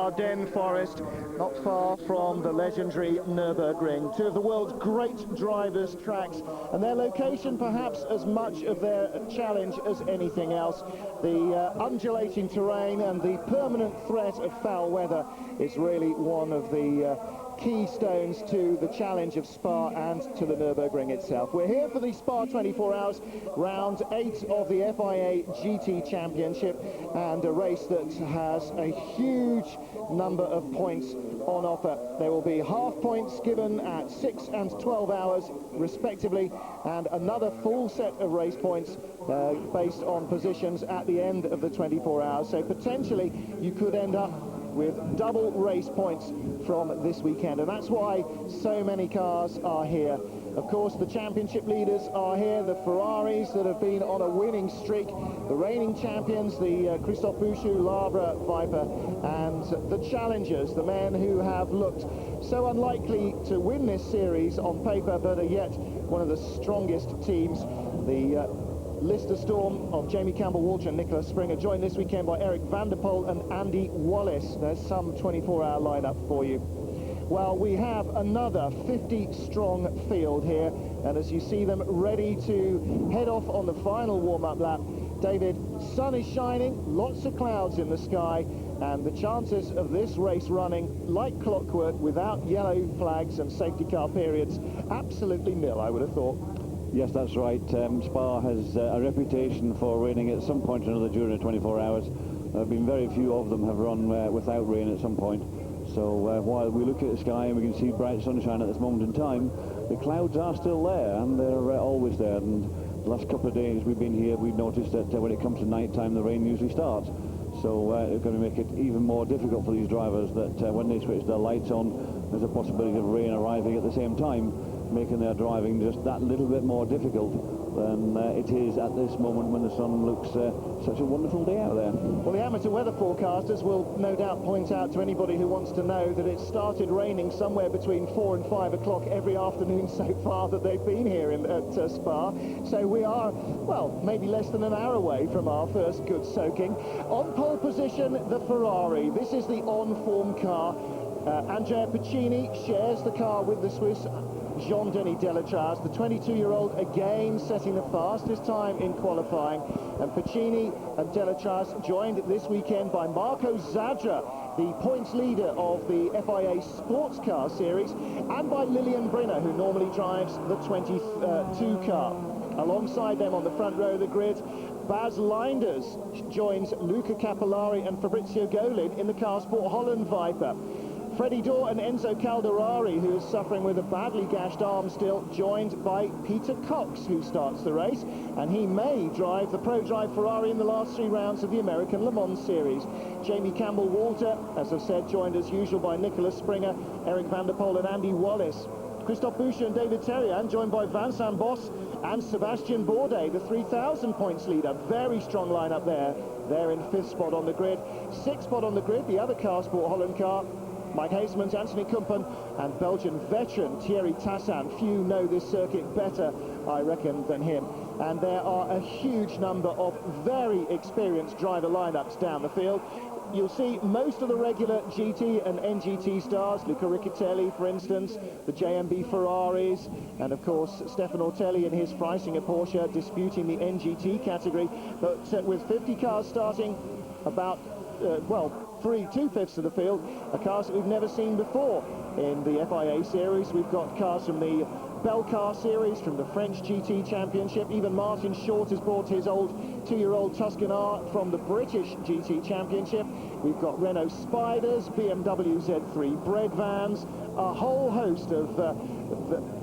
Ardennes forest, not far from the legendary Nürburgring. Two of the world's great drivers' tracks, and their location perhaps as much of their challenge as anything else. The undulating terrain and the permanent threat of foul weather is really one of the keystones to the challenge of Spa and to the Nürburgring itself. We're here for the Spa 24 Hours, round 8 of the FIA GT Championship, and a race that has a huge number of points on offer. There will be half points given at 6 and 12 hours respectively, and another full set of race points based on positions at the end of the 24 hours. So potentially you could end up with double race points from this weekend, and that's why so many cars are here. Of course, the championship leaders are here, the Ferraris that have been on a winning streak, the reigning champions, the Christophe Bouchou Lavra Viper, and the challengers, the men who have looked so unlikely to win this series on paper, but are yet one of the strongest teams. The Lister Storm of Jamie Campbell-Walter and Nicholas Springer, joined this weekend by Eric van der Poel and Andy Wallace. There's some 24-hour lineup for you. Well, we have another 50-strong field here, and as you see them ready to head off on the final warm-up lap, David, sun is shining, lots of clouds in the sky, and the chances of this race running like clockwork without yellow flags and safety car periods, absolutely nil, I would have thought. Yes, that's right. Spa has a reputation for raining at some point or another during the 24 hours. There have been very few of them have run without rain at some point. So while we look at the sky and we can see bright sunshine at this moment in time, the clouds are still there, and they're always there. And the last couple of days we've been here, we've noticed that when it comes to night time, the rain usually starts. So it's going to make it even more difficult for these drivers that when they switch their lights on, there's a possibility of rain arriving at the same time, making their driving just that little bit more difficult than it is at this moment when the sun looks such a wonderful day out there. Well, the amateur weather forecasters will no doubt point out to anybody who wants to know that it started raining somewhere between 4 and 5 o'clock every afternoon so far that they've been here at Spa. So we are, well, maybe less than an hour away from our first good soaking. On pole position, the Ferrari. This is the on-form car. Andrea Piccini shares the car with the Swiss Jean-Denis Delatraz, the 22-year-old, again setting the fastest time in qualifying. And Piccini and Delatraz joined this weekend by Marco Zadra, the points leader of the FIA Sports Car Series, and by Lilian Brinner, who normally drives the 22 car. Alongside them on the front row of the grid, Baz Leinders joins Luca Capillari and Fabrizio Golin in the Car Sport Holland Viper. Freddie Dorr and Enzo Calderari, who is suffering with a badly gashed arm still, joined by Peter Cox, who starts the race, and he may drive the Pro Drive Ferrari in the last 3 rounds of the American Le Mans Series. Jamie Campbell-Walter, as I've said, joined as usual by Nicholas Springer, Eric van der Poel and Andy Wallace. Christophe Bouchou and David Terrian joined by Vincent Boss and Sebastian Bourdais, the 3,000 points leader. Very strong lineup there. They're in 5th spot on the grid. 6th spot on the grid, the other Car Sport Holland car, Mike Hasemans, Anthony Kumpen, and Belgian veteran Thierry Tassin. Few know this circuit better, I reckon, than him. And there are a huge number of very experienced driver lineups down the field. You'll see most of the regular GT and NGT stars, Luca Riccitelli, for instance, the JMB Ferraris, and of course Stefan Ortelli in his Freisinger Porsche disputing the NGT category. But with 50 cars starting, about, well, 2/5 of the field are cars that we've never seen before in the FIA series. We've got cars from the Belcar series, from the French GT Championship. Even Martin Short has brought his old 2-year-old Tuscana from the British GT Championship. We've got Renault Spiders, BMW Z3 bread vans, a whole host of,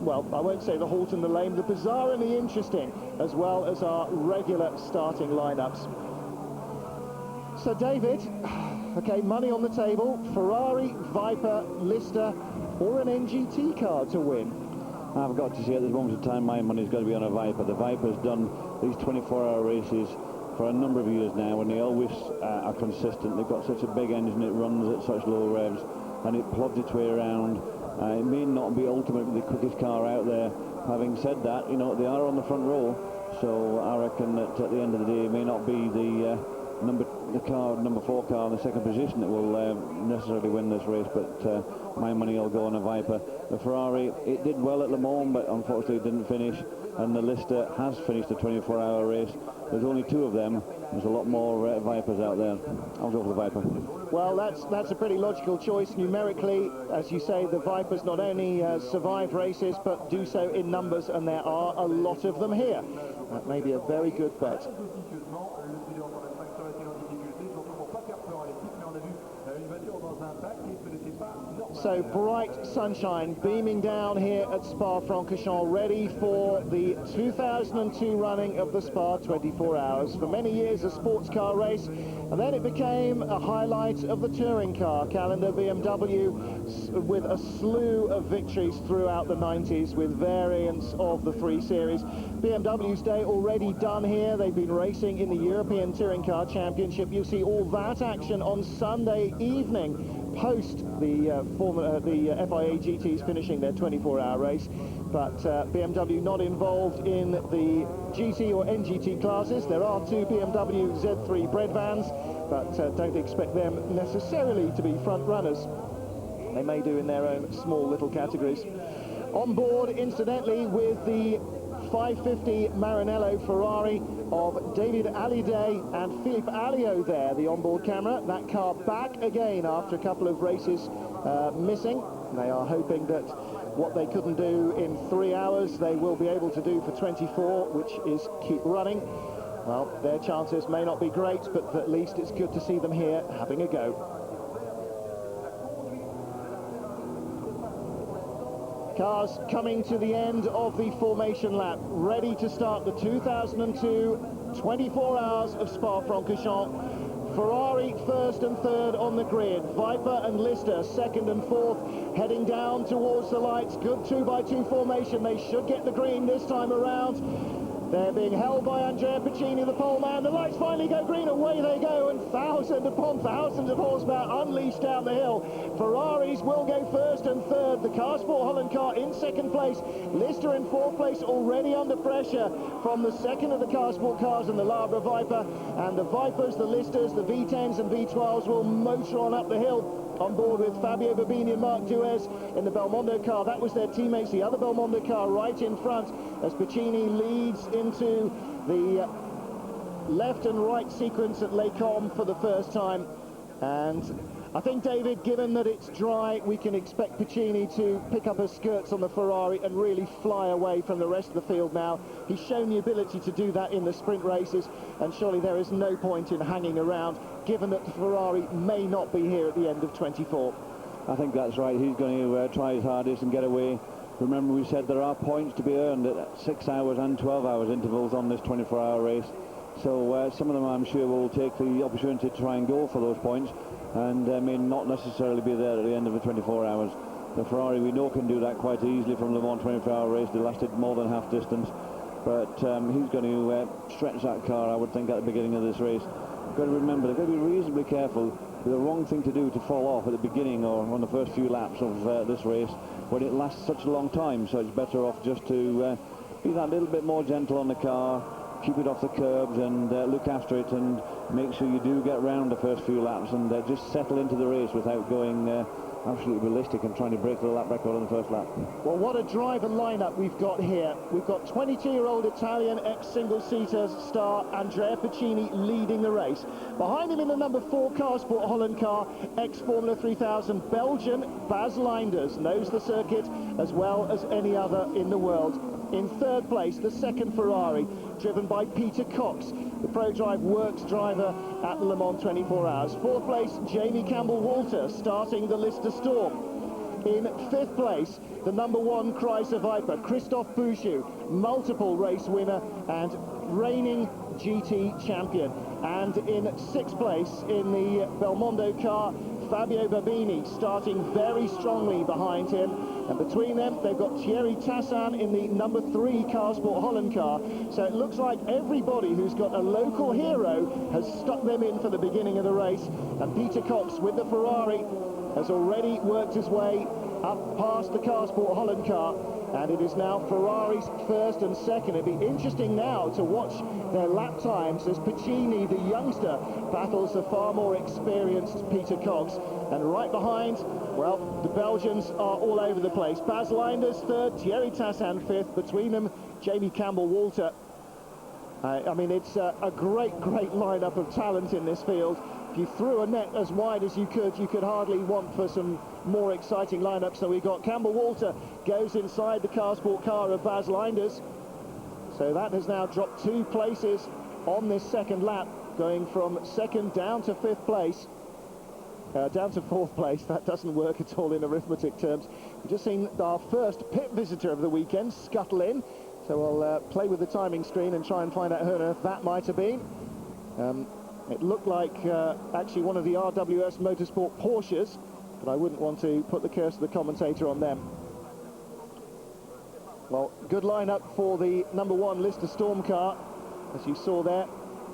well, I won't say the halt and the lame, the bizarre and the interesting, as well as our regular starting lineups. So, David, okay, money on the table, Ferrari, Viper, Lister, or an NGT car to win? I've got to say at this moment in time my money's going to be on a Viper. The Viper's done these 24-hour races for a number of years now, and they always are consistent. They've got such a big engine, it runs at such low revs, and it plods its way around. It may not be ultimately the quickest car out there. Having said that, you know, they are on the front row, so I reckon that at the end of the day it may not be the the car, number 4 car in the second position, that will necessarily win this race, but my money will go on a Viper. The Ferrari, it did well at Le Mans, but unfortunately it didn't finish, and the Lister has finished the 24-hour race. There's only 2 of them. There's a lot more Vipers out there. I'll go for the Viper. Well, that's a pretty logical choice. Numerically, as you say, the Vipers not only survive races, but do so in numbers, and there are a lot of them here. That may be a very good bet. So bright sunshine beaming down here at Spa-Francorchamps, ready for the 2002 running of the Spa 24 Hours. For many years a sports car race, and then it became a highlight of the touring car calendar. BMW with a slew of victories throughout the 90s with variants of the 3 Series. BMW's day already done here. They've been racing in the European Touring Car Championship. You'll see all that action on Sunday evening post the FIA GTs finishing their 24-hour race, but BMW not involved in the GT or NGT classes. There are 2 BMW Z3 bread vans, but don't expect them necessarily to be front runners. They may do in their own small little categories. On board, incidentally, with the 550 Maranello Ferrari of David Hallyday and Philippe Alliot there, the onboard camera. That car back again after a couple of races missing. They are hoping that what they couldn't do in 3 hours, they will be able to do for 24, which is keep running. Well, their chances may not be great, but at least it's good to see them here having a go. Cars coming to the end of the formation lap, ready to start the 2002 24 Hours of Spa-Francorchamps. Ferrari first and third on the grid, Viper and Lister second and fourth, heading down towards the lights. Good 2x2 formation. They should get the green this time around. They're being held by Andrea Piccini, the pole man. The lights finally go green, away they go, and thousands upon thousands of horsepower unleashed down the hill. Ferraris will go first and third. The Car Sport Holland car in second place. Lister in fourth place, already under pressure from the second of the Car Sport cars and the Labra Viper. And the Vipers, the Listers, the V10s and V12s will motor on up the hill. On board with Fabio Bobini and Marc Duez in the Belmondo car. That was their teammates, the other Belmondo car right in front, as Piccini leads into the left and right sequence at Les Combes for the first time. And I think, David, given that it's dry, we can expect Piccini to pick up her skirts on the Ferrari and really fly away from the rest of the field now. He's shown the ability to do that in the sprint races, and surely there is no point in hanging around, given that the Ferrari may not be here at the end of 24. I think that's right. He's going to try his hardest and get away. Remember, we said there are points to be earned at 6 hours and 12 hours intervals on this 24-hour race. So some of them, I'm sure, will take the opportunity to try and go for those points, and may not necessarily be there at the end of the 24 hours. The Ferrari, we know, can do that quite easily from Le Mans 24-hour race. They lasted more than half distance, but he's going to stretch that car, I would think, at the beginning of this race. You've got to remember, they've got to be reasonably careful. The wrong thing to do to fall off at the beginning or on the first few laps of this race when it lasts such a long time. So it's better off just to be that little bit more gentle on the car, keep it off the curbs and look after it, and make sure you do get round the first few laps and just settle into the race without going absolutely ballistic and trying to break the lap record on the first lap. Well, what a driver lineup we've got here. We've got 22-year-old Italian ex-single-seater star Andrea Piccini leading the race. Behind him in the number 4 Car Sport Holland car, ex-Formula 3000 Belgian Bas Leinders, knows the circuit as well as any other in the world. In third place, the second Ferrari, driven by Peter Cox, the ProDrive Works driver at Le Mans 24 Hours. Fourth place, Jamie Campbell-Walter, starting the Lister Storm. In fifth place, the number 1 Chrysler Viper, Christophe Bouchou, multiple race winner and reigning GT champion. And in sixth place, in the Belmondo car, Fabio Bobini, starting very strongly behind him. And between them, they've got Thierry Tassin in the number 3 Car Sport Holland car. So it looks like everybody who's got a local hero has stuck them in for the beginning of the race. And Peter Cox with the Ferrari has already worked his way up past the Car Sport Holland car, and it is now Ferrari's first and second. It'll be interesting now to watch their lap times as Piccini, the youngster, battles the far more experienced Peter Cox. And right behind, well, the Belgians are all over the place. Bas Leinders third, Thierry Tassin fifth. Between them, Jamie Campbell-Walter. I mean, it's a great lineup of talent in this field. If you threw a net as wide as you could hardly want for some more exciting lineups. So we got Campbell-Walter goes inside the Car Sport car of Bas Leinders. So that has now dropped 2 places on this second lap, going from second down to 5th place. Down to 4th place. That doesn't work at all in arithmetic terms. We've just seen our first pit visitor of the weekend scuttle in. So we'll play with the timing screen and try and find out who on earth that might have been. It looked like actually one of the RWS Motorsport Porsches, but I wouldn't want to put the curse of the commentator on them. Well, good lineup for the #1 Lister Storm car, as you saw there.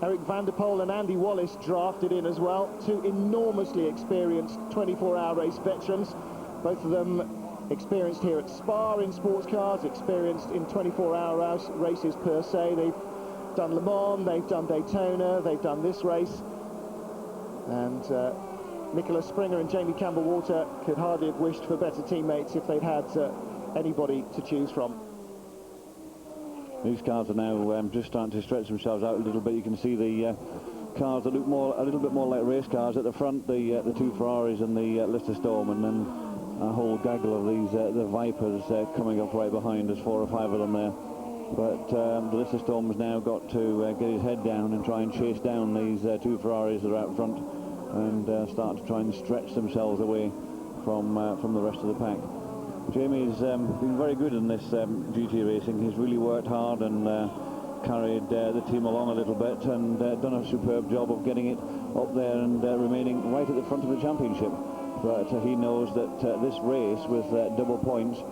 Eric van der Poel and Andy Wallace drafted in as well. 2 enormously experienced 24-hour race veterans. Both of them experienced here at Spa in sports cars, experienced in 24-hour races per se. They've done Le Mans, they've done Daytona, they've done this race. And Nicola Springer and Jamie Campbell-Walter could hardly have wished for better teammates if they'd had anybody to choose from. These cars are now just starting to stretch themselves out a little bit. You can see the cars that look a little bit more like race cars at the front, the 2 Ferraris and the Lister Storm, and then a whole gaggle of these the Vipers coming up right behind. There's 4 or 5 of them there. But the Lister Storm has now got to get his head down and try and chase down these 2 Ferraris that are out front, and start to try and stretch themselves away from the rest of the pack. Jamie's been very good in this GT racing. He's really worked hard and carried the team along a little bit, and done a superb job of getting it up there and remaining right at the front of the championship. But he knows that this race with double points,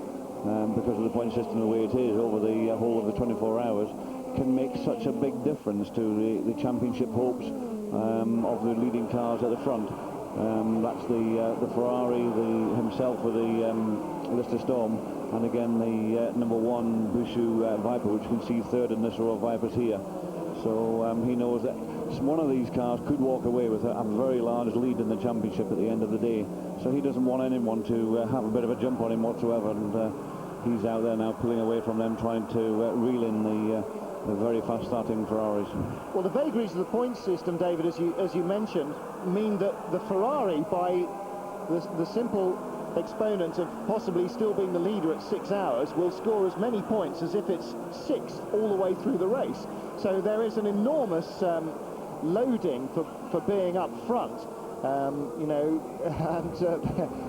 because of the point system the way it is over the whole of the 24 hours, can make such a big difference to the championship hopes of the leading cars at the front. That's the Ferrari, himself with the Lister Storm, and again the #1 Bushu Viper, which you can see third in this row of Vipers here. So he knows that one of these cars could walk away with a very large lead in the championship at the end of the day. So he doesn't want anyone to have a bit of a jump on him whatsoever, and he's out there now pulling away from them, trying to reel in the very fast starting Ferraris. Well, the vagaries of the points system, David, as you mentioned, mean that the Ferrari, by the simple exponent of possibly still being the leader at 6 hours, will score as many points as if it's 6th all the way through the race. So there is an enormous loading for being up front. You know, and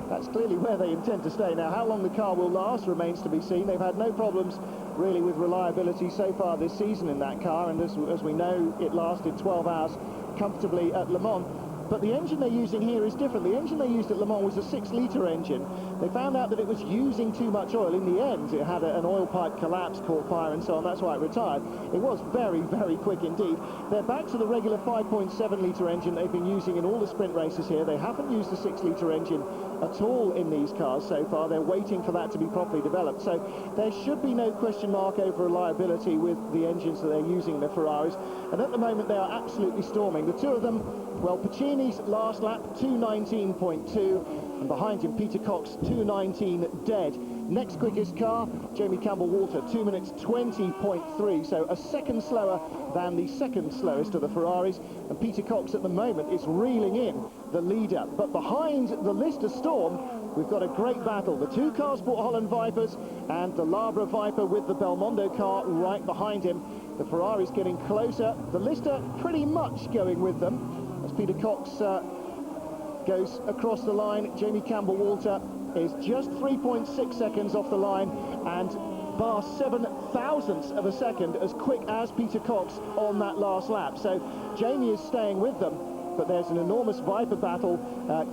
that's clearly where they intend to stay. Now, how long the car will last remains to be seen. They've had no problems really with reliability so far this season in that car, and as we know, it lasted 12 hours comfortably at Le Mans. But the engine they're using here is different. The engine they used at Le Mans was a 6-litre engine. They found out that it was using too much oil. In the end, it had an oil pipe collapse, caught fire and so on. That's why it retired. It was very, very quick indeed. They're back to the regular 5.7-litre engine they've been using in all the sprint races here. They haven't used the 6-litre engine at all in these cars so far. They're waiting for that to be properly developed. So there should be no question mark over reliability with the engines that they're using in the Ferraris. And at the moment, they are absolutely storming. The 2 of them, well, Piccini's last lap, 2:19.2, and behind him, Peter Cox, 2:19 dead. Next quickest car, Jamie Campbell-Walter, 2 minutes 20.3, so a second slower than the second slowest of the Ferraris, and Peter Cox at the moment is reeling in the leader. But behind the Lister Storm, we've got a great battle. The 2 Car Sport Holland Vipers and the Labra Viper with the Belmondo car right behind him. The Ferrari's getting closer. The Lister pretty much going with them as Peter Cox goes across the line. Jamie Campbell-Walter is just 3.6 seconds off the line, and bar 7/1000ths of a second as quick as Peter Cox on that last lap. So Jamie is staying with them, but there's an enormous Viper battle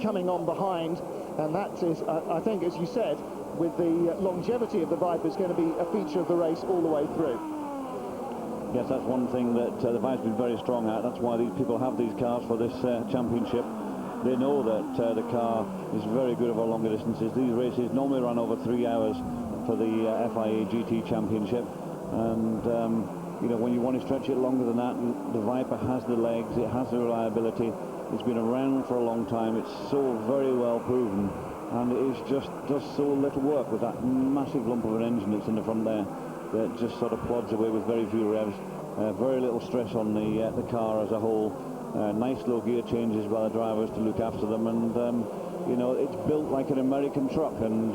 coming on behind, and that is, I think, as you said, with the longevity of the Vipers, going to be a feature of the race all the way through. Yes, that's one thing that the Viper's been very strong at. That's why these people have these cars for this championship. they know that the car is very good over longer distances. These races normally run over 3 hours for the FIA GT Championship, and you know, when you want to stretch it longer than that, the Viper has the legs, it has the reliability, it's been around for a long time, it's so very well proven, and it is just does so little work with that massive lump of an engine that's in the front there, that just sort of plods away with very few revs, very little stress on the car as a whole. Nice low gear changes by the drivers to look after them, and you know, it's built like an American truck, and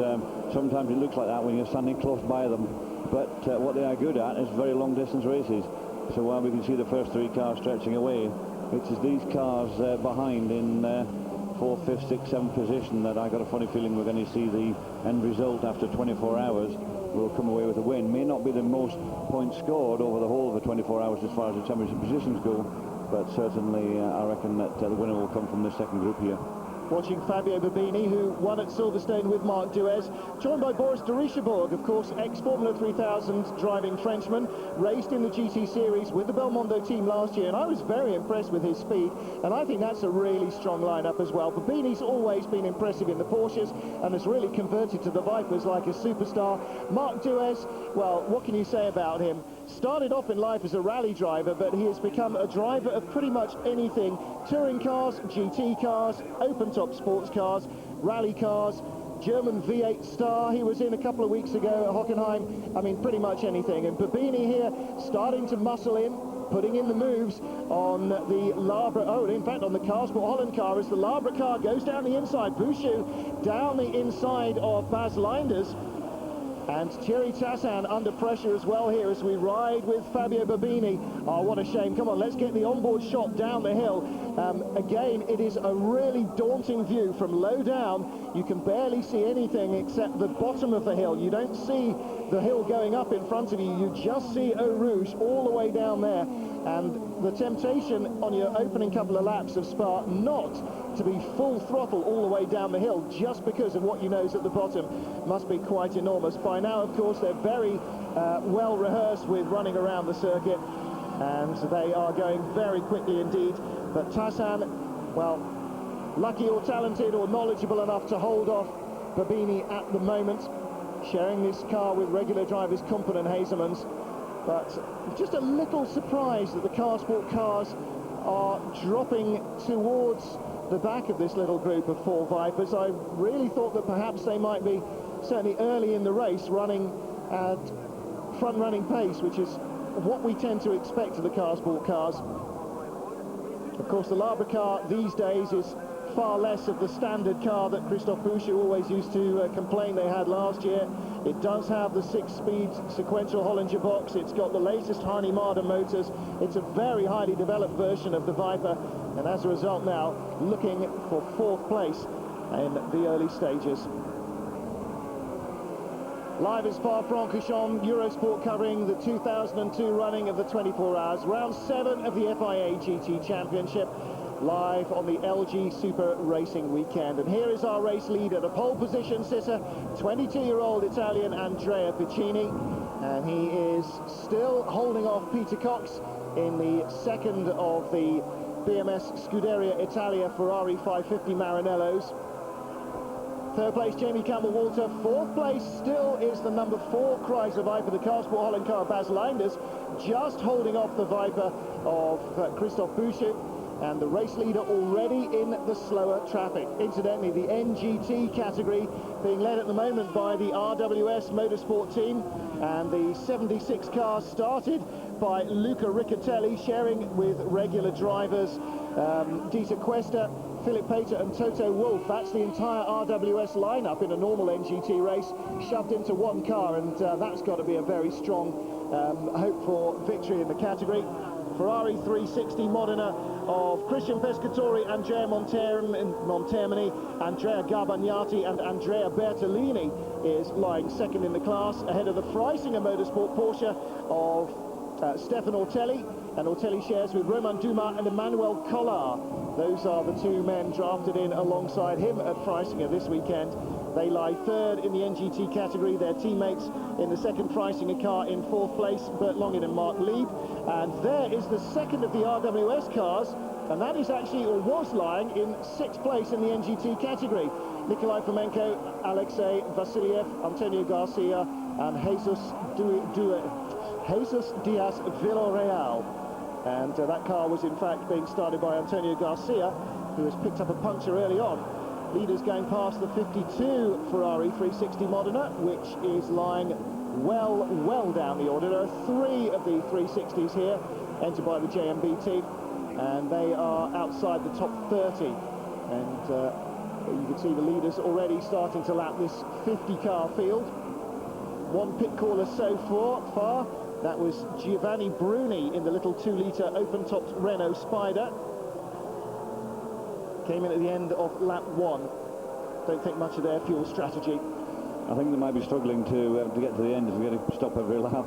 sometimes it looks like that when you're standing close by them. But what they are good at is very long distance races. So while we can see the first 3 cars stretching away, it's as these cars behind in 4th, 5th, 6th, 7th position that I got a funny feeling we're going to see the end result after 24 hours will come away with a win. May not be the most points scored over the whole of the 24 hours as far as the championship positions go, but certainly I reckon that the winner will come from the second group here. Watching Fabio Babini, who won at Silverstone with Marc Duez, joined by Boris de Richebourg, of course, ex-Formula 3000 driving Frenchman, raced in the GT Series with the Belmondo team last year, and I was very impressed with his speed, and I think that's a really strong lineup as well. Babini's always been impressive in the Porsches and has really converted to the Vipers like a superstar. Marc Duez, well, what can you say about him? Started off in life as a rally driver, but he has become a driver of pretty much anything. Touring cars, GT cars, open-top sports cars, rally cars, German V8 Star he was in a couple of weeks ago at Hockenheim. I mean, pretty much anything. And Babini here starting to muscle in, putting in the moves on the Labra, oh, in fact, on the Carsport Holland car, as the Labra car goes down the inside. Bouchou down the inside of Bas Leinders. And Thierry Tassin under pressure as well here as we ride with Fabio Babini. Oh, what a shame. Come on, let's get the onboard shot down the hill. Again, it is a really daunting view from low down. You can barely see anything except the bottom of the hill. You don't see the hill going up in front of you. You just see Eau Rouge all the way down there. And the temptation on your opening couple of laps of Spa not to be full throttle all the way down the hill just because of what you know is at the bottom must be quite enormous. By now, of course, they're very well rehearsed with running around the circuit, and they are going very quickly indeed. But Tassin, well, lucky or talented or knowledgeable enough to hold off Babini at the moment, sharing this car with regular drivers Kumpen and Hazemans. But just a little surprised that the Carsport cars are dropping towards the back of this little group of 4 Vipers. I really thought that perhaps they might be, certainly early in the race, running at front-running pace, which is what we tend to expect of the Carsport cars. Of course, the Labra car these days is far less of the standard car that Christophe Bouchou always used to complain they had last year. It does have the 6-speed sequential Hollinger box. It's got the latest Harney Marder motors. It's a very highly developed version of the Viper, and as a result now looking for 4th place in the early stages. Live at Spa-Francorchamps, Eurosport covering the 2002 running of the 24 hours, round 7 of the FIA GT Championship, live on the LG Super Racing weekend. And here is our race leader, the pole position sitter, 22-year-old Italian Andrea Piccini, and he is still holding off Peter Cox in the second of the BMS Scuderia Italia Ferrari 550 Maranellos. 3rd place, Jamie Campbell-Walter. 4th place still is the number 4 Chrysler Viper, the Carsport Holland car, Bas Leinders, just holding off the Viper of Christophe Bouchou, and the race leader already in the slower traffic. Incidentally, the NGT category being led at the moment by the RWS Motorsport team, and the 76 car started by Luca Riccatelli, sharing with regular drivers Dieter Quester, Philip Pater and Toto Wolff. That's the entire RWS lineup in a normal NGT race shoved into one car, and that's got to be a very strong hope for victory in the category. Ferrari 360 Modena of Christian Pescatori, Andrea Montermini, Andrea Garbagnati and Andrea Bertolini is lying second in the class, ahead of the Freisinger Motorsport Porsche of Stefan Ortelli, and Ortelli shares with Romain Dumas and Emmanuel Collard. Those are the 2 men drafted in alongside him at Freisinger this weekend. They lie 3rd in the NGT category. Their teammates in the 2nd Freisinger car in 4th place, Bert Longin and Mark Lieb. And there is the 2nd of the RWS cars, and that is actually, or was lying, in 6th place in the NGT category. Nikolai Fomenko, Alexei Vasiliev, Antonio Garcia, and Jesus Diaz Villarreal. And that car was in fact being started by Antonio Garcia, who has picked up a puncture early on. Leaders going past the 52 Ferrari 360 Modena, which is lying well down the order. There are 3 of the 360s here entered by the JMB team, and they are outside the top 30. And you can see the leaders already starting to lap this 50-car field. One pit caller so far. That was Giovanni Bruni in the little 2-litre open-topped Renault Spider. Came in at the end of lap 1. Don't think much of their fuel strategy. I think they might be struggling to get to the end if they're going to stop every lap.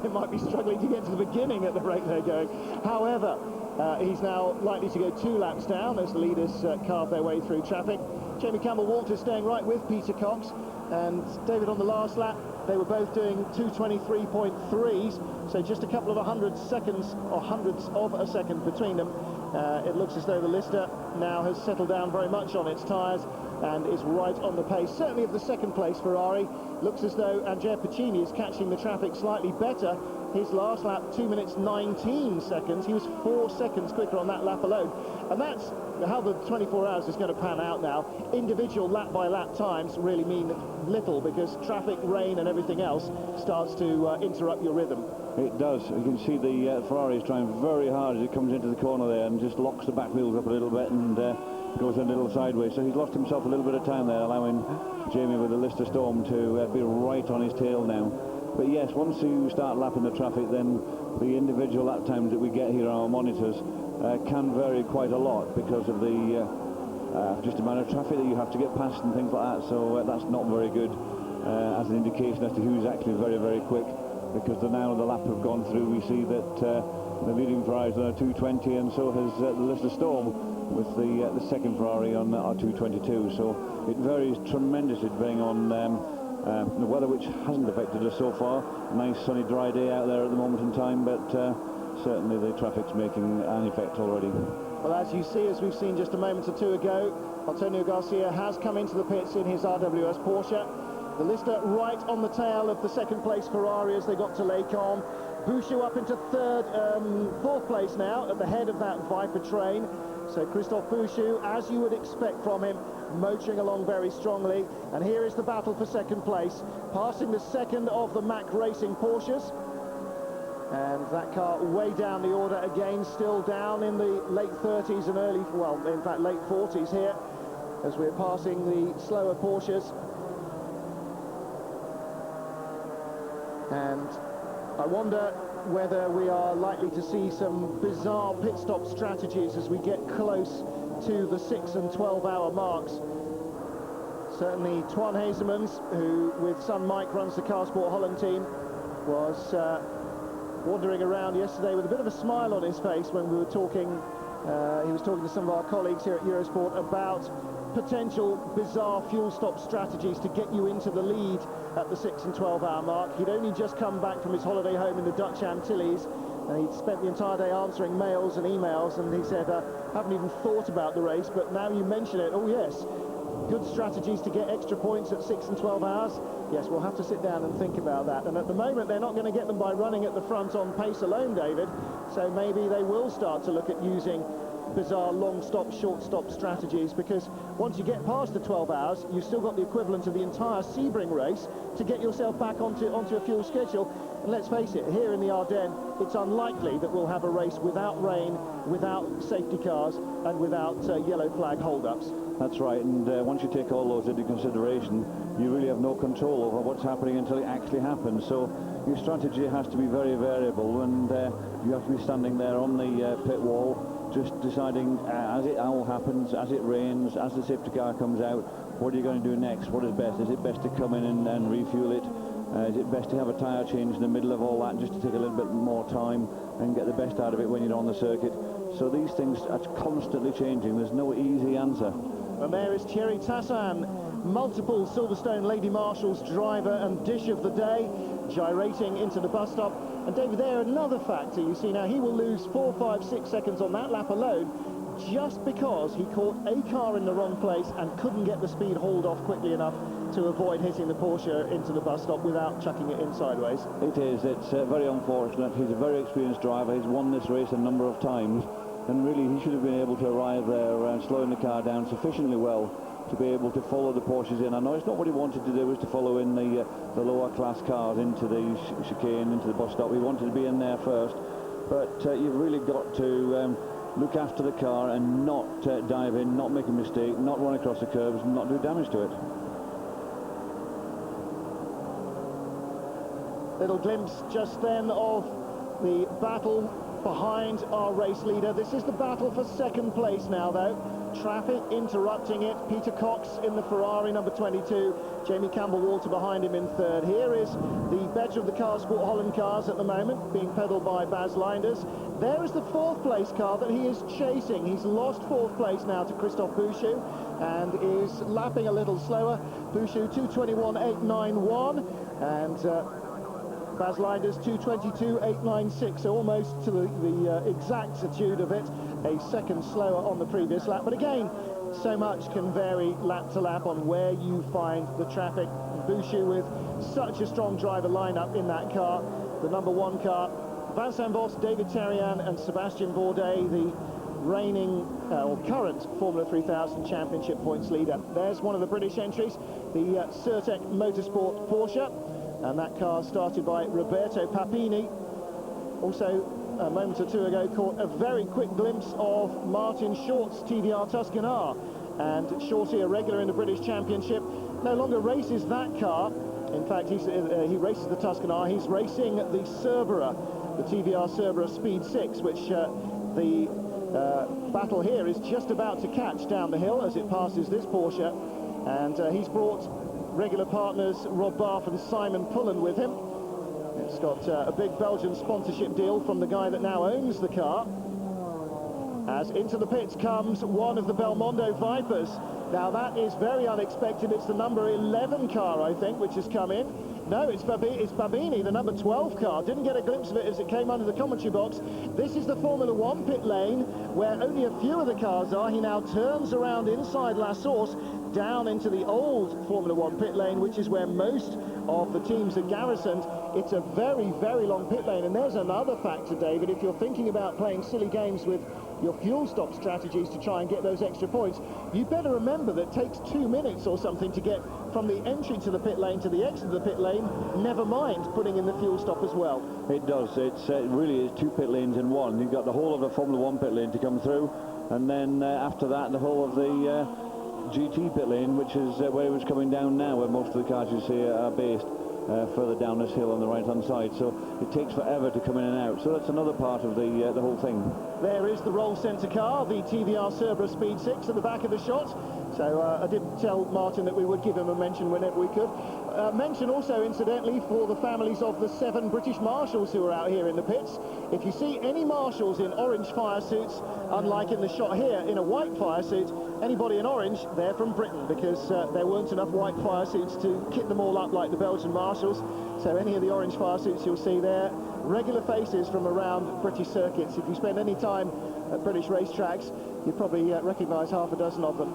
They might be struggling to get to the beginning at the rate they're going. However, he's now likely to go 2 laps down as the leaders carve their way through traffic. Jamie Campbell-Walter staying right with Peter Cox. And David, on the last lap, they were both doing 2:23.3s, so just a couple of hundredths of a second between them. It looks as though the Lister now has settled down very much on its tyres and is right on the pace, certainly of the 2nd place Ferrari. Looks as though Andrea Piccini is catching the traffic slightly better. His last lap, 2 minutes 19 seconds. He was 4 seconds quicker on that lap alone. And that's how the 24 hours is going to pan out now. Individual lap-by-lap times really mean little, because traffic, rain and everything else starts to interrupt your rhythm. It does. You can see the Ferrari is trying very hard as it comes into the corner there and just locks the back wheels up a little bit and goes a little sideways. So he's lost himself a little bit of time there, allowing Jamie with the Lister Storm to be right on his tail now. But yes, once you start lapping the traffic, then the individual lap times that we get here on our monitors can vary quite a lot because of the just amount of traffic that you have to get past and things like that. So that's not very good as an indication as to who's actually very quick, because now the lap have gone through, we see that the leading Ferrari is on a 220, and so has the Lister Storm with the second Ferrari on our 222. So it varies tremendously depending on the weather, which hasn't affected us so far. Nice sunny dry day out there at the moment in time, but certainly the traffic's making an effect already. Well, as you see, as we've seen just a moment or two ago, Antonio Garcia has come into the pits in his RWS Porsche. The Lister right on the tail of the 2nd place Ferrari as they got to Les Combes. Bouchou up into 4th place now at the head of that Viper train. So Christophe Bouchou, as you would expect from him, motoring along very strongly. And here is the battle for 2nd place, passing the 2nd of the Mack Racing Porsches. And that car way down the order again, still down in the late 30s and early, well, in fact, late 40s here, as we're passing the slower Porsches. And I wonder whether we are likely to see some bizarre pit stop strategies as we get close to the 6 and 12-hour marks. Certainly Twan Hazemans, who with Sun Mike runs the Car Sport Holland team, was wandering around yesterday with a bit of a smile on his face when we were talking. He was talking to some of our colleagues here at Eurosport about potential bizarre fuel stop strategies to get you into the lead at the 6 and 12-hour mark. He'd only just come back from his holiday home in the Dutch Antilles, and he'd spent the entire day answering mails and emails, and he said, haven't even thought about the race, but now you mention it, oh yes, good strategies to get extra points at 6 and 12 hours. Yes, we'll have to sit down and think about that. And at the moment, they're not going to get them by running at the front on pace alone, David. So maybe they will start to look at using bizarre long stop, short stop strategies, because once you get past the 12 hours, you've still got the equivalent of the entire Sebring race to get yourself back onto a fuel schedule. And let's face it, here in the Ardennes, it's unlikely that we'll have a race without rain, without safety cars, and without yellow flag hold-ups. That's right, and once you take all those into consideration, you really have no control over what's happening until it actually happens. So your strategy has to be very variable, and you have to be standing there on the pit wall, just deciding as it all happens, as it rains, as the safety car comes out, what are you going to do next? What is best? Is it best to come in and refuel it? Is it best to have a tyre change in the middle of all that, just to take a little bit more time and get the best out of it when you're on the circuit? So these things are constantly changing. There's no easy answer. And there is Thierry Tassin, multiple Silverstone Lady Marshals driver and dish of the day. gyrating into the bus stop. And David, there another factor. You see now he will lose 4, 5, 6 seconds on that lap alone, just because he caught a car in the wrong place and couldn't get the speed hauled off quickly enough to avoid hitting the Porsche into the bus stop without chucking it in sideways. It is. It's very unfortunate. He's a very experienced driver. He's won this race a number of times, and really he should have been able to arrive there slowing the car down sufficiently well to be able to follow the Porsches in. I know it's not what he wanted to do, was to follow in the lower class cars into the chicane, into the bus stop. He wanted to be in there first, but you've really got to look after the car and not dive in, not make a mistake, not run across the curbs, and not do damage to it. Little glimpse just then of the battle behind our race leader. This is the battle for second place now, though. Traffic interrupting it. Peter Cox in the Ferrari number 22. Jamie Campbell-Walter behind him in third. Here is the better of the car Sport Holland cars at the moment, being pedalled by Baz Linders. There is the fourth place car that he is chasing. He's lost fourth place now to Christophe Bouchou and is lapping a little slower. Bouchou 2:21.891 and Baz Linders 2:22.896, so almost to the exactitude of it, a second slower on the previous lap. But again, so much can vary lap to lap on where you find the traffic. Bouchou with such a strong driver lineup in that car, the number one car. Vincent Voss, David Terrian and Sebastian Bourdais, the reigning or current Formula 3000 Championship points leader. There's one of the British entries, the Certec Motorsport Porsche. And that car started by Roberto Papini. Also, a moment or two ago, caught a very quick glimpse of Martin Short's TVR Tuscanaur. And Shorty, a regular in the British Championship, no longer races that car. In fact, he races the Tuscanaur. He's racing the Cerbera, the TVR Cerbera Speed 6, which the battle here is just about to catch down the hill as it passes this Porsche. And he's brought regular partners Rob Barth and Simon Pullen with him. It's got a big Belgian sponsorship deal from the guy that now owns the car. As into the pits comes one of the Belmondo Vipers. Now that is very unexpected. It's the number 11 car, I think, which has come in. No, it's Babini, the number 12 car. Didn't get a glimpse of it as it came under the commentary box. This is the Formula 1 pit lane, where only a few of the cars are. He now turns around inside La Source, down into the old Formula 1 pit lane, which is where most of the teams are garrisoned. It's a very, very long pit lane. And there's another factor, David. If you're thinking about playing silly games with your fuel stop strategies to try and get those extra points, you better remember that it takes 2 minutes or something to get from the entry to the pit lane to the exit of the pit lane, never mind putting in the fuel stop as well. It does. It really is 2 pit lanes in one. You've got the whole of the Formula 1 pit lane to come through, and then after that the whole of the GT pit lane, which is where it was coming down now, where most of the cars you see are based. Further down this hill on the right-hand side, so it takes forever to come in and out. So that's another part of the whole thing. There is the roll centre car, the TVR Cerbera Speed 6 at the back of the shot. So I did tell Martin that we would give him a mention whenever we could. Mention also, incidentally, for the families of the 7 British Marshals who are out here in the pits. If you see any Marshals in orange fire suits, unlike in the shot here in a white fire suit, anybody in orange, they're from Britain, because there weren't enough white fire suits to kit them all up like the Belgian Marshals. So any of the orange fire suits you'll see there, regular faces from around British circuits. If you spend any time at British racetracks, you'd probably recognise half a dozen of them.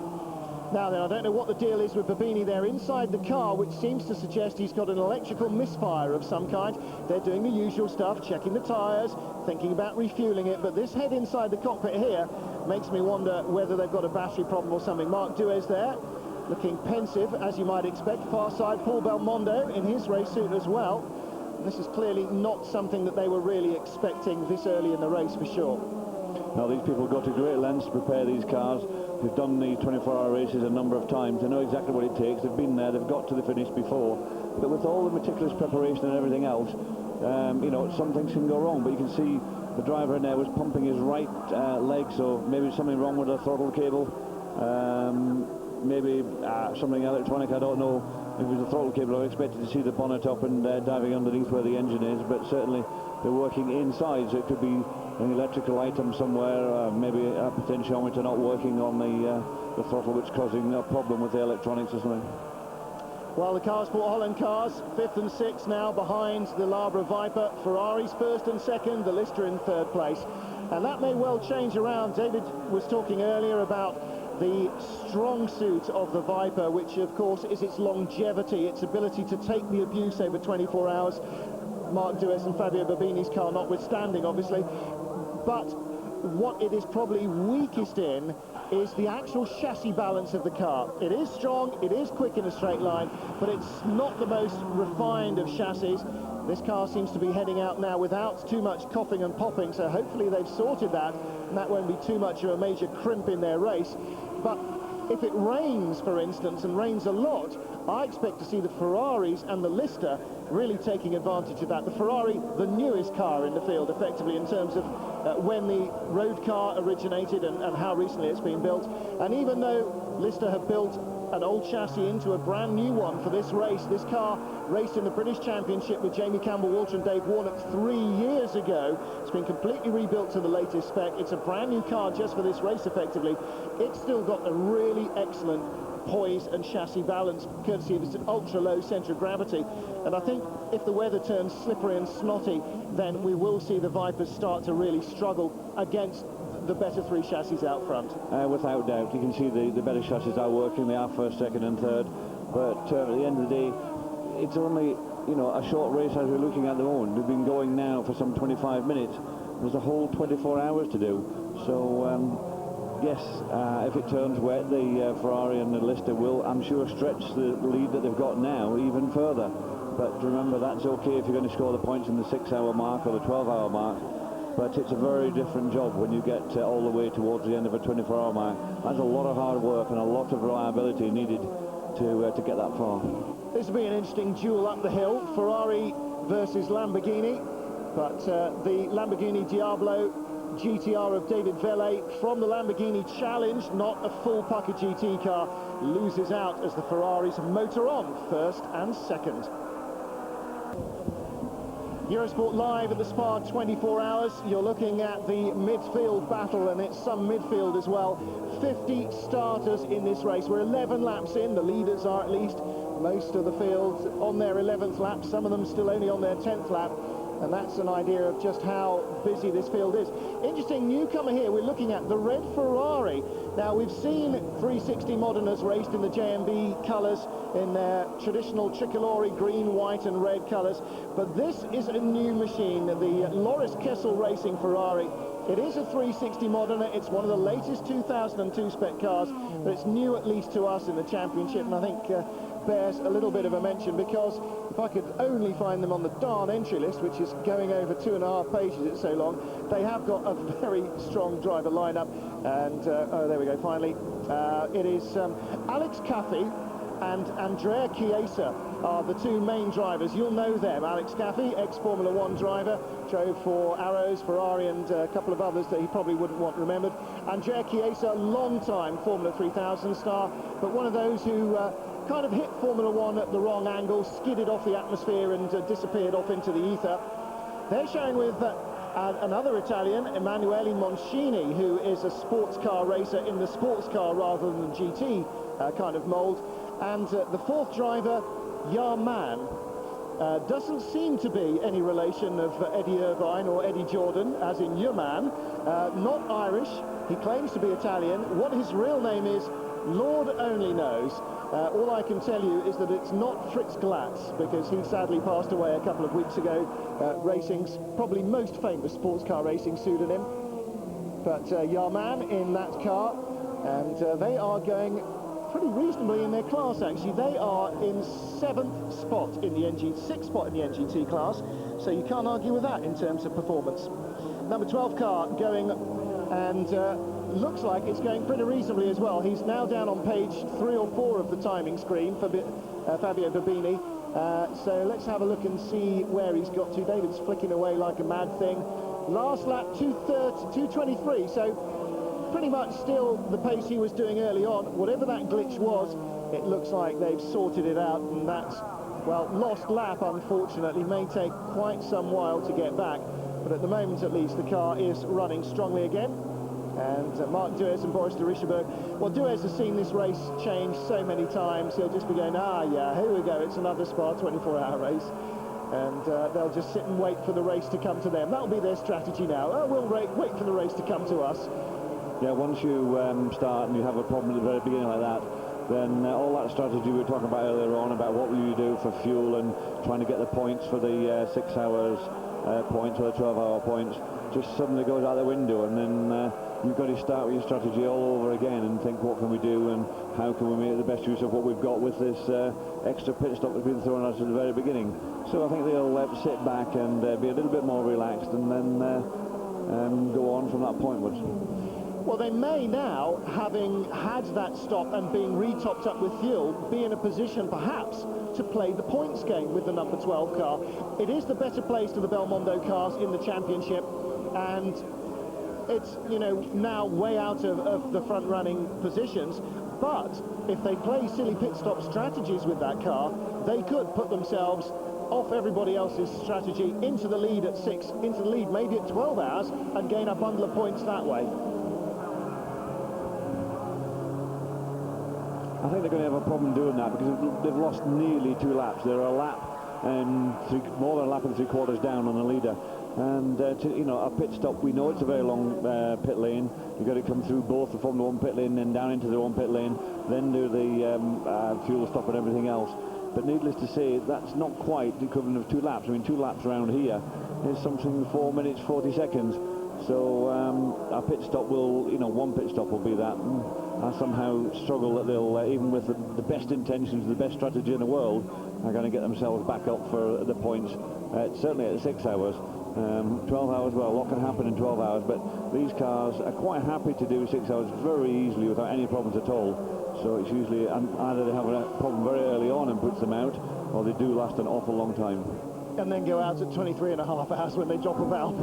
Now then, I don't know what the deal is with Babini there inside the car, which seems to suggest he's got an electrical misfire of some kind. They're doing the usual stuff, checking the tyres, thinking about refueling it, but this head inside the cockpit here makes me wonder whether they've got a battery problem or something. Mark Duez there, looking pensive, as you might expect. Far side, Paul Belmondo in his race suit as well. And this is clearly not something that they were really expecting this early in the race, for sure. Now, these people go to great lengths to prepare these cars. They've done the 24-hour races a number of times. They know exactly what it takes. They've been there. They've got to the finish before. But with all the meticulous preparation and everything else, you know, some things can go wrong. But you can see the driver in there was pumping his right leg, so maybe something wrong with the throttle cable. Maybe something electronic, I don't know. If it was the throttle cable, I expected to see the bonnet up and diving underneath where the engine is, but certainly they're working inside, so it could be an electrical item somewhere, maybe a potentiometer not working on the throttle, which is causing a problem with the electronics or something. Well, the Car Sport Holland cars, 5th and 6th now behind the Labra Viper. Ferrari's 1st and 2nd, the Lister in 3rd place. And that may well change around. David was talking earlier about the strong suit of the Viper, which of course is its longevity, its ability to take the abuse over 24 hours. Mark Dues and Fabio Babini's car notwithstanding, obviously. But what it is probably weakest in is the actual chassis balance of the car. It is strong, it is quick in a straight line, but it's not the most refined of chassis. This car seems to be heading out now without too much coughing and popping, so hopefully they've sorted that, and that won't be too much of a major crimp in their race. But if it rains, for instance, and rains a lot, I expect to see the Ferraris and the Lister really taking advantage of that. The Ferrari, the newest car in the field, effectively, in terms of when the road car originated and how recently it's been built. And even though Lister have built an old chassis into a brand new one for this race, this car raced in the British Championship with Jamie Campbell-Walter and Dave Warnock 3 years ago. It's been completely rebuilt to the latest spec. It's a brand new car just for this race, effectively. It's still got a really excellent poise and chassis balance, courtesy of its ultra-low centre of gravity. And I think if the weather turns slippery and snotty, then we will see the Vipers start to really struggle against the better 3 chassis out front. Without doubt, you can see the better chassis are working. They are 1st, 2nd and 3rd, but at the end of the day, it's only, you know, a short race as we're looking at the moment. We've been going now for some 25 minutes. There's a whole 24 hours to do. So yes, if it turns wet, the Ferrari and the Lister will, I'm sure, stretch the lead that they've got now even further. But remember, that's okay if you're going to score the points in the 6-hour mark or the 12-hour mark. But it's a very different job when you get all the way towards the end of a 24-hour mark. That's a lot of hard work and a lot of reliability needed to get that far. This will be an interesting duel up the hill, Ferrari versus Lamborghini. But the Lamborghini Diablo GTR of David Vele from the Lamborghini Challenge, not a full Pucker GT car, loses out as the Ferraris motor on 1st and 2nd. Eurosport Live at the Spa 24 hours. You're looking at the midfield battle, and it's some midfield as well. 50 starters in this race. We're 11 laps in. The leaders are at least. Most of the field on their 11th lap, some of them still only on their 10th lap. And that's an idea of just how busy this field is. Interesting newcomer here, we're looking at the red Ferrari. Now, we've seen 360 Modeners raced in the JMB colours, in their traditional tricolore green, white and red colours. But this is a new machine, the Loris Kessel Racing Ferrari. It is a 360 Modena. It's one of the latest 2002 spec cars, but it's new at least to us in the championship, and I think bears a little bit of a mention, because if I could only find them on the darn entry list, which is going over 2.5 pages, it's so long, they have got a very strong driver lineup. And oh, there we go, finally. It is Alex Caffey and Andrea Chiesa are the 2 main drivers. You'll know them. Alex Caffey, ex-Formula 1 driver, drove for Arrows, Ferrari and a couple of others that he probably wouldn't want remembered. Andrea Chiesa, long-time Formula 3000 star, but one of those who kind of hit Formula 1 at the wrong angle, skidded off the atmosphere and disappeared off into the ether. They're showing with another Italian, Emanuele Moncini, who is a sports car racer in the sports car rather than the GT kind of mould. And the 4th driver, Yarman, doesn't seem to be any relation of Eddie Irvine or Eddie Jordan, as in Yarman. Not Irish, he claims to be Italian. What his real name is, Lord only knows. All I can tell you is that it's not Fritz Glatz, because he sadly passed away a couple of weeks ago. Racing's probably most famous sports car racing pseudonym. But Yarman in that car, and they are going pretty reasonably in their class, actually. They are in 7th spot in the sixth spot in the NGT class, so you can't argue with that in terms of performance. Number 12 car going, and looks like it's going pretty reasonably as well. He's now down on page 3 or 4 of the timing screen for Fabio Babini. So let's have a look and see where he's got to. David's flicking away like a mad thing. Last lap 2:23, so pretty much still the pace he was doing early on. Whatever that glitch was, it looks like they've sorted it out, and that's, well, lost lap, unfortunately. May take quite some while to get back, but at the moment at least the car is running strongly again. And Mark Duez and Boris de Richebourg. Well, Duez has seen this race change so many times, he'll just be going, yeah, here we go, it's another Spa 24-hour race. And they'll just sit and wait for the race to come to them. That'll be their strategy now. We'll wait for the race to come to us. Yeah, once you start and you have a problem at the very beginning like that, then all that strategy we were talking about earlier on, about what will you do for fuel and trying to get the points for the 6 hours points or the 12-hour points, just suddenly goes out the window, and then you've got to start with your strategy all over again and think, what can we do and how can we make the best use of what we've got with this extra pit stop that's been thrown at us at the very beginning. So I think they'll sit back and be a little bit more relaxed and then go on from that pointwards. Well, they may now, having had that stop and being re-topped up with fuel, be in a position perhaps to play the points game with the number 12 car. It is the better placed of the Belmondo cars in the championship, and it's, you know, now way out of the front-running positions. But if they play silly pit stop strategies with that car, they could put themselves off everybody else's strategy into the lead at 6, into the lead maybe at 12 hours, and gain a bundle of points that way. I think they're going to have a problem doing that because they've lost nearly 2 laps. They're a lap and more than a lap and 3/4 down on the leader. And you know, a pit stop, we know it's a very long pit lane. You've got to come through both the Formula 1 pit lane, then down into their own pit lane, then do the fuel stop and everything else. But needless to say, that's not quite the equivalent of 2 laps. I mean, 2 laps around here is something 4 minutes 40 seconds. So a pit stop will, you know, one pit stop will be that. I somehow struggle that they'll, even with the best intentions, the best strategy in the world, are going to get themselves back up for the points, certainly at 6 hours. 12 hours, well, a lot can happen in 12 hours, but these cars are quite happy to do 6 hours very easily without any problems at all. So it's usually either they have a problem very early on and puts them out, or they do last an awful long time. And then go out at 23.5 hours when they drop a valve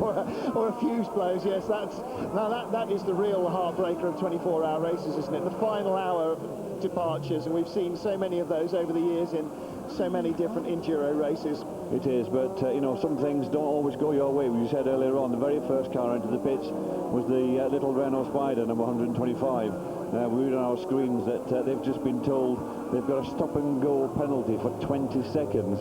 or a fuse blows. Yes, that is the real heartbreaker of 24-hour races, isn't it? The final hour of departures, and we've seen so many of those over the years in so many different enduro races. It is, but you know, some things don't always go your way. You said earlier on, the very first car into the pits was the little Renault Spider, number 125. We read on our screens that they've just been told they've got a stop-and-go penalty for 20 seconds.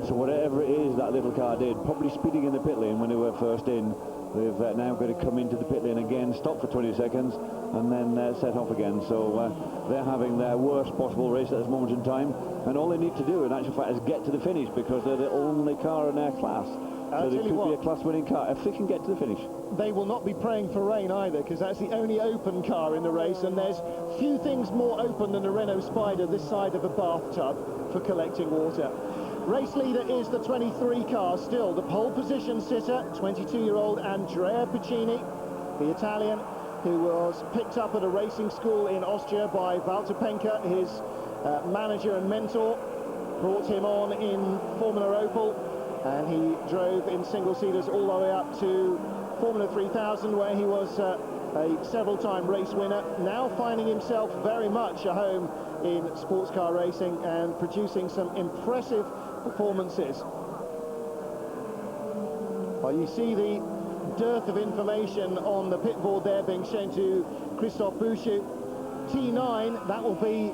So whatever it is that little car did, probably speeding in the pit lane when they were first in, they've now got to come into the pit lane again, stop for 20 seconds, and then set off again. So they're having their worst possible race at this moment in time, and all they need to do in actual fact is get to the finish, because they're the only car in their class. So they could be a class-winning car if they can get to the finish. They will not be praying for rain either, because that's the only open car in the race, and there's few things more open than a Renault Spider this side of a bathtub for collecting water. Race leader is the 23 car still. The pole position sitter, 22-year-old Andrea Piccini, the Italian, who was picked up at a racing school in Austria by Walter Penker, his manager and mentor. Brought him on in Formula Opel, and he drove in single-seaters all the way up to Formula 3000, where he was a several-time race winner, now finding himself very much at home in sports car racing and producing some impressive performances. Well, you see the dearth of information on the pit board there being shown to Christophe Bouchou. T9, that will be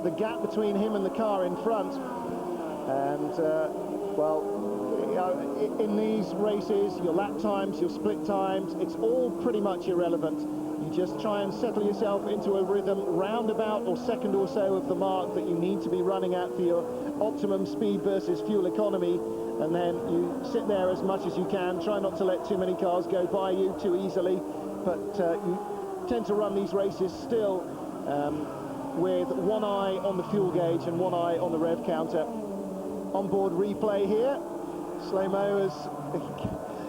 the gap between him and the car in front. And, well, in these races, your lap times, your split times, it's all pretty much irrelevant. You just try and settle yourself into a rhythm roundabout or second or so of the mark that you need to be running at for your optimum speed versus fuel economy, and then you sit there as much as you can. Try not to let too many cars go by you too easily, but you tend to run these races still with one eye on the fuel gauge and one eye on the rev counter. Onboard replay here. Slow-mo as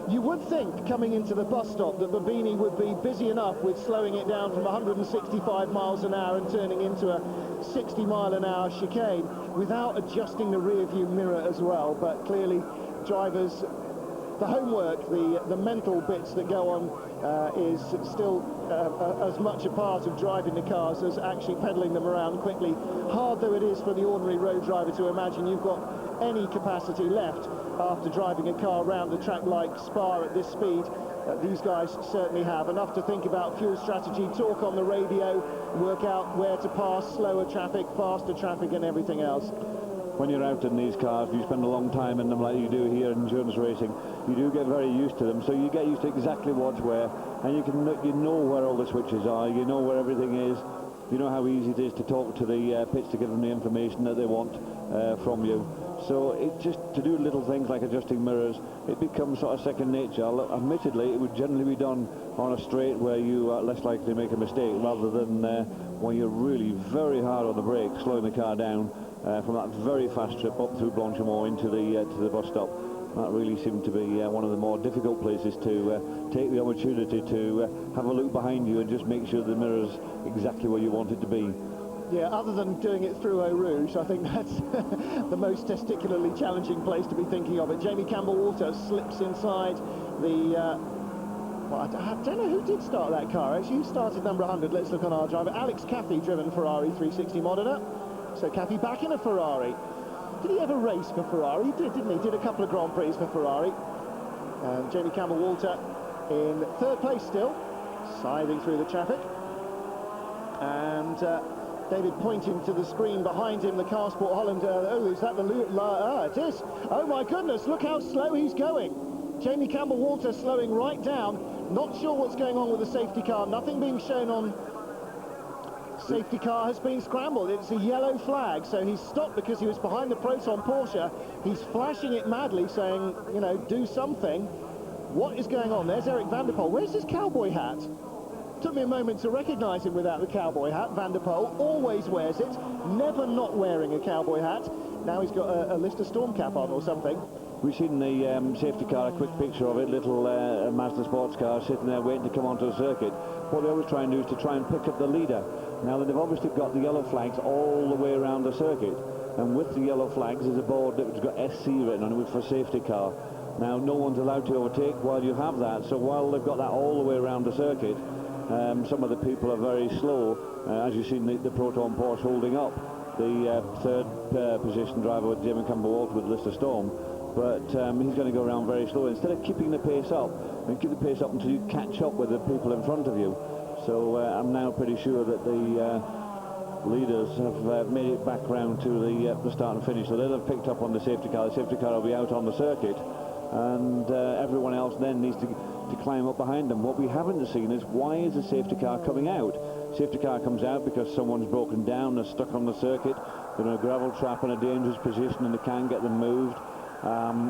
you would think coming into the bus stop that Babini would be busy enough with slowing it down from 165 miles an hour and turning into a 60-mile-an-hour chicane without adjusting the rear view mirror as well. But clearly drivers, the homework, the mental bits that go on is still as much a part of driving the cars as actually pedaling them around quickly. Hard though it is for the ordinary road driver to imagine you've got any capacity left after driving a car around a track like Spa at this speed. These guys certainly have enough to think about fuel strategy, talk on the radio, work out where to pass, slower traffic, faster traffic and everything else. When you're out in these cars, you spend a long time in them like you do here in endurance racing, you do get very used to them, so you get used to exactly what's where, and you know where all the switches are, you know where everything is, you know how easy it is to talk to the pits to give them the information that they want from you. So it just, to do little things like adjusting mirrors, it becomes sort of second nature. Admittedly, it would generally be done on a straight where you are less likely to make a mistake, rather than when you're really very hard on the brake, slowing the car down from that very fast trip up through Blanchimont into the bus stop. That really seemed to be one of the more difficult places to take the opportunity to have a look behind you and just make sure the mirror's exactly where you want it to be. Yeah, other than doing it through Eau Rouge, I think that's the most testicularly challenging place to be thinking of it. Jamie Campbell-Walter slips inside the... well, I don't know who did start that car, actually. Who started number 100? Let's look on our driver. Alex Caffey, driven Ferrari 360 Modena. So Caffey back in a Ferrari. Did he ever race for Ferrari? He did, didn't he? Did a couple of Grand Prix for Ferrari. And Jamie Campbell-Walter in third place still, scything through the traffic. And David pointing to the screen behind him, the Car Sport Holland. Oh, is that the... it is. Oh, my goodness, look how slow he's going. Jamie Campbell-Walter slowing right down. Not sure what's going on with the safety car. Nothing being shown on... Safety car has been scrambled. It's a yellow flag, so he's stopped because he was behind the Proton Porsche. He's flashing it madly, saying, you know, do something. What is going on? There's Eric van der Poel. Where's his cowboy hat? Took me a moment to recognise him without the cowboy hat. Van der Poel always wears it, never not wearing a cowboy hat. Now he's got a Lister Storm cap on or something. We've seen the safety car, a quick picture of it, little Mazda sports car sitting there waiting to come onto the circuit. What they always try and do is to try and pick up the leader. Now they've obviously got the yellow flags all the way around the circuit, and with the yellow flags is a board that's got SC written on it for safety car. Now no one's allowed to overtake while you have that, so while they've got that all the way around the circuit, some of the people are very slow, as you've seen the Proton Porsche holding up the third position driver with Jamie Campbell-Walter with Lister Storm. But he's going to go around very slow. Instead of keeping the pace up, and keep the pace up until you catch up with the people in front of you. So I'm now pretty sure that the leaders have made it back round to the start and finish. So they'll have picked up on the safety car. The safety car will be out on the circuit, and everyone else then needs to climb up behind them. What we haven't seen is, why is the safety car coming out? Safety car comes out because someone's broken down, they're stuck on the circuit, they're in a gravel trap in a dangerous position and they can't get them moved.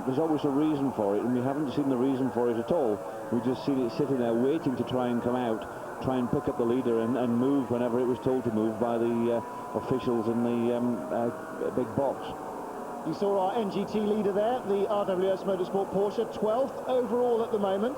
There's always a reason for it, and we haven't seen the reason for it at all. We've just seen it sitting there waiting to try and come out, try and pick up the leader and move whenever it was told to move by the officials in the big box. You saw our NGT leader there, the RWS Motorsport Porsche, 12th overall at the moment.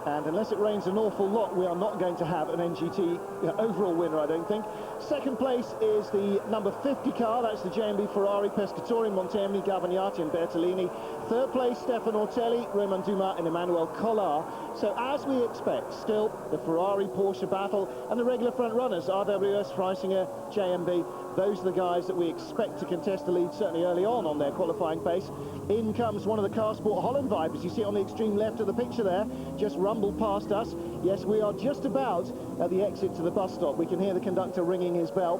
And unless it rains an awful lot, we are not going to have an NGT overall winner, I don't think. Second place is the number 50 car, that's the JMB Ferrari Pescatori, Montemni, Gavagnati and Bertolini. Third place, Stefan Ortelli, Raymond Dumas and Emmanuel Collard. So as we expect, still the Ferrari Porsche battle and the regular front runners, RWS, Freisinger, JMB. Those are the guys that we expect to contest the lead, certainly early on their qualifying pace. In comes one of the Car Sport Holland Vipers. You see it on the extreme left of the picture there, just rumbled past us. Yes, we are just about at the exit to the bus stop. We can hear the conductor ringing his bell.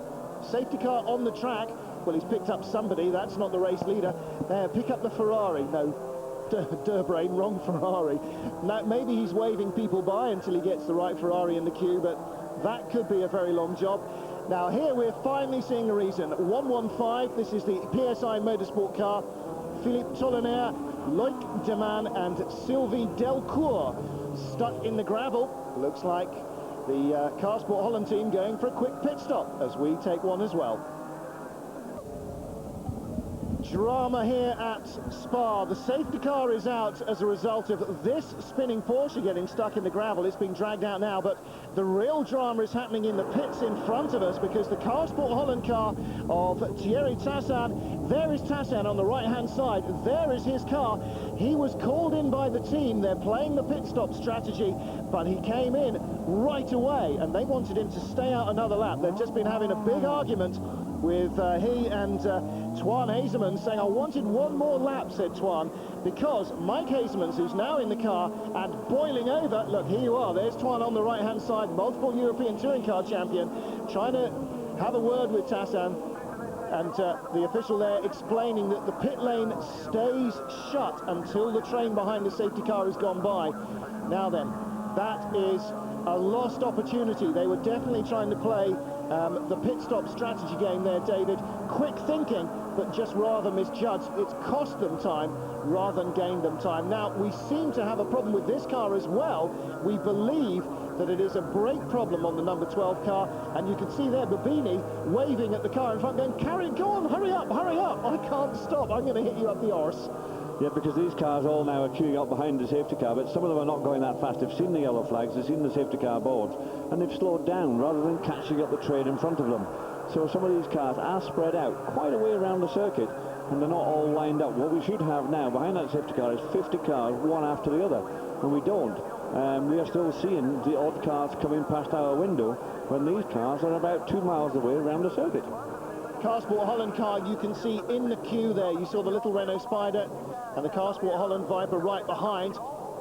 Safety car on the track. Well, he's picked up somebody. That's not the race leader. Pick up the Ferrari. No, Durbrain, wrong Ferrari. Now, maybe he's waving people by until he gets the right Ferrari in the queue, but that could be a very long job. Now here we're finally seeing a reason. 115, this is the PSI Motorsport car. Philippe Tolonaire, Loic Deman and Sylvie Delcourt stuck in the gravel. Looks like the Car Sport Holland team going for a quick pit stop as we take one as well. Drama here at Spa. The safety car is out as a result of this spinning Porsche getting stuck in the gravel. It's being dragged out now, but the real drama is happening in the pits in front of us, because the Car Sport Holland car of Thierry Tassan, there is Tassan on the right-hand side, there is his car. He was called in by the team. They're playing the pit stop strategy, but he came in right away, and they wanted him to stay out another lap. They've just been having a big argument with he and Twan Hazeman saying, I wanted one more lap, said Twan, because Mike Hazemans, who's now in the car and boiling over, look, here you are, there's Twan on the right-hand side, multiple European touring car champion, trying to have a word with Tassan, and the official there explaining that the pit lane stays shut until the train behind the safety car has gone by. Now then, that is a lost opportunity. They were definitely trying to play the pit stop strategy game there, David. Quick thinking, but just rather misjudged. It's cost them time rather than gained them time. Now, we seem to have a problem with this car as well. We believe that it is a brake problem on the number 12 car, and you can see there Babini waving at the car in front, going, carry, go on, hurry up, I can't stop, I'm going to hit you up the arse. Yeah, because these cars all now are queuing up behind the safety car, but some of them are not going that fast. They've seen the yellow flags, they've seen the safety car boards, and they've slowed down rather than catching up the train in front of them. So some of these cars are spread out quite a way around the circuit, and they're not all lined up. What we should have now behind that safety car is 50 cars, one after the other, and we don't. We are still seeing the odd cars coming past our window when these cars are about 2 miles away around the circuit. Carsport Holland car you can see in the queue there. You saw the little Renault Spider and the Carsport Holland Viper right behind,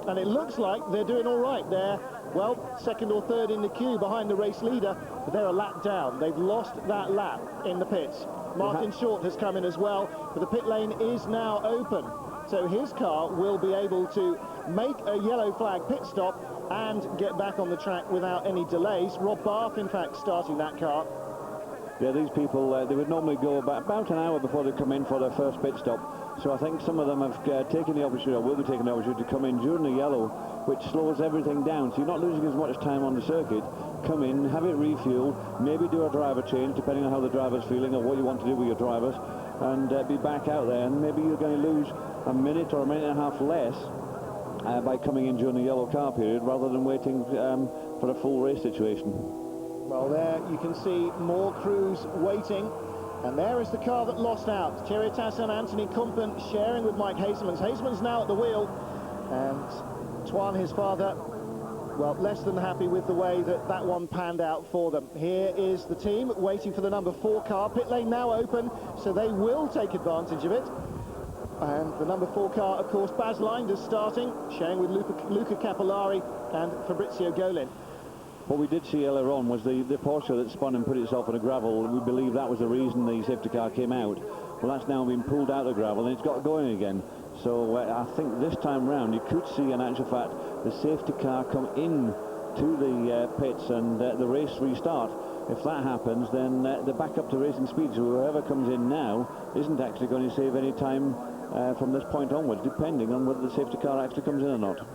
and it looks like they're doing all right. They're, well, second or third in the queue behind the race leader, but they're a lap down. They've lost that lap in the pits. Martin Short has come in as well, but the pit lane is now open, so his car will be able to make a yellow flag pit stop and get back on the track without any delays. Rob Barth, in fact, starting that car. Yeah, these people, they would normally go about an hour before they come in for their first pit stop. So I think some of them have taken the opportunity, or will be taking the opportunity to come in during the yellow, which slows everything down. So you're not losing as much time on the circuit. Come in, have it refueled, maybe do a driver change, depending on how the driver's feeling or what you want to do with your drivers, and be back out there. And maybe you're going to lose a minute or a minute and a half less by coming in during the yellow car period, rather than waiting for a full race situation. Well, there you can see more crews waiting, and there is the car that lost out. Thierry Tassin, Anthony Kumpen sharing with Mike Hazemans. Hazemans now at the wheel, and Twan, his father, well, less than happy with the way that that one panned out for them. Here is the team waiting for the number 4 car. Pit lane now open, so they will take advantage of it. And the number 4 car, of course, Baz Linders starting, sharing with Luca Capillari and Fabrizio Golin. What we did see earlier on was the Porsche that spun and put itself on a gravel. We believe that was the reason the safety car came out. Well, that's now been pulled out of the gravel and it's got going again. So I think this time round you could see, in actual fact, the safety car come in to the pits and the race restart. If that happens, then they're back up to racing speed. So whoever comes in now isn't actually going to save any time from this point onwards, depending on whether the safety car actually comes in or not.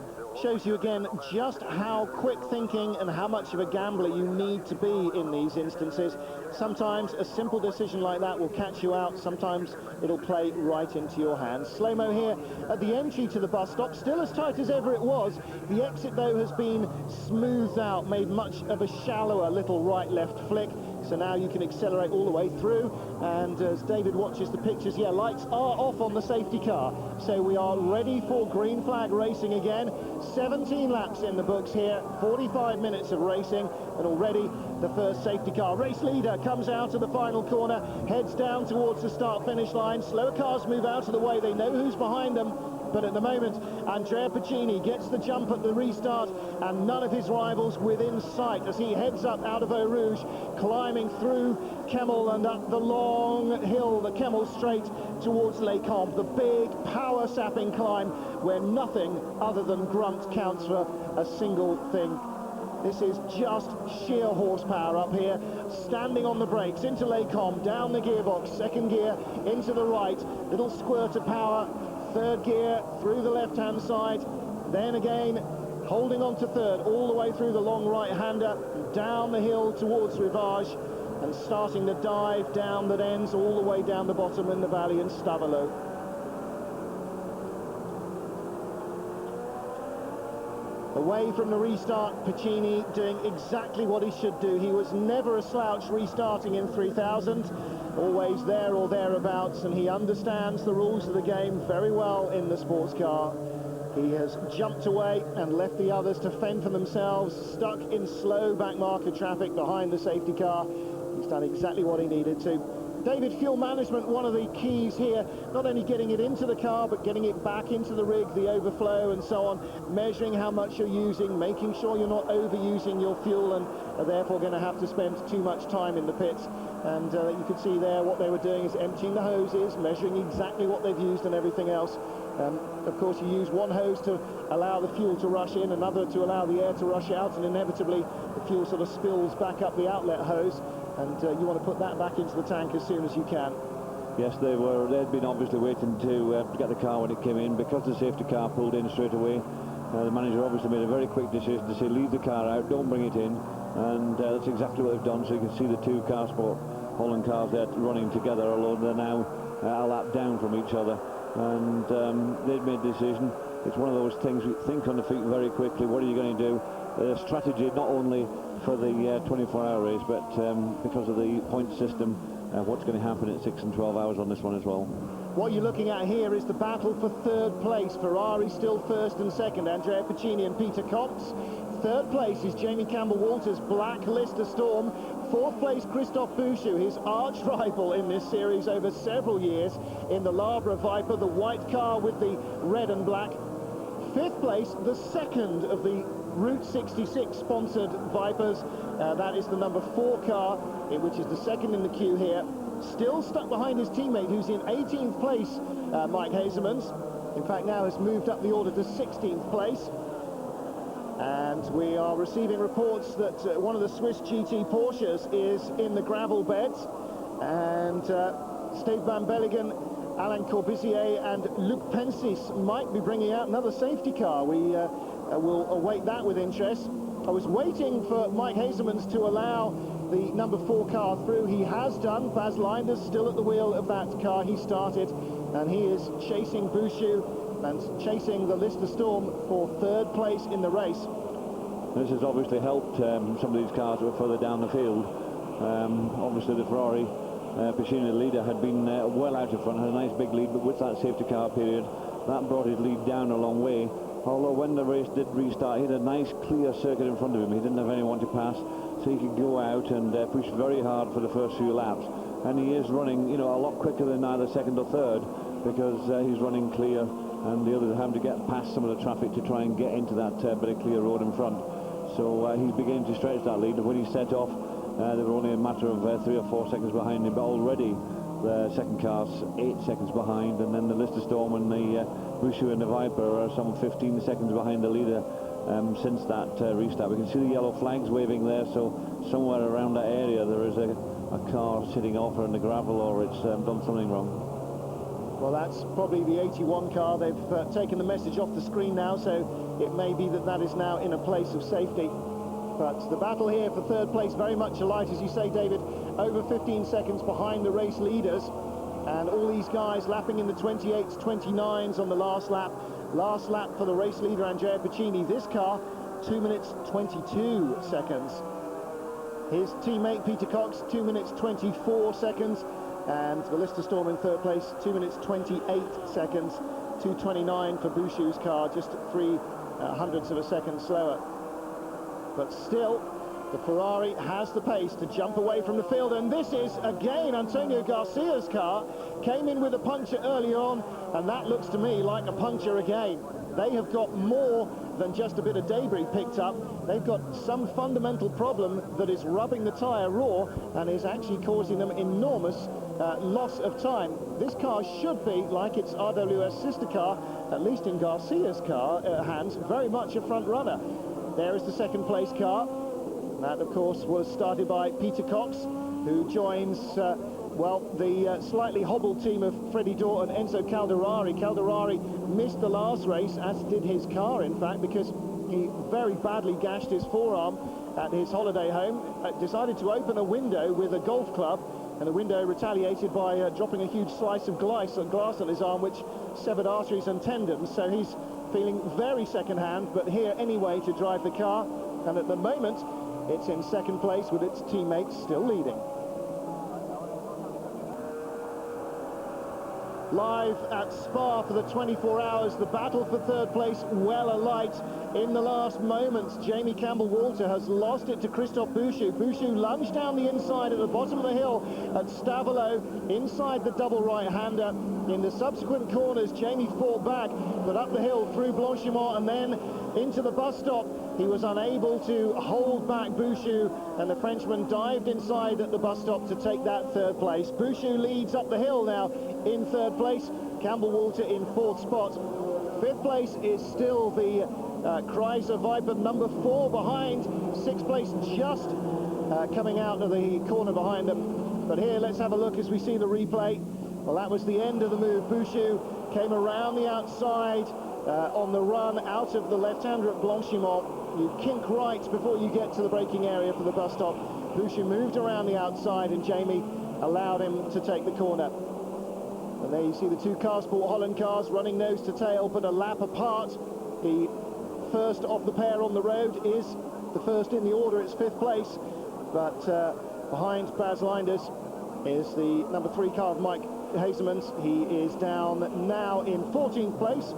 Shows you again just how quick thinking and how much of a gambler you need to be in these instances. Sometimes a simple decision like that will catch you out. Sometimes it'll play right into your hands. Slow-mo here at the entry to the bus stop, still as tight as ever it was. The exit, though, has been smoothed out, made much of a shallower little right-left flick. So now you can accelerate all the way through, and as David watches the pictures, yeah, lights are off on the safety car. So we are ready for green flag racing again. 17 laps in the books here, 45 minutes of racing, and already the first safety car. Race leader comes out of the final corner, heads down towards the start-finish line. Slower cars move out of the way, they know who's behind them. But at the moment, Andrea Piccini gets the jump at the restart, and none of his rivals within sight as he heads up out of Eau Rouge, climbing through Kemmel and up the long hill, the Kemmel Straight, towards Les Combes, the big power-sapping climb where nothing other than grunt counts for a single thing. This is just sheer horsepower up here, standing on the brakes, into Les Combes, down the gearbox, second gear, into the right, little squirt of power, third gear through the left-hand side, then again holding on to third all the way through the long right-hander, down the hill towards Rivage, and starting the dive down that ends all the way down the bottom in the valley in Stavelot. Away from the restart, Piccini doing exactly what he should do. He was never a slouch restarting in 3000, always there or thereabouts, and he understands the rules of the game very well in the sports car. He has jumped away and left the others to fend for themselves, stuck in slow back marker traffic behind the safety car. He's done exactly what he needed to. David, fuel management, one of the keys here, not only getting it into the car, but getting it back into the rig, the overflow and so on, measuring how much you're using, making sure you're not overusing your fuel and are therefore going to have to spend too much time in the pits. And you can see there what they were doing is emptying the hoses, measuring exactly what they've used and everything else. Of course, you use one hose to allow the fuel to rush in, another to allow the air to rush out, and inevitably the fuel sort of spills back up the outlet hose, and you want to put that back into the tank as soon as you can. Yes, they'd been obviously waiting to get the car when it came in. Because the safety car pulled in straight away, the manager obviously made a very quick decision to say leave the car out, don't bring it in, and that's exactly what they've done. So you can see the two car sport Holland cars there running together, although they're now a lap down from each other, and they've made a decision. It's one of those things you think on the feet very quickly. What are you going to do? Strategy not only for the 24-hour race, but because of the point system, what's going to happen at 6 and 12 hours on this one as well. What you're looking at here is the battle for third place. Ferrari still first and second, Andrea Piccini and Peter Cox. Third place is Jamie Campbell-Walters' Black Lister Storm. Fourth place, Christophe Bouchou, his arch rival in this series over several years in the Labra Viper, the white car with the red and black. Fifth place, the second of the Route 66 sponsored Vipers. That is the number 4 car, which is the second in the queue here. Still stuck behind his teammate, who's in 18th place, Mike Hazelmans. In fact, now has moved up the order to 16th place. And we are receiving reports that one of the Swiss GT Porsches is in the gravel beds. And Steve Van Belligen, Alain Corbusier and Luc Pensis might be bringing out another safety car. We will await that with interest. I was waiting for Mike Hazelmans to allow the number 4 car through. He has done. Baz Linder's still at the wheel of that car he started, and he is chasing Bouchou and chasing the Lister Storm for third place in the race. This has obviously helped some of these cars that were further down the field. Obviously the Ferrari Piccini, the leader, had been well out of front, had a nice big lead, but with that safety car period, that brought his lead down a long way. Although when the race did restart, he had a nice clear circuit in front of him. He didn't have anyone to pass, so he could go out and push very hard for the first few laps. And he is running, you know, a lot quicker than either second or third, because he's running clear, and the others are having to get past some of the traffic to try and get into that bit of clear road in front. So he's beginning to stretch that lead. When he set off, they were only a matter of 3 or 4 seconds behind him, but already the second car's 8 seconds behind, and then the Lister Storm and the Bouchou and the Viper are some 15 seconds behind the leader since that restart. We can see the yellow flags waving there, so somewhere around that area there is a car sitting off or in the gravel, or it's done something wrong. Well, that's probably the 81 car. They've taken the message off the screen now, so it may be that that is now in a place of safety. But the battle here for third place very much alight, as you say, David, over 15 seconds behind the race leaders. And all these guys lapping in the 28s, 29s on the last lap. Last lap for the race leader, Andrea Piccini. This car, 2 minutes 22 seconds. His teammate, Peter Cox, 2 minutes 24 seconds. And the Lister Storm in third place, 2 minutes 28 seconds. 2:29 for Bouchou's car, just 0.03 of a second slower. But still, the Ferrari has the pace to jump away from the field, and this is, again, Antonio Garcia's car. Came in with a puncture early on, and that looks to me like a puncture again. They have got more than just a bit of debris picked up. They've got some fundamental problem that is rubbing the tyre raw and is actually causing them enormous loss of time. This car should be, like its RWS sister car, at least in Garcia's car hands, very much a front runner. There is the second place car. That, of course, was started by Peter Cox, who joins, well, the slightly hobbled team of Freddie Dorr and Enzo Calderari. Calderari missed the last race, as did his car, in fact, because he very badly gashed his forearm at his holiday home. Decided to open a window with a golf club, and the window retaliated by dropping a huge slice of glass on his arm, which severed arteries and tendons. So he's feeling very second-hand, but here anyway to drive the car, and at the moment it's in second place with its teammates still leading. live at Spa for the 24 hours. The battle for third place well alight. In the last moments, Jamie Campbell-Walter has lost it to Christophe Bouchou. Bouchou lunged down the inside at the bottom of the hill at Stavelot, inside the double right-hander. In the subsequent corners, Jamie fought back, but up the hill through Blanchimont and then into the bus stop. He was unable to hold back Bouchou, and the Frenchman dived inside at the bus stop to take that third place. Bouchou leads up the hill now in third place. Campbell-Walter in fourth spot. Fifth place is still the Chrysler Viper, number 4 behind. Sixth place just coming out of the corner behind them. But here, let's have a look as we see the replay. Well, that was the end of the move. Bouchou came around the outside on the run out of the left-hander at Blanchimont. You kink right before you get to the braking area for the bus stop. Bouchou moved around the outside and Jamie allowed him to take the corner. And there you see the two Carsport Holland cars running nose to tail, but a lap apart. The first of the pair on the road is the first in the order. It's fifth place, but behind Baz Linders is the number 3 car of Mike Hazemans. He is down now in 14th place.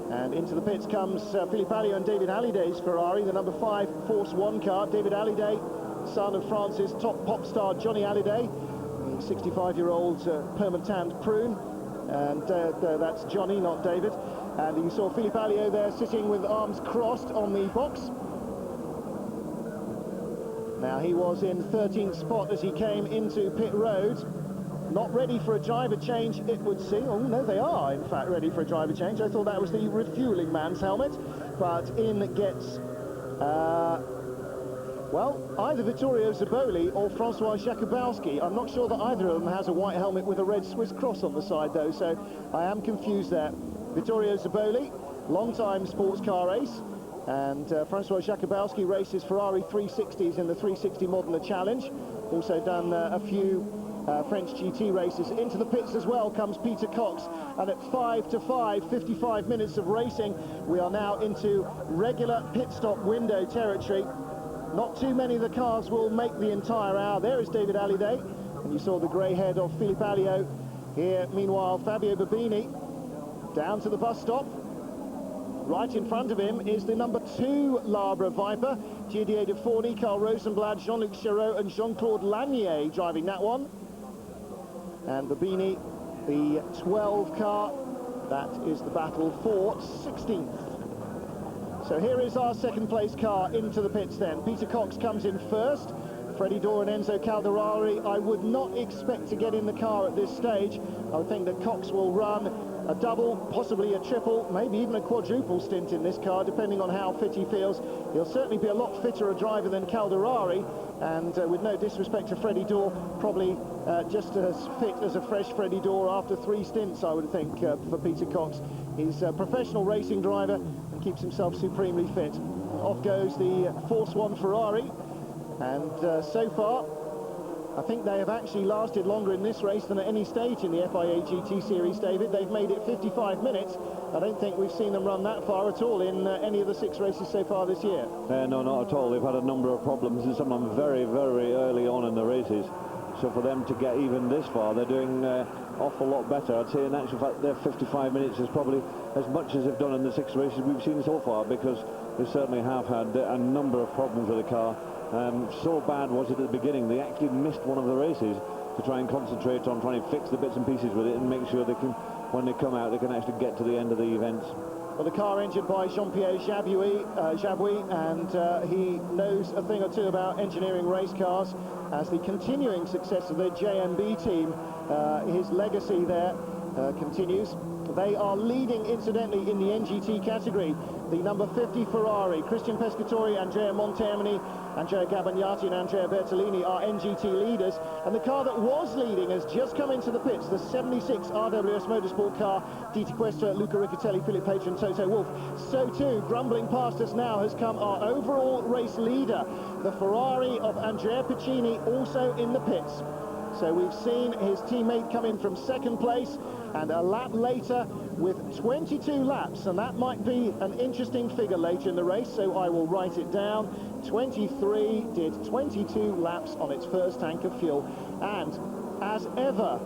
And into the pits comes Philippe Alliot and David Halliday's Ferrari, the number 5 Force 1 car. David Hallyday, son of France's top pop star Johnny Hallyday, the 65-year-old perma-tanned prune. And that's Johnny, not David. And you saw Philippe Alliot there sitting with arms crossed on the box. Now he was in 13th spot as he came into pit road. Not ready for a driver change, it would seem. Oh, no, they are, in fact, ready for a driver change. I thought that was the refueling man's helmet. But in gets, well, either Vittorio Zaboli or Francois Jakubowski. I'm not sure that either of them has a white helmet with a red Swiss cross on the side, though, so I am confused there. Vittorio Zaboli, long-time sports car race. And Francois Jakubowski races Ferrari 360s in the 360 Modena Challenge. Also done a few French GT races. Into the pits as well comes Peter Cox, and at 5 to 5, 55 minutes of racing, we are now into regular pit stop window territory. Not too many of the cars will make the entire hour. There is David Hallyday, and you saw the grey head of Philippe Alliot. Here, meanwhile, Fabio Bobini down to the bus stop. Right in front of him is the number 2 Labra Viper, Didier de Forny, Carl Rosenblad, Jean-Luc Chéreau and Jean-Claude Lanier driving that one. And Bobini, the 12 car, that is the battle for 16th. So here is our second place car into the pits then. Peter Cox comes in first. Freddie Dorr and Enzo Calderari, I would not expect to get in the car at this stage. I would think that Cox will run a double, possibly a triple, maybe even a quadruple stint in this car, depending on how fit he feels. He'll certainly be a lot fitter a driver than Calderari, and with no disrespect to Freddie Dorr, probably just as fit as a fresh Freddie Dorr after 3 stints, I would think, for Peter Cox. He's a professional racing driver and keeps himself supremely fit. Off goes the Force 1 Ferrari, and so far, I think they have actually lasted longer in this race than at any stage in the FIA GT Series, David. They've made it 55 minutes. I don't think we've seen them run that far at all in any of the 6 races so far this year. No, not at all. They've had a number of problems, and some of them very, very early on in the races. So for them to get even this far, they're doing an awful lot better. I'd say in actual fact their 55 minutes is probably as much as they've done in the 6 races we've seen so far, because they certainly have had a number of problems with the car. So bad was it at the beginning, they actually missed one of the races to try and concentrate on trying to fix the bits and pieces with it and make sure they can, when they come out, they can actually get to the end of the events. Well, the car engined by Jean-Pierre Jabouille, and he knows a thing or two about engineering race cars, as the continuing success of the JMB team, his legacy there continues. They are leading, incidentally, in the NGT category. The number 50 Ferrari, Christian Pescatori, Andrea Montermini, Andrea Gabagnati and Andrea Bertolini are NGT leaders. And the car that was leading has just come into the pits, the 76 RWS Motorsport car, Dieter Quester, Luca Riccatelli, Philip Page and Toto Wolff. So too, grumbling past us now has come our overall race leader, the Ferrari of Andrea Piccini, also in the pits. So we've seen his teammate come in from second place, and a lap later with 22 laps, and that might be an interesting figure later in the race, so I will write it down. 23 did 22 laps on its first tank of fuel, and as ever,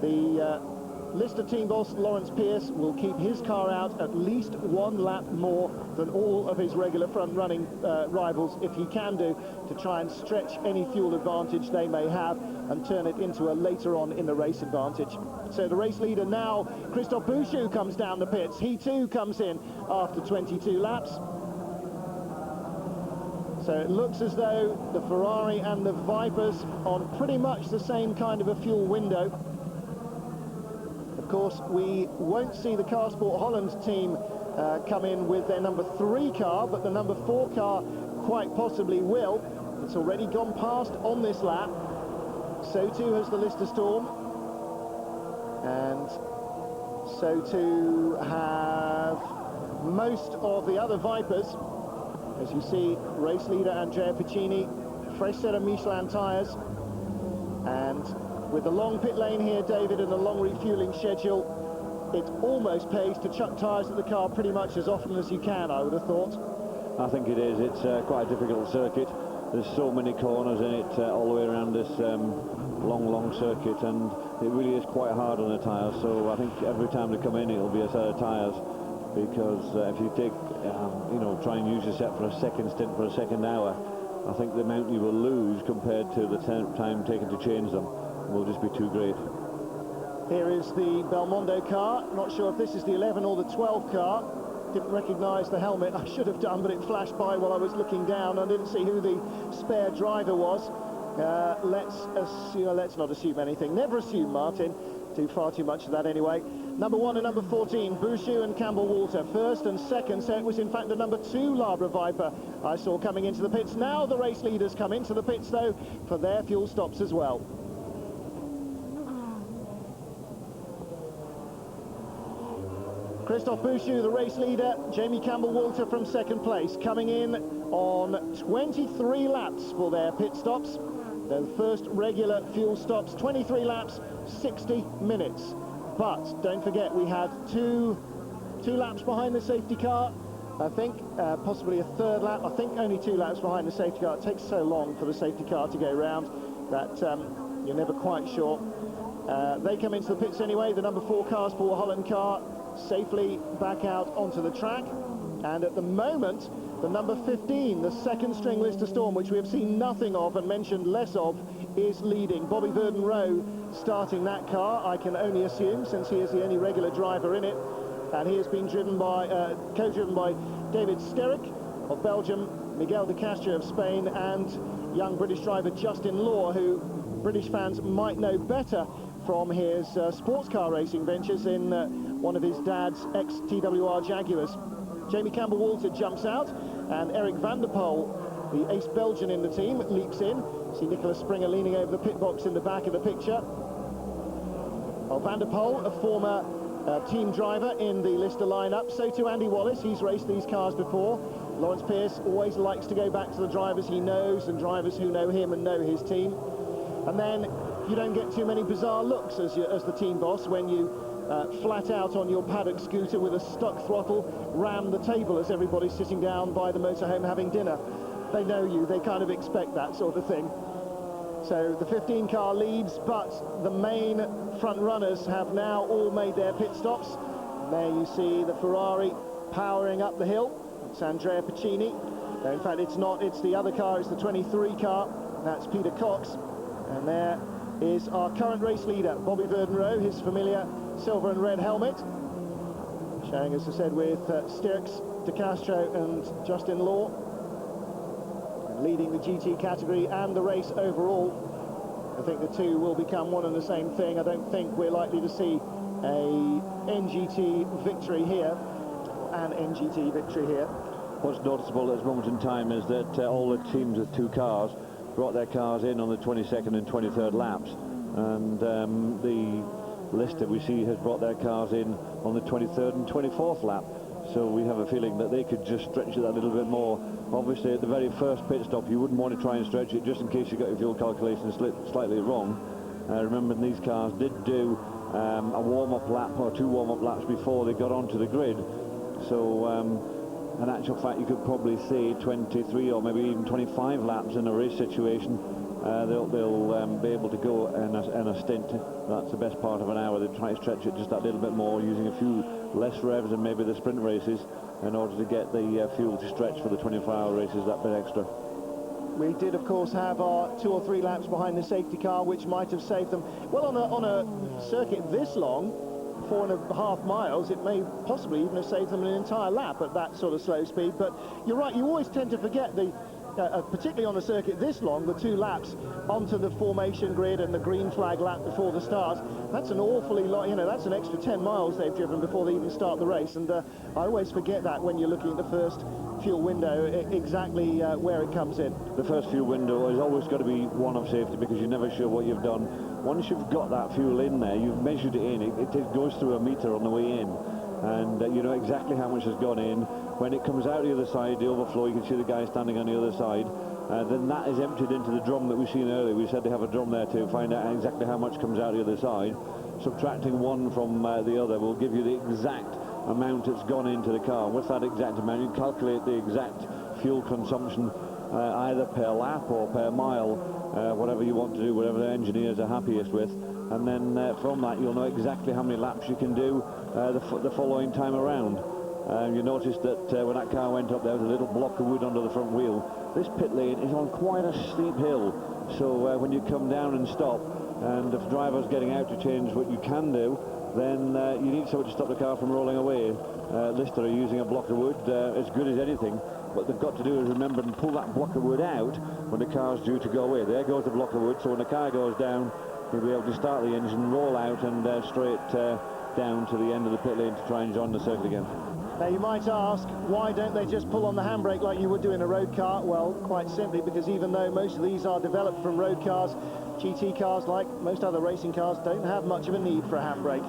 the Lister team boss Lawrence Pierce will keep his car out at least one lap more than all of his regular front-running rivals, if he can do, to try and stretch any fuel advantage they may have and turn it into a later on in the race advantage. So the race leader now, Christophe Bouchou, comes down the pits. He too comes in after 22 laps. So it looks as though the Ferrari and the Vipers on pretty much the same kind of a fuel window. Of course, we won't see the Car Sport Holland team come in with their number 3 car, but the number 4 car quite possibly will. It's already gone past on this lap. So too has the Lister Storm. And so too have most of the other Vipers. As you see, race leader Andrea Piccini, fresh set of Michelin tyres, and with the long pit lane here, David, and the long refuelling schedule, it almost pays to chuck tyres at the car pretty much as often as you can, I would have thought. I think it is. It's quite a difficult circuit. There's so many corners in it all the way around this long circuit, and it really is quite hard on the tyres. So I think every time they come in, it'll be a set of tyres, because if you take, try and use your set for a second stint for a second hour, I think the amount you will lose compared to the time taken to change them will just be too great. Here is the Belmondo car. Not sure if this is the 11 or the 12 car. Didn't recognise the helmet. I should have done, but it flashed by while I was looking down. I didn't see who the spare driver was. Let's not assume anything. Never assume, Martin. Do far too much of that anyway. Number 1 and number 14, Bouchou and Campbell-Walter, first and second. So it was in fact the number 2 Labra Viper I saw coming into the pits. Now the race leaders come into the pits, though, for their fuel stops as well. Christophe Bouchou, the race leader, Jamie Campbell-Walter from second place, coming in on 23 laps for their pit stops. The first regular fuel stops, 23 laps, 60 minutes. But don't forget, we had two laps behind the safety car, I think, possibly a third lap. I think only 2 laps behind the safety car. It takes so long for the safety car to go round that you're never quite sure. They come into the pits anyway. The number 4 Car Sport Holland car safely back out onto the track. And at the moment, the number 15, the second string Lister Storm, which we have seen nothing of and mentioned less of, is leading. Bobby Verden-Rowe starting that car, I can only assume, since he is the only regular driver in it. And he has been driven by, co-driven by David Sterrick of Belgium, Miguel de Castro of Spain, and young British driver Justin Law, who British fans might know better from his sports car racing ventures in one of his dad's ex-TWR Jaguars. Jamie Campbell-Walter jumps out, and Eric van der Poel, the ace Belgian in the team, leaps in. See Nicholas Springer leaning over the pit box in the back of the picture. Well, van der Poel, a former team driver in the Lister lineup. So too Andy Wallace, he's raced these cars before. Lawrence Pierce always likes to go back to the drivers he knows and drivers who know him and know his team. And then you don't get too many bizarre looks as the team boss when you flat out on your paddock scooter with a stuck throttle, ram the table as everybody's sitting down by the motorhome having dinner. They know you, they kind of expect that sort of thing. So the 15 car leads, but the main front runners have now all made their pit stops. And there you see the Ferrari powering up the hill. It's Andrea Piccini. No, in fact, it's not, it's the other car, it's the 23 car. That's Peter Cox. And there is our current race leader, Bobby Verden-Rowe, his familiar silver and red helmet, showing, as I said, with Sterks, De Castro and Justin Law, and leading the GT category and the race overall. I think the two will become one and the same thing. I don't think we're likely to see a NGT victory here, an NGT victory here. What's noticeable at this moment in time is that all the teams with 2 cars brought their cars in on the 22nd and 23rd laps, and the Lister we see has brought their cars in on the 23rd and 24th lap. So we have a feeling that they could just stretch it a little bit more. Obviously at the very first pit stop you wouldn't want to try and stretch it just in case you got your fuel calculations slightly wrong. Remember, these cars did do a warm-up lap or 2 warm-up laps before they got onto the grid. So in actual fact you could probably say 23 or maybe even 25 laps in a race situation they'll be able to go in a stint. That's the best part of an hour. They try to stretch it just that little bit more, using a few less revs than maybe the sprint races, in order to get the fuel to stretch for the 24-hour races that bit extra. We did, of course, have our 2 or 3 laps behind the safety car, which might have saved them. Well, on a circuit this long, 4.5 miles, it may possibly even have saved them an entire lap at that sort of slow speed. But you're right, you always tend to forget the particularly on a circuit this long, the 2 laps onto the formation grid and the green flag lap before the start. That's an awfully lot, you know, that's an extra 10 miles they've driven before they even start the race. And I always forget that when you're looking at the first fuel window, exactly where it comes in. The first fuel window has always got to be one of safety, because you're never sure what you've done. Once you've got that fuel in there, you've measured it in, it goes through a meter on the way in, and you know exactly how much has gone in. When it comes out the other side, the overflow, you can see the guy standing on the other side, then that is emptied into the drum that we've seen earlier. We said they have a drum there to find out exactly how much comes out the other side. Subtracting one from the other will give you the exact amount that's gone into the car. With that exact amount, you calculate the exact fuel consumption, either per lap or per mile, whatever you want to do, whatever the engineers are happiest with. And then from that, you'll know exactly how many laps you can do the following time around. You noticed that when that car went up, there was a little block of wood under the front wheel. This pit lane is on quite a steep hill, so when you come down and stop, and if the driver's getting out to change, what you can do, then you need someone to stop the car from rolling away. Lister are using a block of wood as good as anything. What they've got to do is remember and pull that block of wood out when the car's due to go away. There goes the block of wood, so when the car goes down, you'll be able to start the engine, roll out, and straight down to the end of the pit lane to try and join the circuit again. Now you might ask, why don't they just pull on the handbrake like you would do in a road car? Well, quite simply because even though most of these are developed from road cars, GT cars, like most other racing cars, don't have much of a need for a handbrake.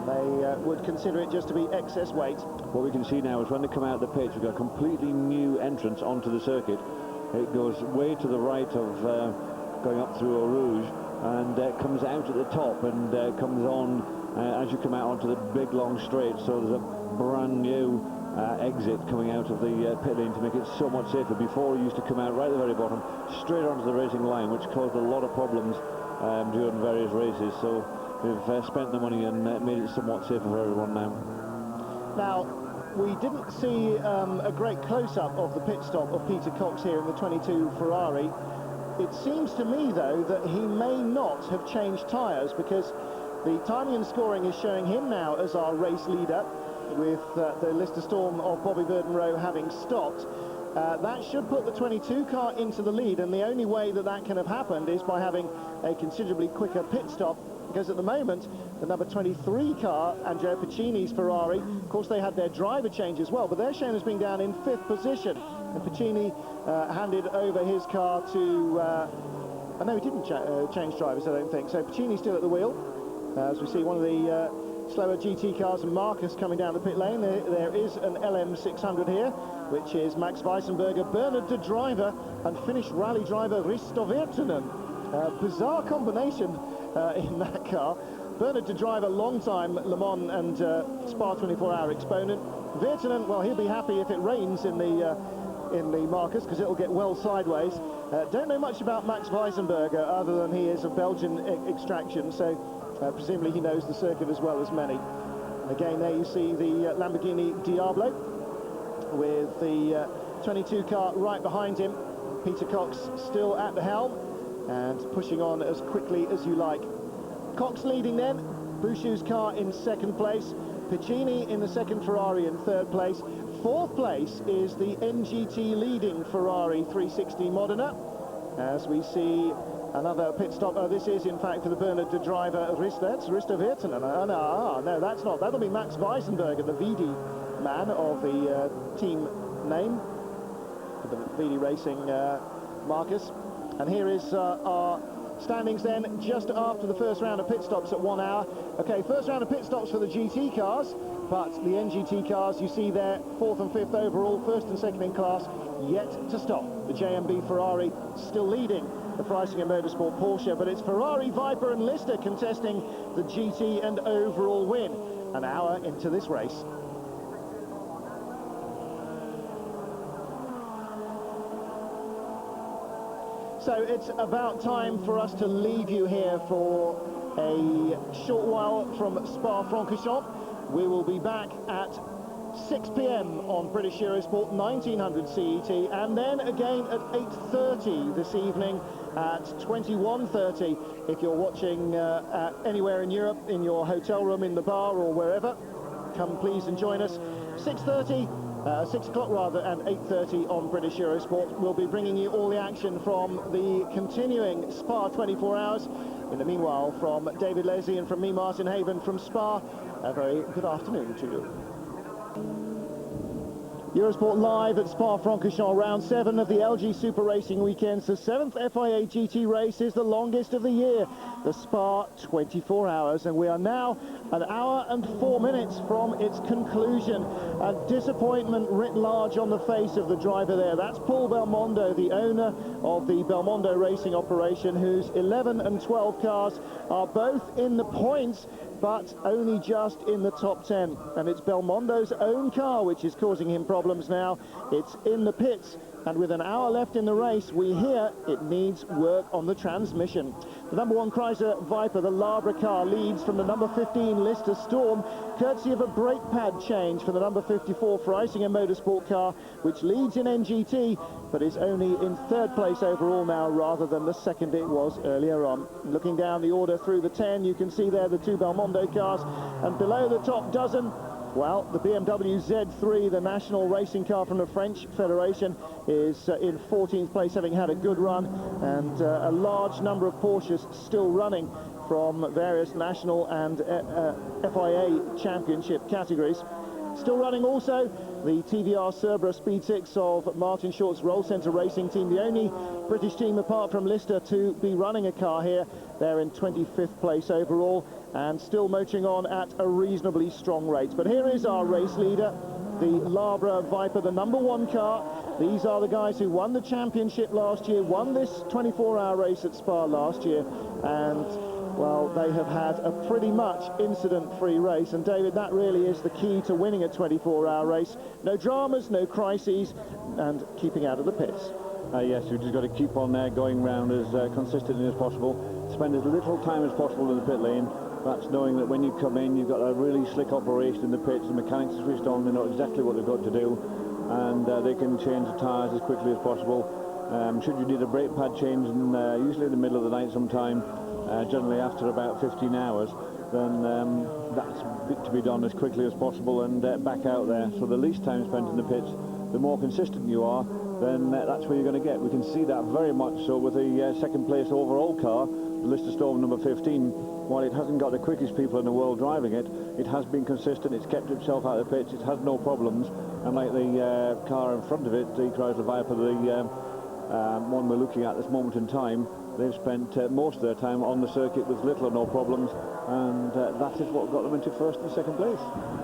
They would consider it just to be excess weight. What we can see now is when they come out of the pits, we've got a completely new entrance onto the circuit. It goes way to the right of going up through Eau Rouge, and comes out at the top and comes on as you come out onto the big long straight. So there's a brand new exit coming out of the pit lane to make it so much safer. Before, it used to come out right at the very bottom, straight onto the racing line, which caused a lot of problems during various races. So we've spent the money and made it somewhat safer for everyone now. Now, we didn't see a great close-up of the pit stop of Peter Cox here in the 22 Ferrari. It seems to me, though, that he may not have changed tyres, because the timing and scoring is showing him now as our race leader, with the Lister Storm of Bobby Burden-Rowe having stopped. That should put the 22 car into the lead, and the only way that that can have happened is by having a considerably quicker pit stop, because at the moment the number 23 car, Andrea Piccini's Ferrari, of course they had their driver change as well, but they're shown as being down in 5th position, and Piccini handed over his car to no, he didn't change drivers, I don't think, so Piccini's still at the wheel. As we see one of the slower GT cars, and Marcus coming down the pit lane. There is an LM600 here, which is Max Weissenberger, Bernard de Driver, and Finnish rally driver Risto Virtanen. Bizarre combination in that car. Bernard de Driver, long-time Le Mans and Spa 24-hour exponent. Virtanen, well, he'll be happy if it rains in the Marcus, because it'll get well sideways. Don't know much about Max Weissenberger, other than he is of Belgian extraction, so presumably he knows the circuit as well as many. Again, there you see the Lamborghini Diablo with the 22 car right behind him. Peter Cox still at the helm and pushing on as quickly as you like. Cox leading then, Bouchou's car in 2nd place, Piccini in the 2nd Ferrari in 3rd place. 4th place is the NGT leading Ferrari 360 Modena, as we see another pit stop. This is, in fact, for the Bernard de Driver. That's Risto Virtanen. No, that's not. That'll be Max Weissenberger, the VD man of the team name, the VD Racing Marcus. And here is our standings then, just after the first round of pit stops at 1 hour. Okay, first round of pit stops for the GT cars, but the NGT cars, you see there, 4th and 5th overall, 1st and 2nd in class, yet to stop. The JMB Ferrari still leading the Freisinger Motorsport Porsche, but it's Ferrari, Viper and Lister contesting the GT and overall win an hour into this race. So it's about time for us to leave you here for a short while from Spa-Francorchamps. We will be back at 6 p.m. on British Eurosport 1900 CET, and then again at 8:30 this evening at 21:30 if you're watching anywhere in Europe, in your hotel room, in the bar or wherever. Come please and join us. 6:30, 6 o'clock rather, and 8:30 on British Eurosport. We'll be bringing you all the action from the continuing Spa 24 hours. In the meanwhile, from David Leslie and from me, Martin Haven, from Spa, a very good afternoon to you. Eurosport live at Spa-Francorchamps, round 7 of the LG Super Racing Weekends. The 7th FIA GT race is the longest of the year, the Spa 24 hours, and we are now an hour and 4 minutes from its conclusion. A disappointment writ large on the face of the driver there. That's Paul Belmondo, the owner of the Belmondo Racing operation, whose 11 and 12 cars are both in the points, but only just in the top 10. And it's Belmondo's own car which is causing him problems now. It's in the pits, and with an hour left in the race, we hear it needs work on the transmission. The number 1 Chrysler Viper, the Labra car, leads from the number 15 Lister Storm, courtesy of a brake pad change for the number 54 Freisinger Motorsport car, which leads in NGT, but is only in 3rd place overall now, rather than the 2nd it was earlier on. Looking down the order through the 10, you can see there the 2 Belmondo cars, and below the top dozen, well, the BMW Z3, the national racing car from the French Federation, is in 14th place, having had a good run, and a large number of Porsches still running from various national and FIA Championship categories. Still running also the TVR Cerbera Speed 6 of Martin Short's Roll Centre Racing team, the only British team apart from Lister to be running a car here. They're in 25th place overall and still motoring on at a reasonably strong rate. But here is our race leader, the Labra Viper, the number 1 car. These are the guys who won the championship last year, won this 24-hour race at Spa last year, and well, they have had a pretty much incident-free race. And David, that really is the key to winning a 24-hour race. No dramas, no crises, and keeping out of the pits. Yes, you've just got to keep on going round as consistently as possible. Spend as little time as possible in the pit lane. That's knowing that when you come in, you've got a really slick operation in the pits. The mechanics are switched on, they know exactly what they've got to do, and they can change the tyres as quickly as possible. Should you need a brake pad change, and usually in the middle of the night sometime, generally after about 15 hours, then that's to be done as quickly as possible and back out there. So the least time spent in the pits, the more consistent you are, then that's where you're going to get. We can see that very much so with the 2nd place overall car, the Lister Storm number 15. While it hasn't got the quickest people in the world driving it, it has been consistent, it's kept itself out of the pits, it has no problems. And like the car in front of it, the Chrysler Viper, the one we're looking at this moment in time, they've spent most of their time on the circuit with little or no problems, and that is what got them into 1st and 2nd place.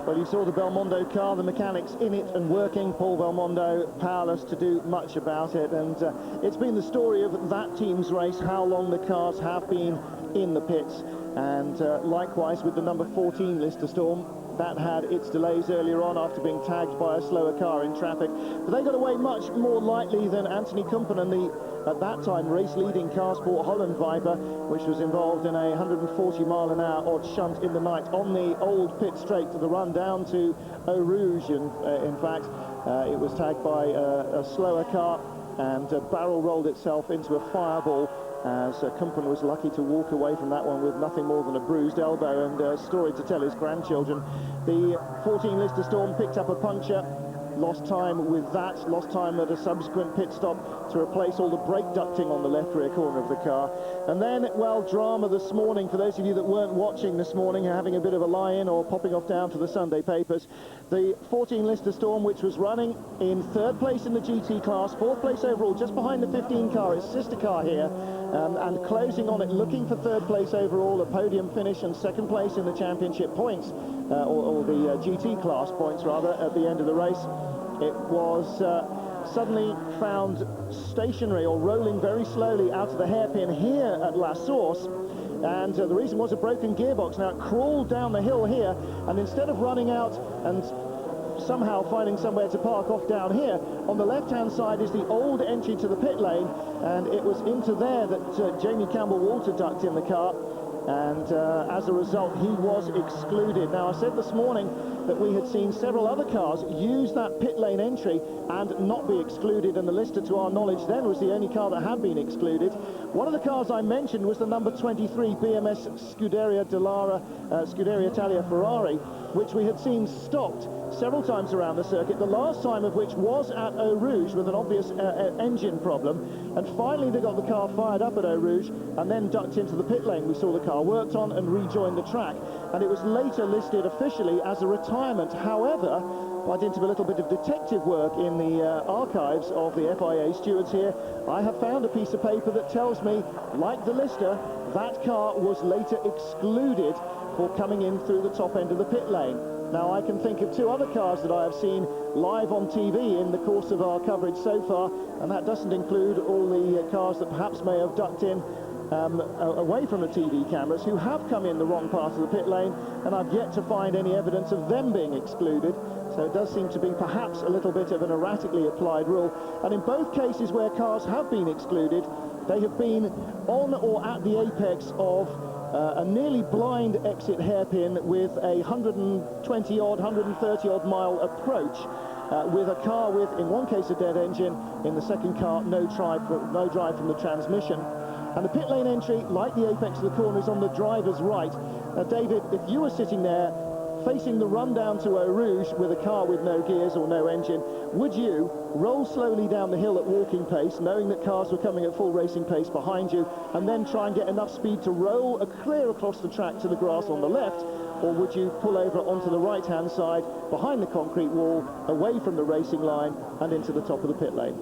Well, you saw the Belmondo car, the mechanics in it and working. Paul Belmondo powerless to do much about it, and it's been the story of that team's race, how long the cars have been in the pits. And likewise with the number 14 Lister Storm, that had its delays earlier on after being tagged by a slower car in traffic. But they got away much more lightly than Anthony Kumpen and the, at that time, race-leading Carsport Holland Viper, which was involved in a 140-mile-an-hour odd shunt in the night on the old pit straight to the run down to Eau Rouge. And in fact, it was tagged by a slower car and barrel rolled itself into a fireball, as Kumpen was lucky to walk away from that one with nothing more than a bruised elbow and a story to tell his grandchildren. The 14 Lister Storm picked up a puncture, lost time with that, lost time at a subsequent pit stop to replace all the brake ducting on the left rear corner of the car. And then, well, drama this morning. For those of you that weren't watching this morning, having a bit of a lie-in or popping off down to the Sunday papers, the 14 Lister Storm, which was running in 3rd place in the GT class, 4th place overall, just behind the 15 car, its sister car here, and closing on it, looking for 3rd place overall, a podium finish, and 2nd place in the championship points, or the GT class points rather, at the end of the race. It was suddenly found stationary or rolling very slowly out of the hairpin here at La Source, and the reason was a broken gearbox. Now it crawled down the hill here, and instead of running out and somehow finding somewhere to park off down here. On the left-hand side is the old entry to the pit lane, and it was into there that Jamie Campbell-Walter ducked in the car, and as a result he was excluded. Now, I said this morning that we had seen several other cars use that pit lane entry and not be excluded, and the Lister, to our knowledge then, was the only car that had been excluded. One of the cars I mentioned was the number 23 BMS Scuderia Dallara Scuderia Italia Ferrari, which we had seen stopped several times around the circuit, the last time of which was at Eau Rouge with an obvious engine problem, and finally they got the car fired up at Eau Rouge and then ducked into the pit lane. We saw the car worked on and rejoined the track, and it was later listed officially as a retirement. However, by dint of a little bit of detective work in the archives of the FIA stewards here, I have found a piece of paper that tells me, like the Lister, that car was later excluded for coming in through the top end of the pit lane. Now, I can think of two other cars that I have seen live on TV in the course of our coverage so far, and that doesn't include all the cars that perhaps may have ducked in away from the TV cameras, who have come in the wrong part of the pit lane, and I've yet to find any evidence of them being excluded. So it does seem to be perhaps a little bit of an erratically applied rule. And in both cases where cars have been excluded, they have been on or at the apex of a nearly blind exit hairpin with a 120-odd, 130-odd mile approach, with a car with, in one case, a dead engine, in the second car, no drive from the transmission. And the pit lane entry, like the apex of the corner, is on the driver's right. Now, David, if you were sitting there facing the run down to Eau Rouge with a car with no gears or no engine, would you roll slowly down the hill at walking pace, knowing that cars were coming at full racing pace behind you, and then try and get enough speed to roll clear across the track to the grass on the left? Or would you pull over onto the right-hand side, behind the concrete wall, away from the racing line, and into the top of the pit lane?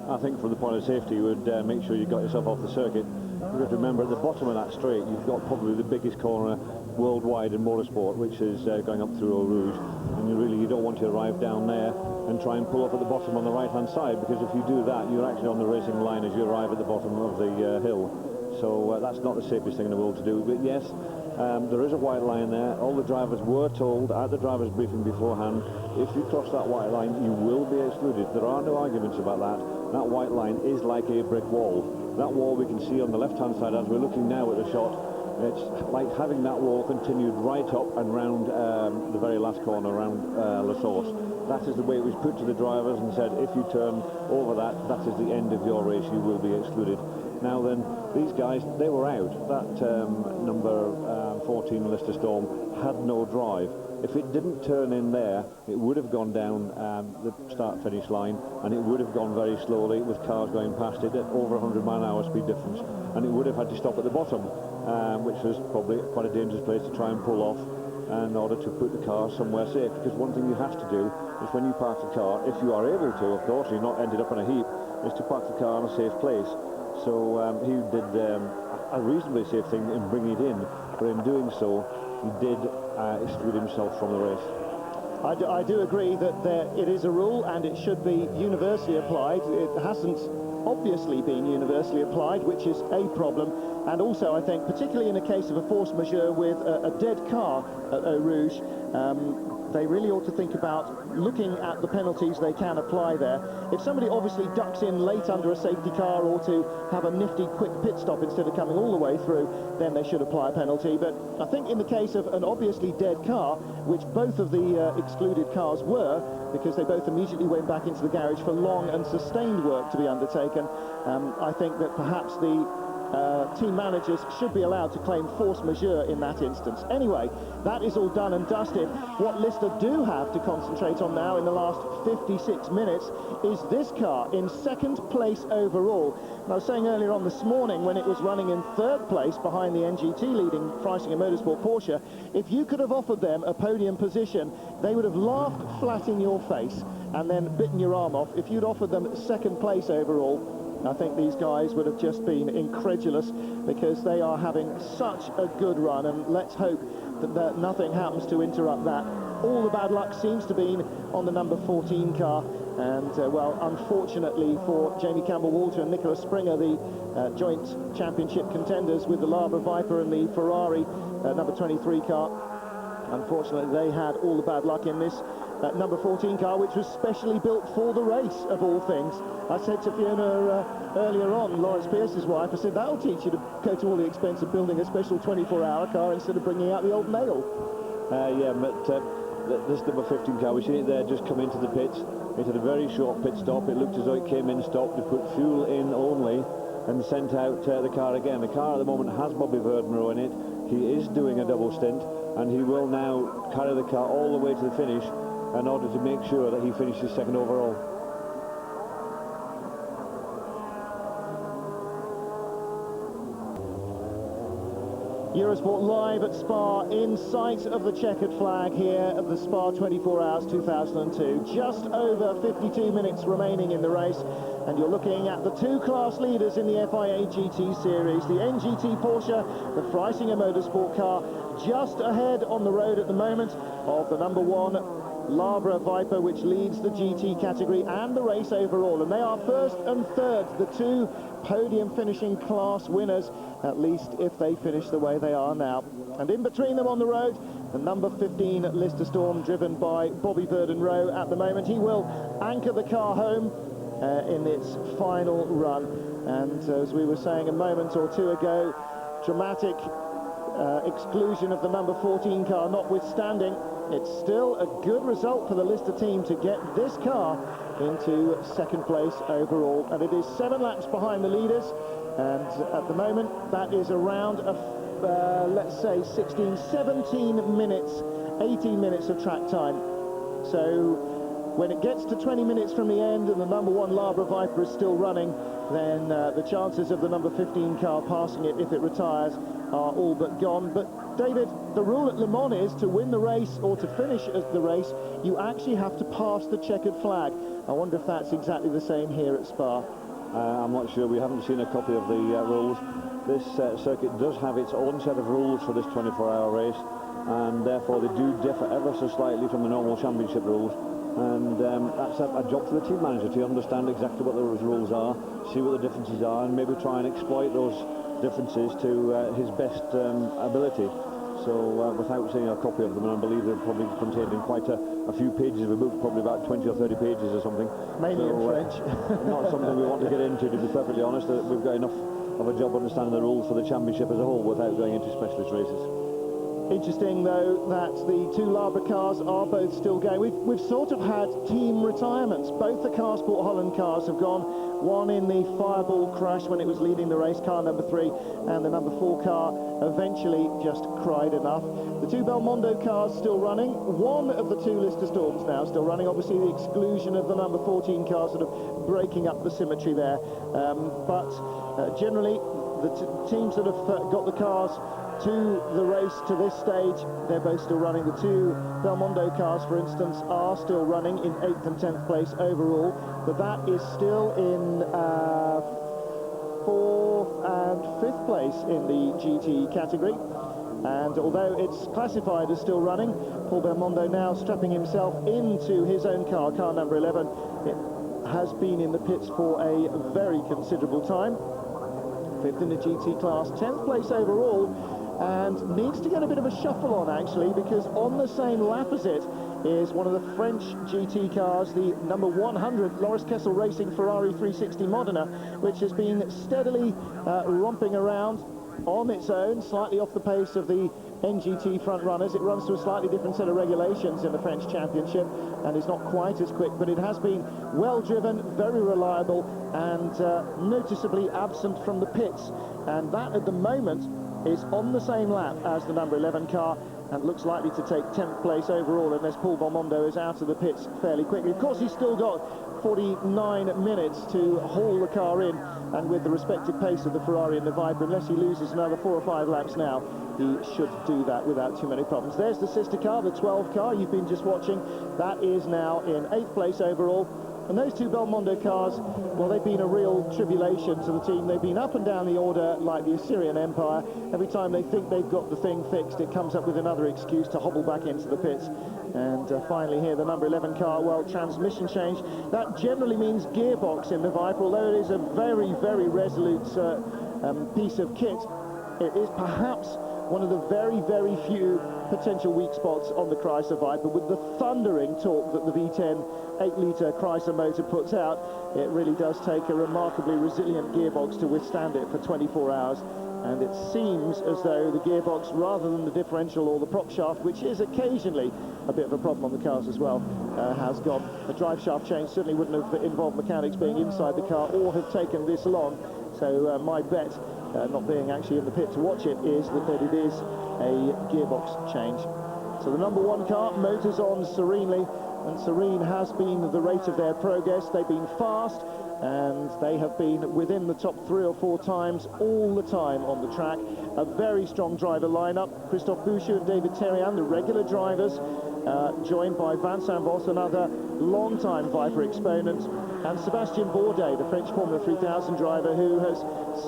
I think from the point of safety, you would make sure you got yourself off the circuit. You have to remember, at the bottom of that straight, you've got probably the biggest corner worldwide in motorsport, which is going up through Eau Rouge, and you don't want to arrive down there and try and pull up at the bottom on the right-hand side, because if you do that, you're actually on the racing line as you arrive at the bottom of the hill. So that's not the safest thing in the world to do. But yes, there is a white line there. All the drivers were told at the driver's briefing beforehand, if you cross that white line, you will be excluded. There are no arguments about that. That white line is like a brick wall. That wall we can see on the left-hand side as we're looking now at the shot. It's like having that wall continued right up and round the very last corner, around La Source. That is the way it was put to the drivers, and said, if you turn over that, that is the end of your race, you will be excluded. Now then, these guys, they were out. That number 14 Lister Storm had no drive. If it didn't turn in there, it would have gone down the start-finish line, and it would have gone very slowly with cars going past it at over 100-mile-an-hour speed difference, and it would have had to stop at the bottom, which was probably quite a dangerous place to try and pull off in order to put the car somewhere safe. Because one thing you have to do is, when you park the car, if you are able to, of course, you're not ended up in a heap, is to park the car in a safe place. So he did a reasonably safe thing in bringing it in, but in doing so, he did exclude himself from the race. I do agree that it is a rule and it should be universally applied. It hasn't obviously been universally applied, which is a problem. And also, I think, particularly in a case of a force majeure with a dead car at Eau Rouge, they really ought to think about looking at the penalties they can apply there. If somebody obviously ducks in late under a safety car, or to have a nifty quick pit stop instead of coming all the way through, then they should apply a penalty. But I think in the case of an obviously dead car, which both of the excluded cars were, because they both immediately went back into the garage for long and sustained work to be undertaken, I think that perhaps the team managers should be allowed to claim force majeure in that instance. Anyway, that is all done and dusted. What Lister do have to concentrate on now in the last 56 minutes is this car in second place overall. And I was saying earlier on this morning, when it was running in third place behind the NGT leading Freisinger Motorsport Porsche, if you could have offered them a podium position, they would have laughed flat in your face and then bitten your arm off. If you'd offered them second place overall, I think these guys would have just been incredulous, because they are having such a good run, and let's hope that nothing happens to interrupt that. All the bad luck seems to be on the number 14 car, and well, unfortunately for Jamie Campbell-Walter and Nicolas Springer, the joint championship contenders with the Labra Viper and the Ferrari number 23 car, Unfortunately, they had all the bad luck in this number 14 car, which was specially built for the race, of all things. I said to Fiona earlier on, Lawrence Pierce's wife, I said, that'll teach you to go to all the expense of building a special 24-hour car instead of bringing out the old nail. Yeah, but this number 15 car, we see it there just come into the pits. It had a very short pit stop. It looked as though it came in, stopped, to put fuel in only, and sent out the car again. The car at the moment has Bobby Verdenroe in it. He is doing a double stint, and he will now carry the car all the way to the finish in order to make sure that he finishes second overall. Eurosport live at Spa, in sight of the checkered flag here at the Spa 24 Hours 2002. Just over 52 minutes remaining in the race, and you're looking at the two class leaders in the FIA GT series. The NGT Porsche, the Freisinger Motorsport car, just ahead on the road at the moment of the number 1 Labra Viper, which leads the GT category and the race overall, and they are first and third, the two podium finishing class winners, at least if they finish the way they are now. And in between them on the road, the number 15 Lister Storm, driven by Bobby Verdenroe at the moment. He will anchor the car home in its final run, and as we were saying a moment or two ago, dramatic exclusion of the number 14 car notwithstanding, it's still a good result for the Lister team to get this car into second place overall, and it is 7 laps behind the leaders, and at the moment that is around let's say 16, 17 minutes, 18 minutes of track time. So when it gets to 20 minutes from the end and the number 1 Labra Viper is still running, then the chances of the number 15 car passing it if it retires are all but gone. But David, the rule at Le Mans is to win the race or to finish the race, you actually have to pass the checkered flag. I wonder if that's exactly the same here at Spa. I'm not sure. We haven't seen a copy of the rules. This circuit does have its own set of rules for this 24-hour race, and therefore they do differ ever so slightly from the normal championship rules. And that's a job for the team manager to understand exactly what those rules are, see what the differences are, and maybe try and exploit those differences to his best ability. So without seeing a copy of them, and I believe they're probably contained in quite a few pages of a book, probably about 20 or 30 pages or something. Mainly in French. Not something we want to get into, to be perfectly honest. We've got enough of a job understanding the rules for the championship as a whole without going into specialist races. Interesting, though, that the two Labra cars are both still going. We've sort of had team retirements. Both the Car Sport Holland cars have gone. One in the Fireball crash when it was leading the race, car number 3, and the number 4 car eventually just cried enough. The two Belmondo cars still running. One of the two Lister Storms now still running. Obviously, the exclusion of the number 14 car sort of breaking up the symmetry there. But generally, the teams that have got the cars to the race to this stage, they're both still running. The two Belmondo cars, for instance, are still running in 8th and 10th place overall, but that is still in 4th and 5th place in the GT category. And although it's classified as still running, Paul Belmondo now strapping himself into his own car, car number 11. It has been in the pits for a very considerable time. 5th in the GT class, 10th place overall, and needs to get a bit of a shuffle on, actually, because on the same lap as it is one of the French GT cars, the number 100 Loris Kessel Racing Ferrari 360 Modena, which has been steadily romping around on its own, slightly off the pace of the NGT front runners. It runs to a slightly different set of regulations in the French Championship and is not quite as quick, but it has been well driven, very reliable, and noticeably absent from the pits, and that at the moment is on the same lap as the number 11 car and looks likely to take 10th place overall unless Paul Belmondo is out of the pits fairly quickly. Of course, he's still got 49 minutes to haul the car in, and with the respective pace of the Ferrari and the Viper, unless he loses another 4 or 5 laps now, he should do that without too many problems. There's the sister car, the 12 car you've been just watching. That is now in 8th place overall. And those two Belmondo cars, well, they've been a real tribulation to the team. They've been up and down the order like the Assyrian Empire. Every time they think they've got the thing fixed, it comes up with another excuse to hobble back into the pits. And finally here, the number 11 car, well, transmission change. That generally means gearbox in the Viper, although it is a very, very resolute piece of kit. It is perhaps one of the very, very few potential weak spots on the Chrysler Viper. With the thundering torque that the V10 8-litre Chrysler motor puts out, it really does take a remarkably resilient gearbox to withstand it for 24 hours. And it seems as though the gearbox, rather than the differential or the prop shaft, which is occasionally a bit of a problem on the cars as well, has gone. A drive shaft change certainly wouldn't have involved mechanics being inside the car or have taken this long. So my bet, not being actually in the pit to watch it, is that it is a gearbox change. So the number one car motors on serenely, and serene has been the rate of their progress. They've been fast, and they have been within the top 3 or 4 times all the time on the track. A very strong driver lineup. Christophe Bouchou and David Terrian, the regular drivers, joined by Vincent Voss, another long-time Viper exponent, and Sébastien Bourdais, the French Formula 3000 driver, who has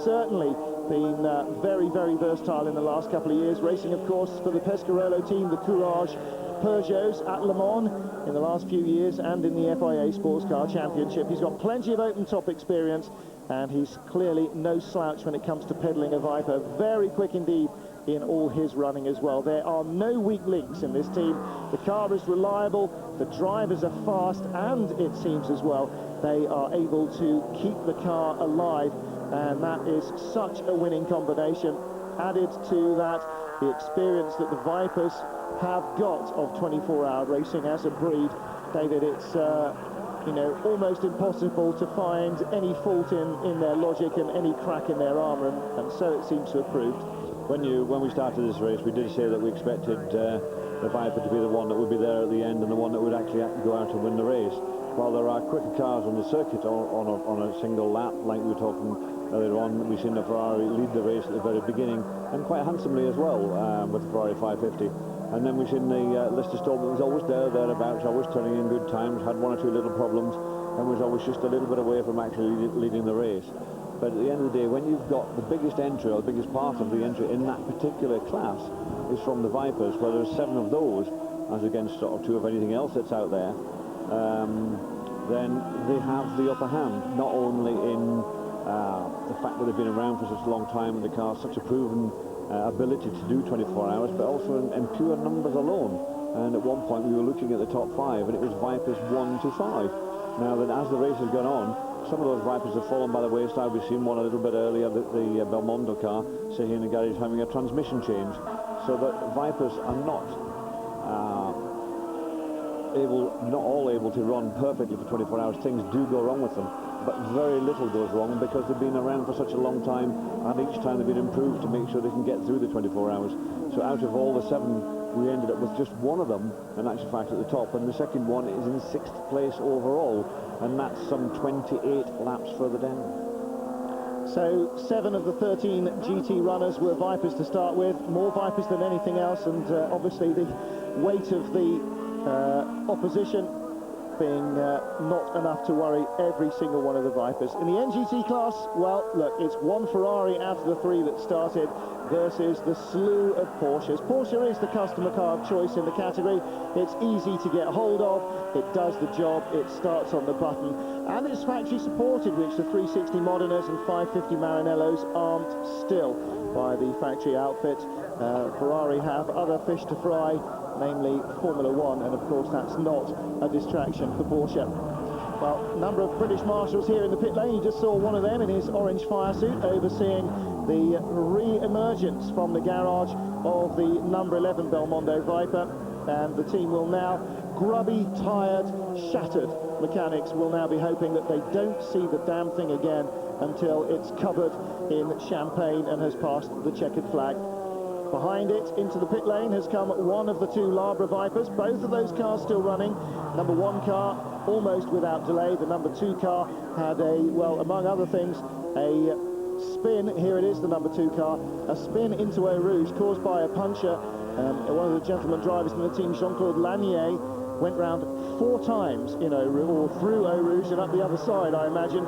certainly been very, very versatile in the last couple of years, racing, of course, for the Pescarolo team, the Courage Peugeots at Le Mans in the last few years, and in the FIA Sports Car Championship. He's got plenty of open-top experience, and he's clearly no slouch when it comes to pedaling a Viper. Very quick indeed in all his running as well. There are no weak links in this team. The car is reliable, the drivers are fast, and it seems as well they are able to keep the car alive, and that is such a winning combination. Added to that, the experience that the Vipers have got of 24-hour racing as a breed. David, it's you know, almost impossible to find any fault in their logic and any crack in their armour, and so it seems to have proved. When we started this race, we did say that we expected the Viper to be the one that would be there at the end and the one that would actually go out and win the race. While there are quicker cars on the circuit on a single lap, like we were talking earlier on, we've seen the Ferrari lead the race at the very beginning, and quite handsomely as well, with the Ferrari 550. And then we've seen the Lister Storm that was always thereabouts, always turning in good times, had 1 or 2 little problems, and was always just a little bit away from actually leading the race. But at the end of the day, when you've got the biggest entry, or the biggest part of the entry in that particular class is from the Vipers, where there's 7 of those, as against sort of 2 of anything else that's out there, then they have the upper hand, not only in the fact that they've been around for such a long time and the car's such a proven ability to do 24 hours, but also in pure numbers alone. And at one point we were looking at the top 5, and it was Vipers 1 to 5. Now that as the race has gone on, some of those Vipers have fallen by the wayside. We've seen one a little bit earlier, the Belmondo car, sitting in the garage having a transmission change. So that Vipers are not all able to run perfectly for 24 hours. Things do go wrong with them, but very little goes wrong because they've been around for such a long time, and each time they've been improved to make sure they can get through the 24 hours. So out of all the 7, we ended up with just one of them, in actual fact, at the top, and the second one is in 6th place overall, and that's some 28 laps further down. So 7 of the 13 GT runners were Vipers to start with, more Vipers than anything else, and obviously the weight of the opposition being not enough to worry every single one of the Vipers. In the NGT class, well, look, it's 1 Ferrari out of the 3 that started versus the slew of Porsches. Porsche is the customer car of choice in the category. It's easy to get hold of, it does the job, it starts on the button, and it's factory supported, which the 360 Modenas and 550 Maranellos aren't still by the factory outfit. Ferrari have other fish to fry, namely Formula 1, and of course that's not a distraction for Porsche. Well, a number of British marshals here in the pit lane. You just saw one of them in his orange fire suit overseeing the re-emergence from the garage of the number 11 Belmondo Viper, and the team will now, grubby, tired, shattered mechanics will now be hoping that they don't see the damn thing again until it's covered in champagne and has passed the checkered flag. Behind it, into the pit lane, has come one of the 2 Labra Vipers. Both of those cars still running. Number 1 car, almost without delay. The number 2 car had a, well, among other things, a spin. Here it is, the number 2 car. A spin into Eau Rouge caused by a puncture. One of the gentleman drivers in the team, Jean-Claude Lanier, went round 4 times in Eau Rouge, or through Eau Rouge and up the other side, I imagine.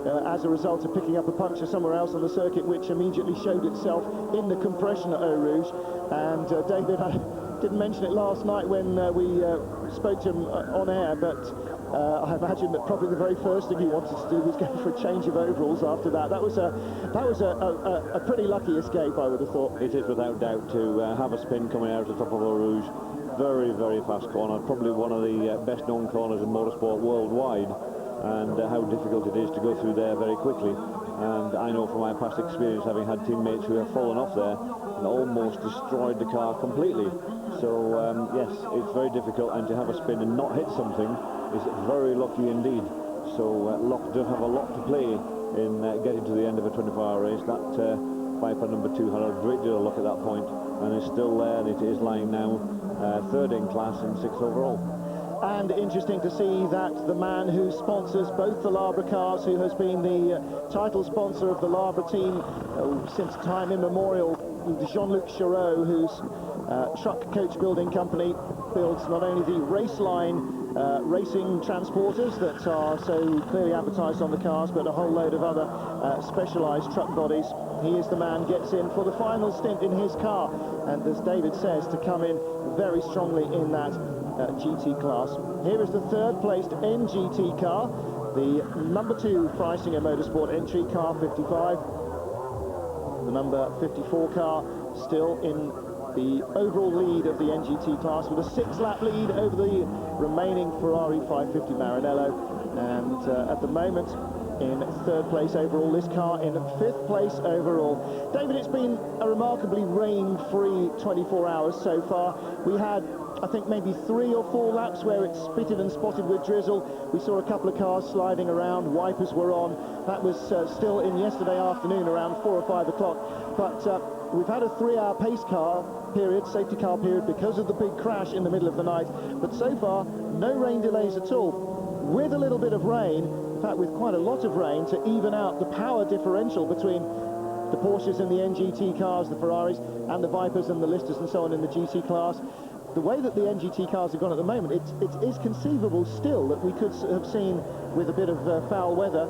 As a result of picking up a puncture somewhere else on the circuit, which immediately showed itself in the compression at Eau Rouge. And David, I didn't mention it last night when we spoke to him on air, but I imagine that probably the very first thing he wanted to do was go for a change of overalls after that. That was a pretty lucky escape, I would have thought. It is without doubt to have a spin coming out of the top of Eau Rouge. Very, very fast corner, probably one of the best known corners in motorsport worldwide, and how difficult it is to go through there very quickly. And I know from my past experience, having had teammates who have fallen off there and almost destroyed the car completely. So yes, it's very difficult, and to have a spin and not hit something is very lucky indeed. So luck does have a lot to play in getting to the end of a 24-hour race. That Viper number 2 had a great deal of luck at that point, and is still there, and it is lying now third in class and 6th overall. And interesting to see that the man who sponsors both the Labre cars, who has been the title sponsor of the Labre team since time immemorial, Jean-Luc Chiraud, whose truck coach building company builds not only the Raceline racing transporters that are so clearly advertised on the cars, but a whole load of other specialised truck bodies. He is the man, gets in for the final stint in his car, and as David says, to come in very strongly in that GT class. Here is the third placed NGT car, the number 2 Freisinger Motorsport entry, car 55. The number 54 car still in the overall lead of the NGT class, with a 6-lap lead over the remaining Ferrari 550 Maranello, and at the moment in third place overall, this car in 5th place overall. David, it's been a remarkably rain-free 24 hours so far. We had, I think, maybe 3 or 4 laps where it spitted and spotted with drizzle. We saw a couple of cars sliding around, wipers were on. That was still in yesterday afternoon around 4 or 5 o'clock. But we've had a 3-hour pace car period, safety car period, because of the big crash in the middle of the night. But so far, no rain delays at all. With a little bit of rain, in fact with quite a lot of rain to even out the power differential between the Porsches and the NGT cars, the Ferraris and the Vipers and the Listers and so on in the GT class. The way that the NGT cars have gone at the moment, it is conceivable still that we could have seen, with a bit of foul weather,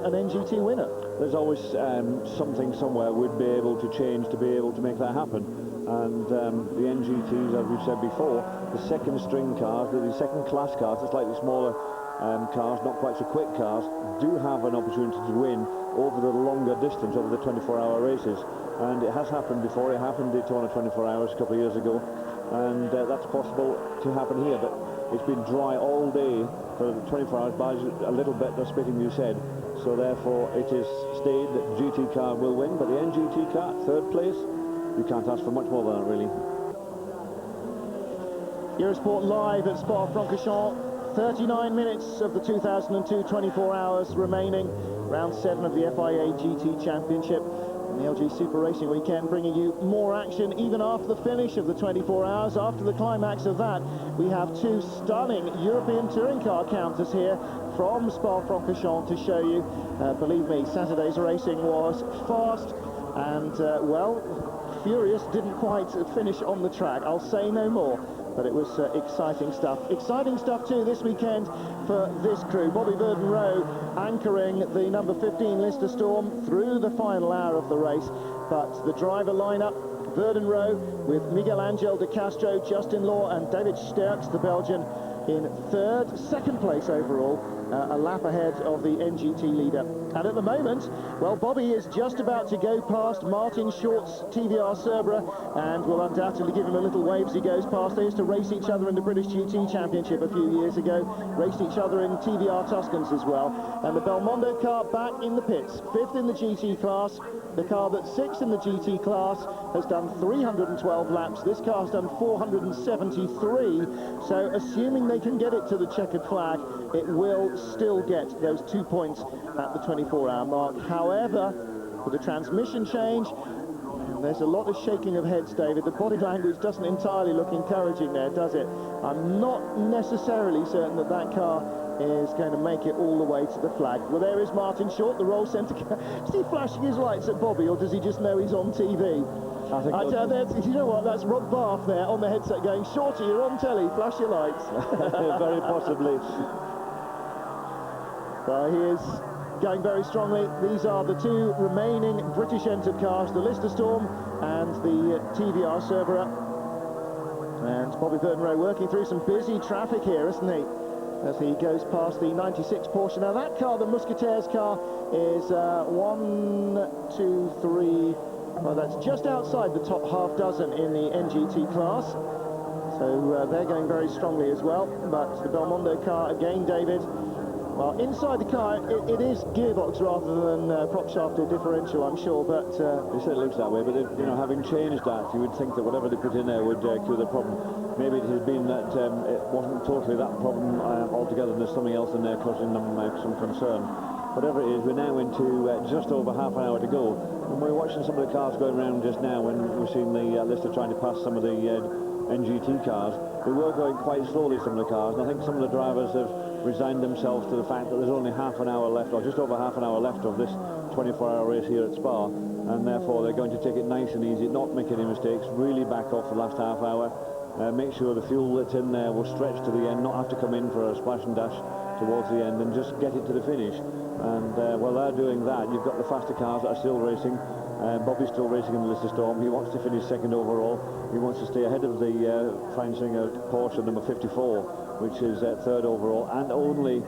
an NGT winner. There's always something somewhere we'd be able to change to be able to make that happen. And the NGTs, as we've said before, the second string cars, the second class cars, the slightly smaller cars, not quite so quick cars, do have an opportunity to win over the longer distance, over the 24-hour races. And it has happened before. It happened at Daytona 24 hours a couple of years ago, and that's possible to happen here. But it's been dry all day for 24 hours, by a little bit of spitting, you said. So therefore it is stayed that GT car will win, but the NGT car, third place, you can't ask for much more than that, really. Eurosport live at Spa-Francorchamps. 39 minutes of the 2002 24 hours remaining. Round 7 of the FIA GT Championship in the LG Super Racing weekend, bringing you more action even after the finish of the 24 hours. After the climax of that, we have 2 stunning European touring car counters here from Spa-Francorchamps to show you. Believe me, Saturday's racing was fast and, well, furious. Didn't quite finish on the track. I'll say no more. But it was exciting stuff. Exciting stuff too this weekend for this crew. Bobby Verden-Rowe anchoring the number 15 Lister Storm through the final hour of the race. But the driver lineup, Verden-Rowe with Miguel Angel de Castro, Justin Law and David Sterckx, the Belgian, in third, second place overall, a lap ahead of the NGT leader. And at the moment, well, Bobby is just about to go past Martin Short's TVR Cerbera, and will undoubtedly give him a little wave as he goes past. They used to race each other in the British GT Championship a few years ago, raced each other in TVR Tuscans as well. And the Belmondo car back in the pits, 5th in the GT class. The car that's 6th in the GT class has done 312 laps. This car's done 473. So assuming they can get it to the checkered flag, it will still get those 2 points at the 24-hour mark. However, with the transmission change, there's a lot of shaking of heads, David. The body language doesn't entirely look encouraging there, does it? I'm not necessarily certain that that car is going to make it all the way to the flag. Well, there is Martin Short, the roll centre. Is he flashing his lights at Bobby, or does he just know he's on TV? You know what, that's Rob Bath there on the headset going, Shorty, you're on telly, flash your lights. Very possibly. He is going very strongly. These are the 2 remaining British entered cars, the Lister Storm and the TVR Cerbera. And Bobby Verden-Rowe working through some busy traffic here, isn't he? as he goes past the 96 Porsche. Now that car, the Musketeers car, is 1, 2, 3, well, that's just outside the top half dozen in the NGT class. So they're going very strongly as well. But the Belmondo car, again, David, well, inside the car, it is gearbox rather than prop shafted differential, I'm sure, but... They said it looks that way, but you know, having changed that, you would think that whatever they put in there would cure the problem. Maybe it has been that it wasn't totally that problem altogether, and there's something else in there causing them some concern. Whatever it is, we're now into just over half an hour to go, and we're watching some of the cars going around just now, and we've seen the Lister trying to pass some of the NGT cars. They were going quite slowly, some of the cars, and I think some of the drivers have resigned themselves to the fact that there's only half an hour left, or just over half an hour left of this 24-hour race here at Spa, and therefore they're going to take it nice and easy, not make any mistakes, really back off the last half hour, make sure the fuel that's in there will stretch to the end, not have to come in for a splash and dash towards the end, and just get it to the finish. And while they're doing that, you've got the faster cars that are still racing. Bobby's still racing in the Lister Storm. He wants to finish second overall. He wants to stay ahead of the fine singer Porsche number 54, which is third overall, and only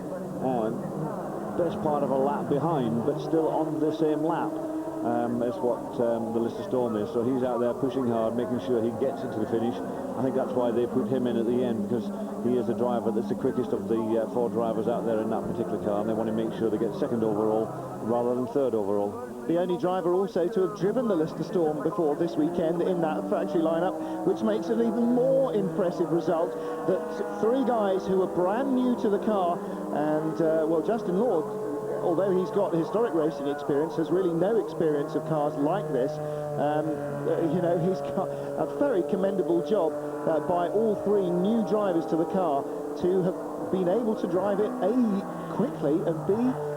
best part of a lap behind, but still on the same lap. Is what the Lister Storm is. So he's out there pushing hard, making sure he gets it to the finish. I think that's why they put him in at the end, because he is the driver that's the quickest of the 4 drivers out there in that particular car, and they want to make sure they get second overall rather than third overall. The only driver also to have driven the Lister Storm before this weekend in that factory lineup, which makes it an even more impressive result that 3 guys who are brand new to the car, and well, Justin Lord, although he's got historic racing experience, has really no experience of cars like this. You know, he's got a very commendable job by all 3 new drivers to the car to have been able to drive it A, quickly, and B,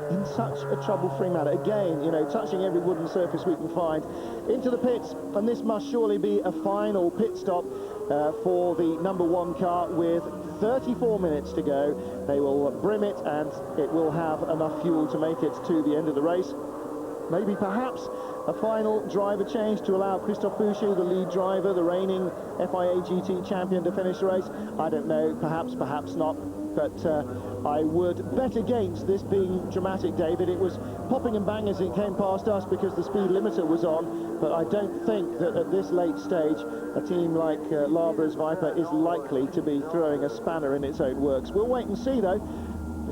in such a trouble-free manner. Again, you know, touching every wooden surface we can find. Into the pits, and this must surely be a final pit stop for the number 1 car with 34 minutes to go. They will brim it, and it will have enough fuel to make it to the end of the race. Maybe perhaps a final driver change to allow Christophe Bouchou, the lead driver, the reigning FIA GT champion, to finish the race. I don't know, perhaps, perhaps not. But I would bet against this being dramatic, David. It was popping and bang as it came past us because the speed limiter was on, but I don't think that at this late stage a team like Labra's Viper is likely to be throwing a spanner in its own works. We'll wait and see, though,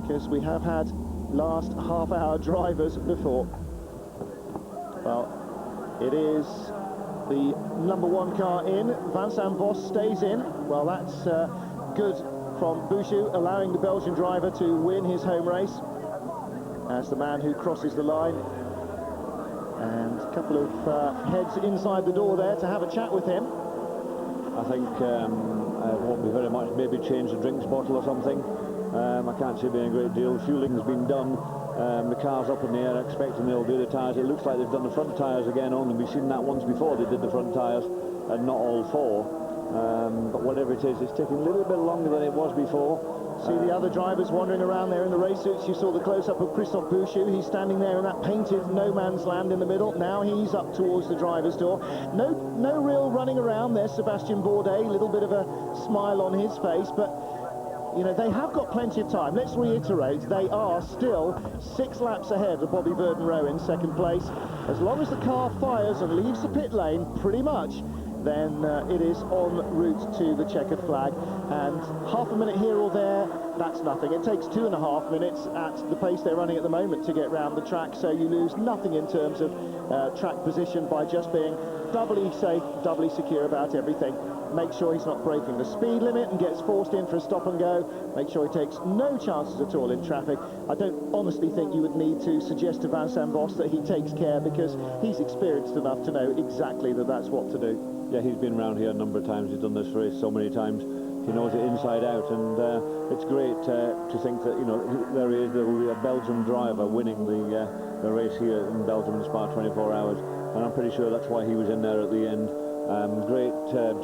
because we have had last half-hour drivers before. Well, it is the number 1 car in. Vincent Vos stays in. Well, that's good from Bouchou, allowing the Belgian driver to win his home race as the man who crosses the line. And a couple of heads inside the door there to have a chat with him. I think it won't be very much, maybe change the drinks bottle or something. I can't see it being a great deal. Fueling's been done. The car's up in the air, expecting they'll do the tyres. It looks like they've done the front tyres again only. We've seen that once before, they did the front tyres, and not all 4. But whatever it is, it's taking a little bit longer than it was before. See the other drivers wandering around there in the race suits. You saw the close-up of Christophe Bouchou. He's standing there in that painted no-man's land in the middle. Now he's up towards the driver's door. No real running around there, Sébastien Bourdais. A little bit of a smile on his face, but you know, they have got plenty of time. Let's reiterate, they are still 6 laps ahead of Bobby Verdon-Roe in second place. As long as the car fires and leaves the pit lane, pretty much, then it is en route to the checkered flag. And half a minute here or there, that's nothing. It takes 2.5 minutes at the pace they're running at the moment to get round the track, so you lose nothing in terms of track position by just being doubly safe, doubly secure about everything. Make sure he's not breaking the speed limit and gets forced in for a stop and go. Make sure he takes no chances at all in traffic. I don't honestly think you would need to suggest to Vincent Vos that he takes care, because he's experienced enough to know exactly that that's what to do. Yeah, he's been around here a number of times. He's done this race so many times. He knows it inside out, and it's great to think that, you know, there will be a Belgian driver winning the race here in Belgium in Spa 24 hours, and I'm pretty sure that's why he was in there at the end. Great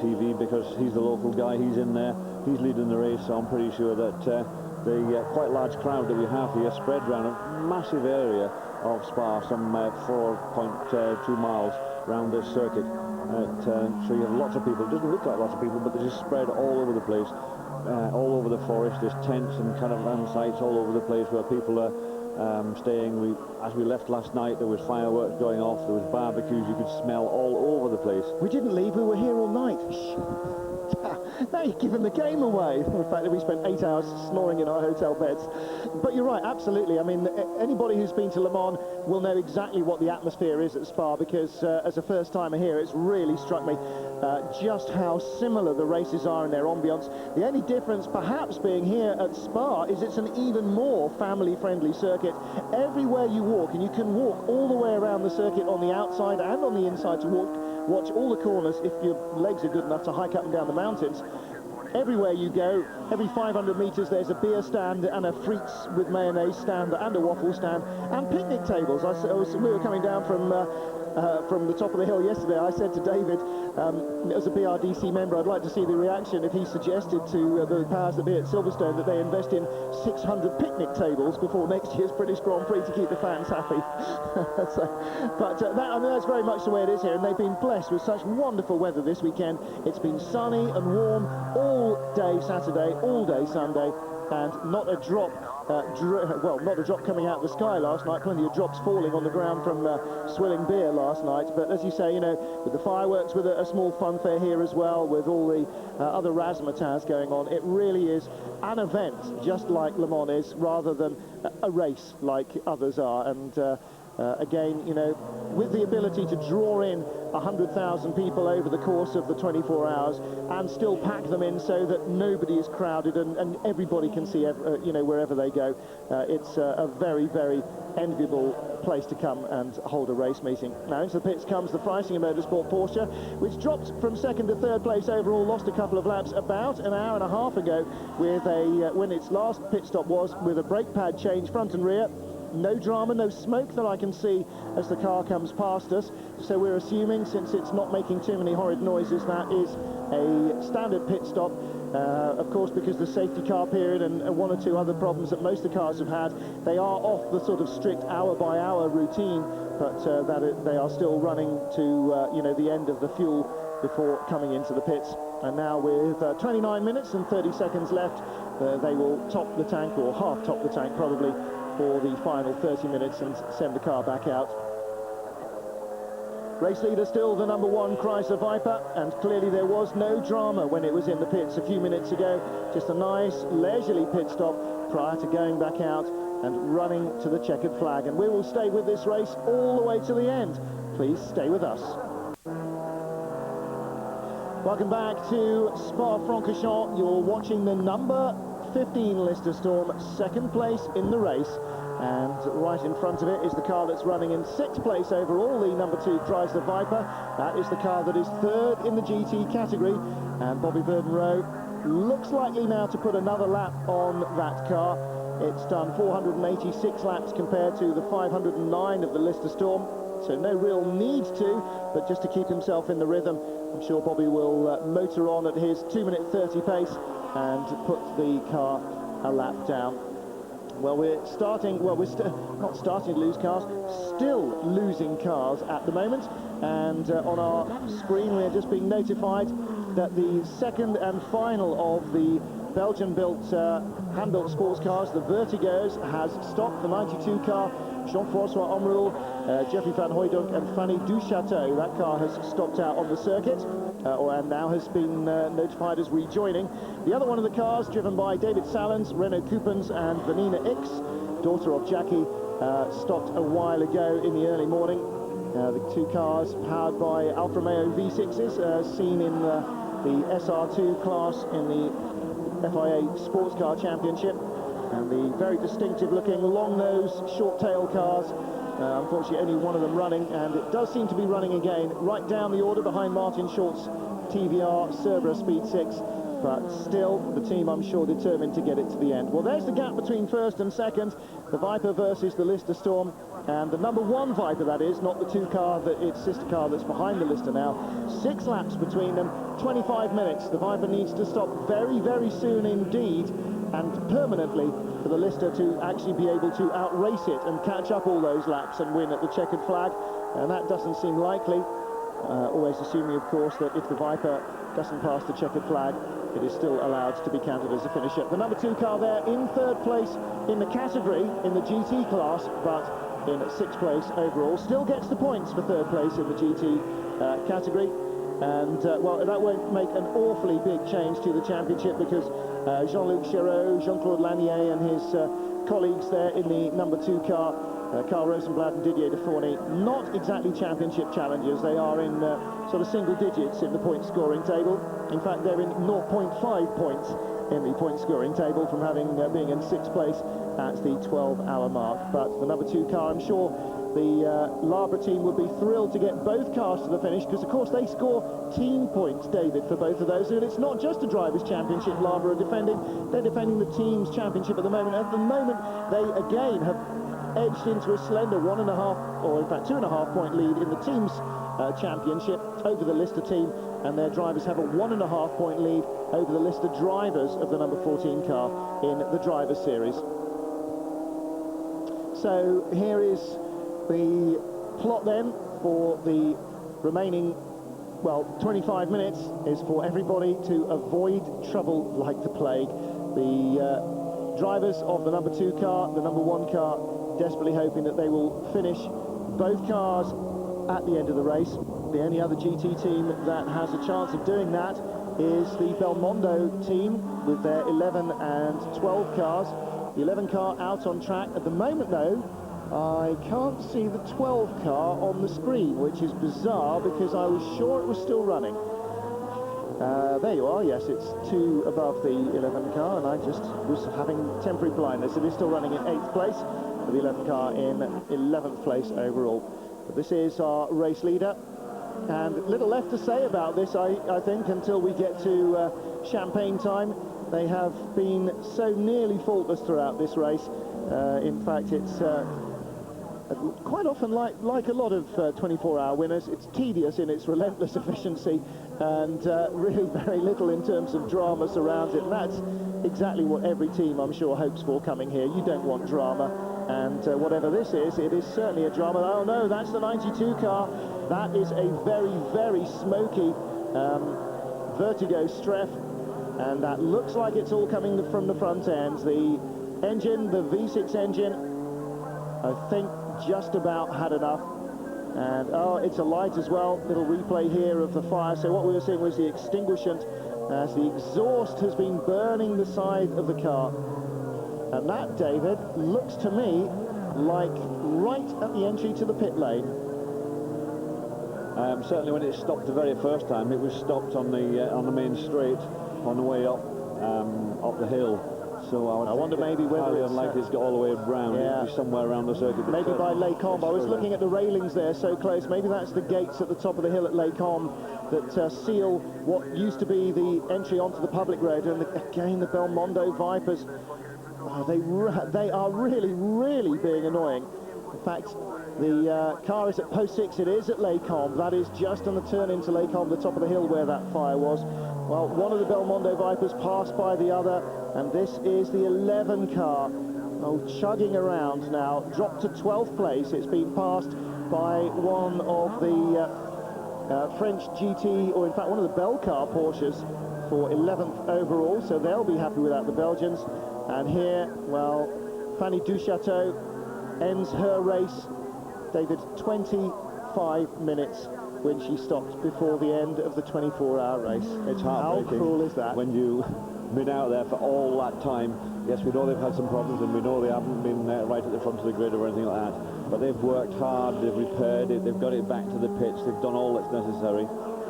TV, because he's the local guy, he's in there, he's leading the race, so I'm pretty sure that the quite large crowd that we have here spread around a massive area of Spa, some 4.2 miles around this circuit. So you have lots of people. It doesn't look like lots of people, but they're just spread all over the place, all over the forest. There's tents and caravan sites all over the place where people are staying. As we left last night, there was fireworks going off, there was barbecues, you could smell all over the place. We didn't leave, we were here all night. Now you're giving the game away. The fact that we spent 8 hours snoring in our hotel beds. But you're right, absolutely. I mean, anybody who's been to Le Mans will know exactly what the atmosphere is at Spa, because as a first timer here, it's really struck me just how similar the races are in their ambience. The only difference perhaps being here at Spa is it's an even more family-friendly circuit. Everywhere you walk, and you can walk all the way around the circuit on the outside and on the inside to watch all the corners if your legs are good enough to hike up and down the mountains. Everywhere you go, every 500 metres there's a beer stand and a frites with mayonnaise stand and a waffle stand and picnic tables. We were coming down from the top of the hill yesterday. I said to David, as a BRDC member, I'd like to see the reaction if he suggested to the powers that be at Silverstone that they invest in 600 picnic tables before next year's British Grand Prix to keep the fans happy. I mean, that's very much the way it is here, and they've been blessed with such wonderful weather this weekend. It's been sunny and warm all day Saturday, all day Sunday, and not a drop not a drop coming out of the sky last night. Plenty of drops falling on the ground from swilling beer last night. But as you say, you know, with the fireworks, with a small funfair here as well, with all the other razzmatazz going on, it really is an event, just like Le Mans is, rather than a race like others are. And again, you know, with the ability to draw in 100,000 people over the course of the 24 hours and still pack them in so that nobody is crowded and everybody can see, you know, wherever they go. It's a very, very enviable place to come and hold a race meeting. Now into the pits comes the Freisinger Motorsport Porsche, which dropped from second to third place overall, lost a couple of laps about an hour and a half ago with when its last pit stop was, with a brake pad change front and rear. No drama, no smoke that I can see as the car comes past us. So we're assuming, since it's not making too many horrid noises, that is a standard pit stop. Of course, because the safety car period and one or two other problems that most of the cars have had, they are off the sort of strict hour-by-hour routine, but they are still running to, you know, the end of the fuel before coming into the pits. And now with 29 minutes and 30 seconds left, they will top the tank, or half-top the tank probably, for the final 30 minutes and send the car back out. Race leader still the number 1 Chrysler Viper, and clearly there was no drama when it was in the pits a few minutes ago. Just a nice leisurely pit stop prior to going back out and running to the checkered flag. And we will stay with this race all the way to the end. Please stay with us. Welcome back to Spa-Francorchamps. You're watching the number 15 Lister Storm, second place in the race, and right in front of it is the car that's running in 6th place overall, the number 2 Chrysler Viper. That is the car that is 3rd in the GT category, and Bobby Burden-Rowe looks likely now to put another lap on that car. It's done 486 laps compared to the 509 of the Lister Storm, so no real need to, but just to keep himself in the rhythm. I'm sure Bobby will motor on at his 2:30 pace and put the car a lap down. Well, we're not starting to lose cars, still losing cars at the moment, and on our screen we're just being notified that the second and final of the Belgian-built, hand-built sports cars, the Vertigos, has stopped. The 92 car, Jean-François Omrul, Jeffrey Van Hooydonk and Fanny Duchateau. That car has stopped out on the circuit, and now has been notified as rejoining. The other one of the cars, driven by David Sallins, Renaud Coupens and Vanina Ix, daughter of Jackie, stopped a while ago in the early morning. The two cars powered by Alfa Romeo V6s, seen in the SR2 class in the FIA Sports Car Championship, and the very distinctive looking long-nose short tail cars. Unfortunately only one of them running, and it does seem to be running again right down the order behind Martin Short's TVR Cerberus Speed 6, but still the team, I'm sure, determined to get it to the end. Well, there's the gap between first and second, the Viper versus the Lister Storm, and the number 1 Viper, that is, not the 2 car, its sister car that's behind the Lister now. 6 laps between them, 25 minutes. The Viper needs to stop very, very soon indeed, and permanently, for the Lister to actually be able to outrace it and catch up all those laps and win at the checkered flag, and that doesn't seem likely. always assuming, of course, that if the Viper doesn't pass the checkered flag, it is still allowed to be counted as a finisher. The number 2 car there in 3rd place in the category in the GT class, but in 6th place overall. Still gets the points for 3rd place in the GT category. And, well, that won't make an awfully big change to the championship, because Jean-Luc Chéreau, Jean-Claude Lanier and his colleagues there in the number 2 car, Carl Rosenblatt and Didier Defourny, not exactly championship challengers. They are in sort of single digits in the point scoring table. In fact, they're in 0.5 points in the point scoring table from having being in 6th place at the 12-hour mark. But the number 2 car, I'm sure the Labra team would be thrilled to get both cars to the finish, because of course they score team points, David, for both of those. And it's not just a drivers' championship Labra are defending, they're defending the team's championship at the moment. At the moment, they again have edged into a slender 1.5, or in fact 2.5 point lead in the team's championship over the Lister team, and their drivers have a 1.5 point lead over the Lister drivers of the number 14 car in the drivers series. So here is the plot then for the remaining, well, 25 minutes is for everybody to avoid trouble like the plague. The drivers of the number 2 car, the number 1 car, desperately hoping that they will finish both cars at the end of the race. The only other GT team that has a chance of doing that is the Belmondo team with their 11 and 12 cars. The 11 car out on track. At the moment, though, I can't see the 12 car on the screen, which is bizarre because I was sure it was still running. There you are, yes, it's 2 above the 11 car, and I just was having temporary blindness. It is still running in 8th place, with the 11 car in 11th place overall. But this is our race leader, and little left to say about this, I think, until we get to champagne time. They have been so nearly faultless throughout this race. In fact, it's quite often, like a lot of 24-hour winners, it's tedious in its relentless efficiency, and really very little in terms of drama surrounds it. And that's exactly what every team, I'm sure, hopes for coming here. You don't want drama, and whatever this is, it is certainly a drama. Oh no, that's the 92 car. That is a very, very smoky Vertigo Streff, and that looks like it's all coming from the front end. The engine, the V6 engine, I think just about had enough. And oh, it's a light as well. Little replay here of the fire. So what we were seeing was the extinguishment as the exhaust has been burning the side of the car. And that, David, looks to me like right at the entry to the pit lane. Certainly when it stopped the very first time, it was stopped on the main straight on the way up the hill. So I wonder maybe whether it's unlikely it's got all the way around. Yeah. It'll be somewhere around the circuit. Maybe by Les Combes. I was looking at the railings there so close. Maybe that's the gates at the top of the hill at Les Combes that seal what used to be the entry onto the public road. And again, the Belmondo Vipers, they are really, really being annoying. In fact, the car is at post 6. It is at Les Combes. That is just on the turn into Les Combes, the top of the hill where that fire was. Well, one of the Belmondo Vipers passed by the other, and this is the 11 car. Oh, chugging around now, dropped to 12th place. It's been passed by one of the French GT, or in fact one of the Bell car Porsches, for 11th overall, so they'll be happy without the Belgians. And here, well, Fanny Duchateau ends her race, David, 25 minutes when she stopped before the end of the 24-hour race. It's heartbreaking. How cruel is that? When you've been out there for all that time. Yes, we know they've had some problems, and we know they haven't been right at the front of the grid or anything like that, but they've worked hard, they've repaired it, they've got it back to the pitch, they've done all that's necessary,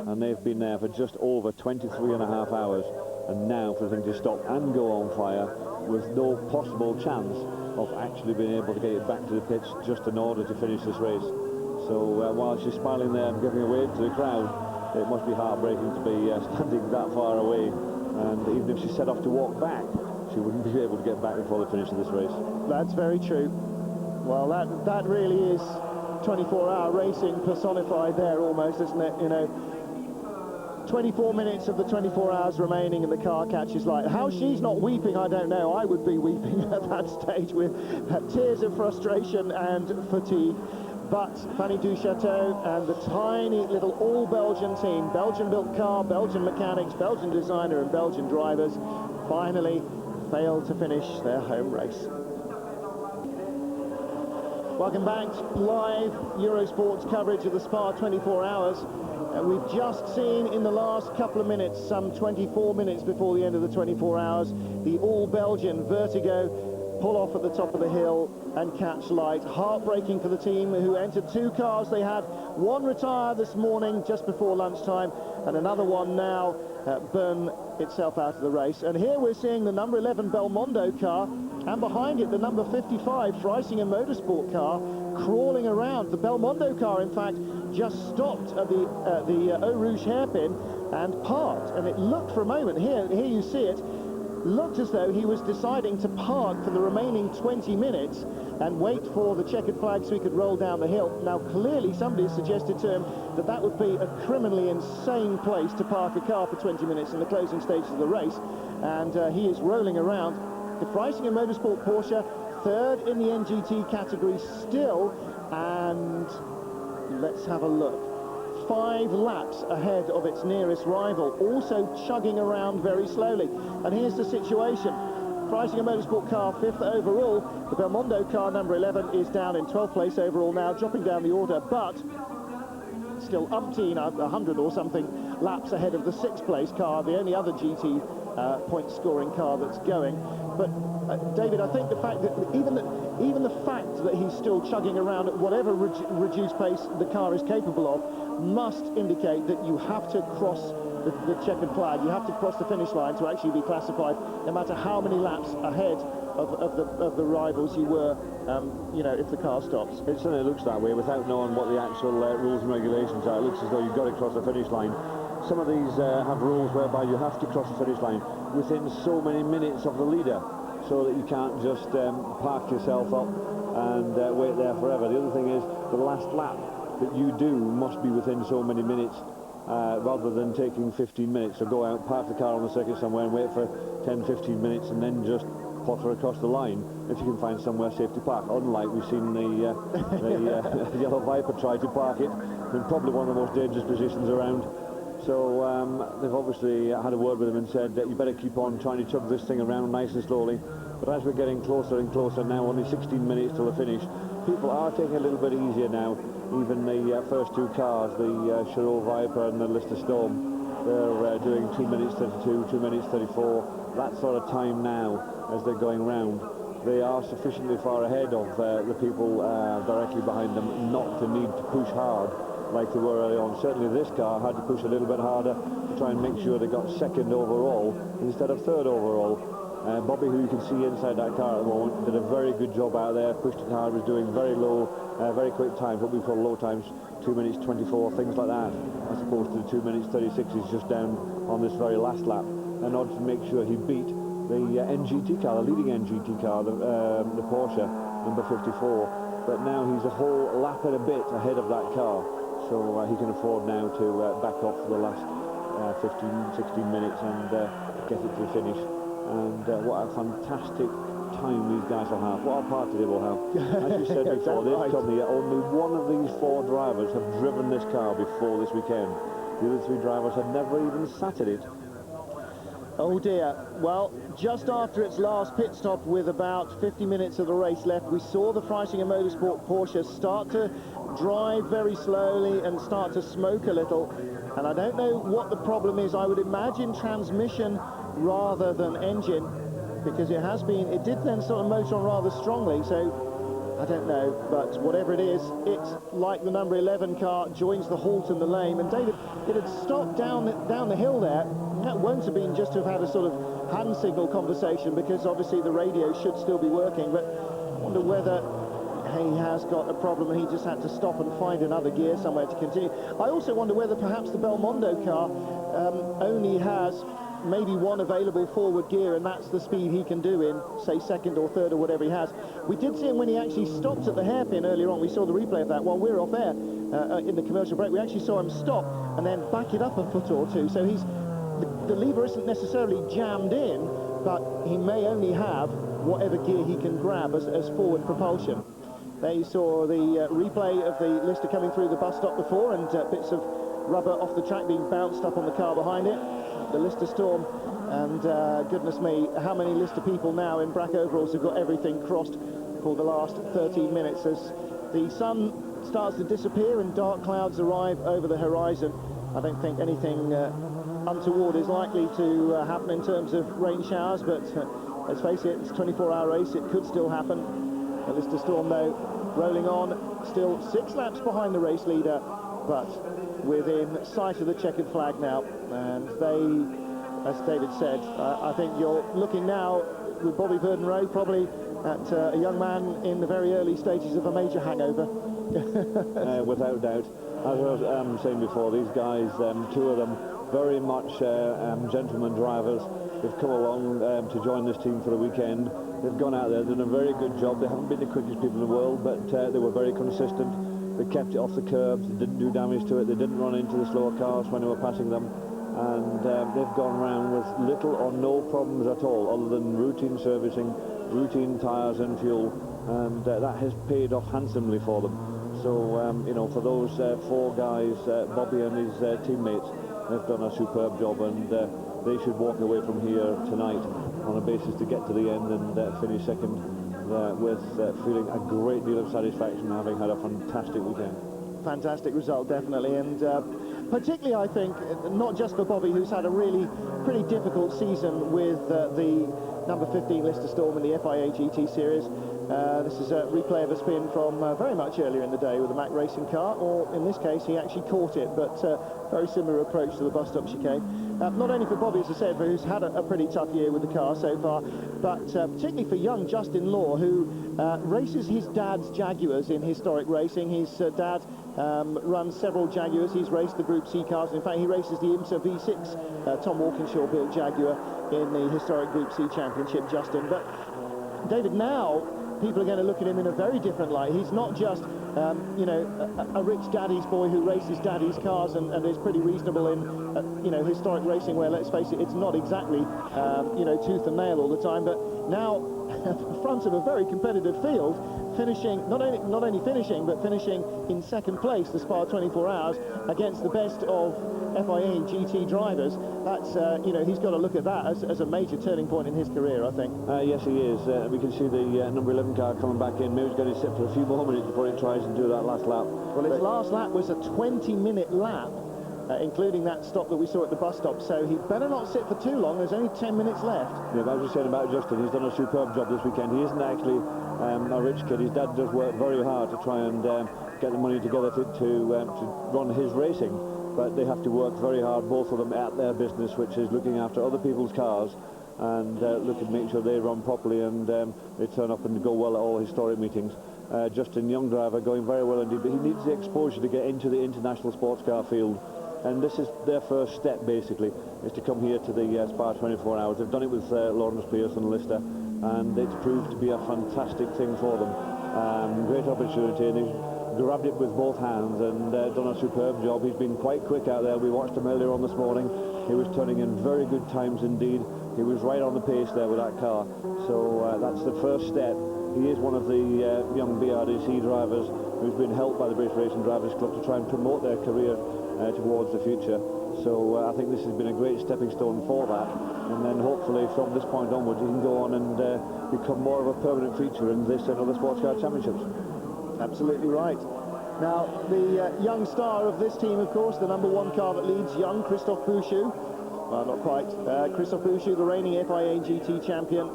and they've been there for just over 23.5 hours, and now for the thing to stop and go on fire with no possible chance of actually being able to get it back to the pitch just in order to finish this race. So while she's smiling there and giving a wave to the crowd, it must be heartbreaking to be standing that far away, and even if she set off to walk back, she wouldn't be able to get back before the finish of this race. That's very true. Well, that really is 24-hour racing personified there almost, isn't it? You know, 24 minutes of the 24 hours remaining and the car catches light. How she's not weeping, I don't know. I would be weeping at that stage with tears of frustration and fatigue. But Fanny Duchateau and the tiny little all-Belgian team, Belgian-built car, Belgian mechanics, Belgian designer and Belgian drivers, finally failed to finish their home race. Welcome back, live Eurosport's coverage of the Spa 24 Hours. We've just seen in the last couple of minutes, some 24 minutes before the end of the 24 hours, the all-Belgian Vertigo pull off at the top of the hill and catch light. Heartbreaking for the team who entered 2 cars. They had one retire this morning just before lunchtime and another one now burn itself out of the race. And here we're seeing the number 11 Belmondo car, and behind it the number 55 Freisinger Motorsport car crawling around. The Belmondo car, in fact, just stopped at the Eau Rouge hairpin and parked, and it looked for a moment, here you see it, looked as though he was deciding to park for the remaining 20 minutes and wait for the checkered flag so he could roll down the hill. Now, clearly somebody suggested to him that that would be a criminally insane place to park a car for 20 minutes in the closing stages of the race, and he is rolling around. The Freisinger Motorsport Porsche, third in the NGT category still, and let's have a look. 5 laps ahead of its nearest rival, also chugging around very slowly. And here's the situation. Freisinger Motorsport car 5th overall. The Belmondo car, number 11, is down in 12th place overall now, dropping down the order, but still umpteen, 100 or something laps ahead of the 6th place car, the only other GT point-scoring car that's going. But David, I think the fact that even the fact that he's still chugging around at whatever reduced pace the car is capable of must indicate that you have to cross the checkered flag. You have to cross the finish line to actually be classified, no matter how many laps ahead of the rivals you were, you know, if the car stops. It certainly looks that way without knowing what the actual rules and regulations are. It looks as though you've got to cross the finish line. Some of these have rules whereby you have to cross the finish line within so many minutes of the leader, so that you can't just park yourself up and wait there forever. The other thing is the last lap that you do must be within so many minutes, rather than taking 15 minutes. So go out, park the car on the circuit somewhere and wait for 10-15 minutes and then just potter across the line if you can find somewhere safe to park. Unlike we've seen the Yellow Viper try to park it in probably one of the most dangerous positions around. So they've obviously had a word with him and said that you better keep on trying to chug this thing around nice and slowly. But as we're getting closer and closer now, only 16 minutes till the finish, people are taking a little bit easier now. Even the first 2 cars, the Chirot Viper and the Lister Storm, they're doing 2 minutes 32, 2 minutes 34, that sort of time now as they're going round. They are sufficiently far ahead of the people directly behind them not to need to push hard like they were early on. Certainly this car had to push a little bit harder to try and make sure they got 2nd overall instead of 3rd overall. Bobby, who you can see inside that car at the moment, did a very good job out there, pushed it hard, was doing very low, very quick times, what we call low times, 2 minutes 24, things like that, as opposed to the 2 minutes 36 he's just down on this very last lap, in order to make sure he beat the NGT car, the leading NGT car, the Porsche, number 54. But now he's a whole lap and a bit ahead of that car, so he can afford now to back off for the last 15-16 minutes and get it to the finish. And what a fantastic time these guys will have. What a party they will have. As you said before, they've told me only one of these 4 drivers have driven this car before this weekend. The other 3 drivers had never even sat in it. Oh dear. Well, just after its last pit stop with about 50 minutes of the race left, we saw the Freisinger Motorsport Porsche start to drive very slowly and start to smoke a little. And I don't know what the problem is. I would imagine transmission rather than engine, because it did then sort of motor on rather strongly, so I don't know, but whatever it is, it's like the number 11 car joins the halt in the lane. And David, it had stopped down the hill there. That won't have been just to have had a sort of hand signal conversation, because obviously the radio should still be working, but I wonder whether he has got a problem and he just had to stop and find another gear somewhere to continue. I also wonder whether perhaps the Belmondo car only has maybe one available forward gear, and that's the speed he can do in, say, 2nd or 3rd or whatever he has. We did see him when he actually stopped at the hairpin earlier on. We saw the replay of that while we were off air in the commercial break. We actually saw him stop and then back it up a foot or 2. So the lever isn't necessarily jammed in, but he may only have whatever gear he can grab as forward propulsion. There you saw the replay of the Lister coming through the bus stop before, and bits of rubber off the track being bounced up on the car behind it. The Lister Storm, and goodness me, how many Lister people now in black overalls have got everything crossed for the last 13 minutes as the sun starts to disappear and dark clouds arrive over the horizon. I don't think anything untoward is likely to happen in terms of rain showers, but let's face it, it's a 24-hour race, it could still happen. The Lister Storm, though, rolling on, still 6 laps behind the race leader, but within sight of the checkered flag now. And they, as David said, I think you're looking now with Bobby Burden-Rowe probably at a young man in the very early stages of a major hangover. Without doubt. As I was saying before, these guys, 2 of them, very much gentlemen drivers. They've come along to join this team for the weekend. They've gone out there, done a very good job. They haven't been the quickest people in the world, but they were very consistent. They kept it off the curbs, they didn't do damage to it, they didn't run into the slower cars when they were passing them, and they've gone around with little or no problems at all, other than routine servicing, routine tyres and fuel, and that has paid off handsomely for them. So, you know, for those 4 guys, Bobby and his teammates, they've done a superb job, and they should walk away from here tonight on a basis to get to the end and finish second with feeling a great deal of satisfaction, having had a fantastic weekend. Fantastic result, definitely, and particularly I think not just for Bobby, who's had a really pretty difficult season with the number 15 Lister Storm in the FIA GT series. This is a replay of a spin from very much earlier in the day with a Mack racing car, or in this case he actually caught it, but very similar approach to the bus stop chicane. Not only for Bobby, as I said, who's had a pretty tough year with the car so far, but particularly for young Justin Law, who races his dad's Jaguars in historic racing. His dad runs several Jaguars. He's raced the Group C cars. In fact, he races the IMSA V6 Tom Walkinshaw built Jaguar in the historic Group C Championship, Justin. But David, now people are going to look at him in a very different light. He's not just, you know, a rich daddy's boy who races daddy's cars and is pretty reasonable in, you know, historic racing, where, let's face it, it's not exactly, you know, tooth and nail all the time. But now, at the front of a very competitive field, finishing, not only finishing, but finishing in second place the Spa 24 Hours against the best of FIA GT drivers. That's, you know, he's got to look at that as a major turning point in his career, I think. Yes, he is. We can see the number 11 car coming back in. Maybe he's going to sit for a few more minutes before he tries and do that last lap. Well, his last lap was a 20-minute lap, including that stop that we saw at the bus stop, so he better not sit for too long. There's only 10 minutes left. Yeah, but as I said about Justin, he's done a superb job this weekend. He isn't actually a rich kid. His dad does work very hard to try and get the money together to run his racing, but they have to work very hard, both of them, at their business, which is looking after other people's cars and look and make sure they run properly and they turn up and go well at all historic meetings. Justin, young driver, going very well indeed, but he needs the exposure to get into the international sports car field. And this is their first step, basically, is to come here to the Spa 24 Hours. They've done it with Lawrence Pierce and Lister, and it's proved to be a fantastic thing for them. Great opportunity, and he's grabbed it with both hands and done a superb job. He's been quite quick out there. We watched him earlier on this morning. He was turning in very good times indeed. He was right on the pace there with that car. So that's the first step. He is one of the young BRDC drivers who's been helped by the British Racing Drivers Club to try and promote their career towards the future. So I think this has been a great stepping stone for that, and then hopefully from this point onwards he can go on and become more of a permanent feature in this and other sports car championships. Absolutely right. Now, the young star of this team, of course, the number 1 car that leads, young Christophe Bouchou. Well, not quite. Christophe Bouchou, the reigning FIA GT champion,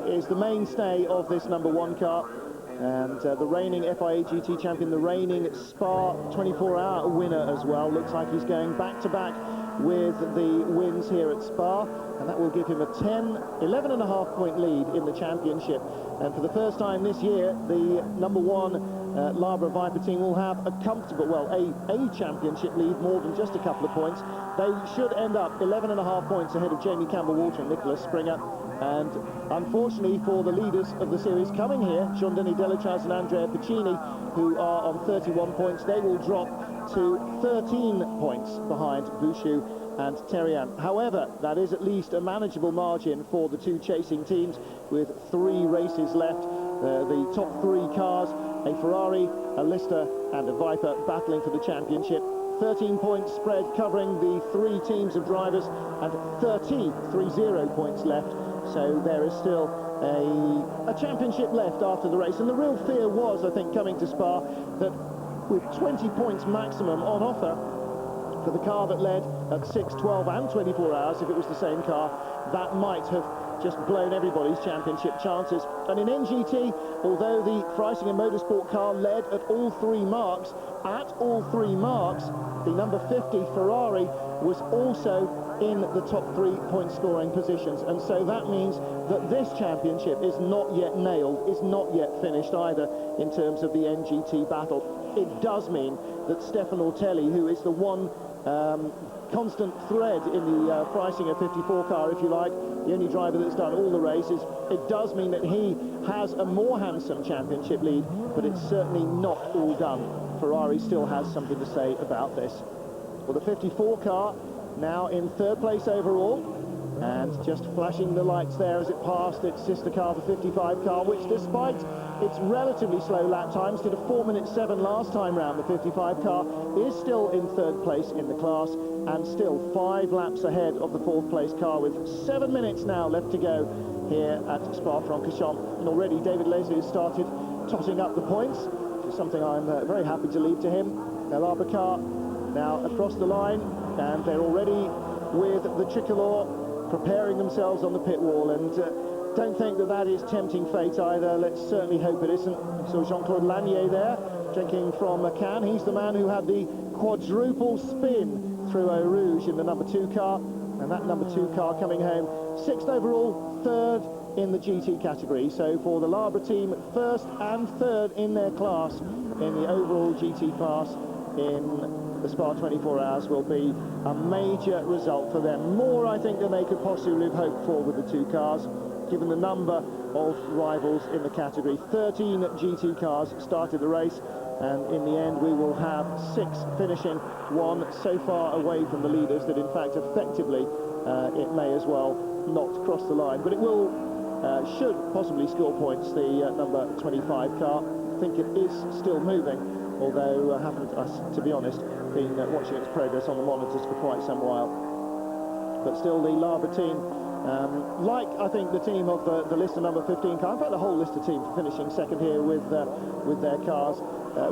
is the mainstay of this number 1 car. And the reigning FIA GT champion, the reigning Spa 24-hour winner as well. Looks like he's going back-to-back with the wins here at Spa, and that will give him a 11.5 point lead in the championship. And for the first time this year, the number 1 Labra Viper team will have a comfortable, well, a championship lead, more than just a couple of points. They should end up 11.5 points ahead of Jamie Campbell-Walter and Nicholas Springer. And unfortunately for the leaders of the series coming here, Jean-Denis Delatraz and Andrea Piccini, who are on 31 points, they will drop to 13 points behind Bouchou and Therian. However, that is at least a manageable margin for the 2 chasing teams with 3 races left. The top 3 cars A Ferrari, a Lister and a Viper battling for the championship. 13 points spread covering the three teams of drivers, and 30 points left. So there is still a championship left after the race. And the real fear was, I think, coming to Spa, that with 20 points maximum on offer for the car that led at 6, 12 and 24 hours, if it was the same car, that might have just blown everybody's championship chances. And in NGT, although the Freisinger Motorsport car led at all three marks, the number 50 Ferrari was also in the top 3 point scoring positions. And so that means that this championship is not yet nailed, is not yet finished either in terms of the NGT battle. It does mean that Stefan Ortelli, who is the one constant thread in the Freisinger 54 car, if you like, the only driver that's done all the races, it does mean that he has a more handsome championship lead, but it's certainly not all done. Ferrari still has something to say about this. Well, the 54 car now in third place overall, and just flashing the lights there as it passed its sister car, the 55 car, which despite its relatively slow lap times, did a 4:07 last time round. The 55 car is still in third place in the class, and still 5 laps ahead of the fourth place car, with 7 minutes now left to go here at Spa-Francorchamps. And already David Leslie has started totting up the points, which is something I'm very happy to leave to him. The Labre car now across the line, and they're already with the tricolour preparing themselves on the pit wall, and don't think that that is tempting fate either. Let's certainly hope it isn't. So Jean-Claude Lanier there, drinking from a can. He's the man who had the quadruple spin through Eau Rouge in the number 2 car, and that number 2 car coming home 6th overall, 3rd in the GT category. So for the Labre team, 1st and 3rd in their class in the overall GT class in the Spa 24 hours will be a major result for them. More, I think, than they could possibly have hoped for with the 2 cars, given the number of rivals in the category. 13 GT cars started the race, and in the end we will have 6 finishing, 1 so far away from the leaders that in fact effectively it may as well not cross the line. But it will, should possibly score points, the number 25 car. I think it is still moving, although I haven't, to be honest, been watching its progress on the monitors for quite some while. But still, the Labre team, like I think the team of the Lister number 15 car, in fact the whole Lister team finishing second here with their cars,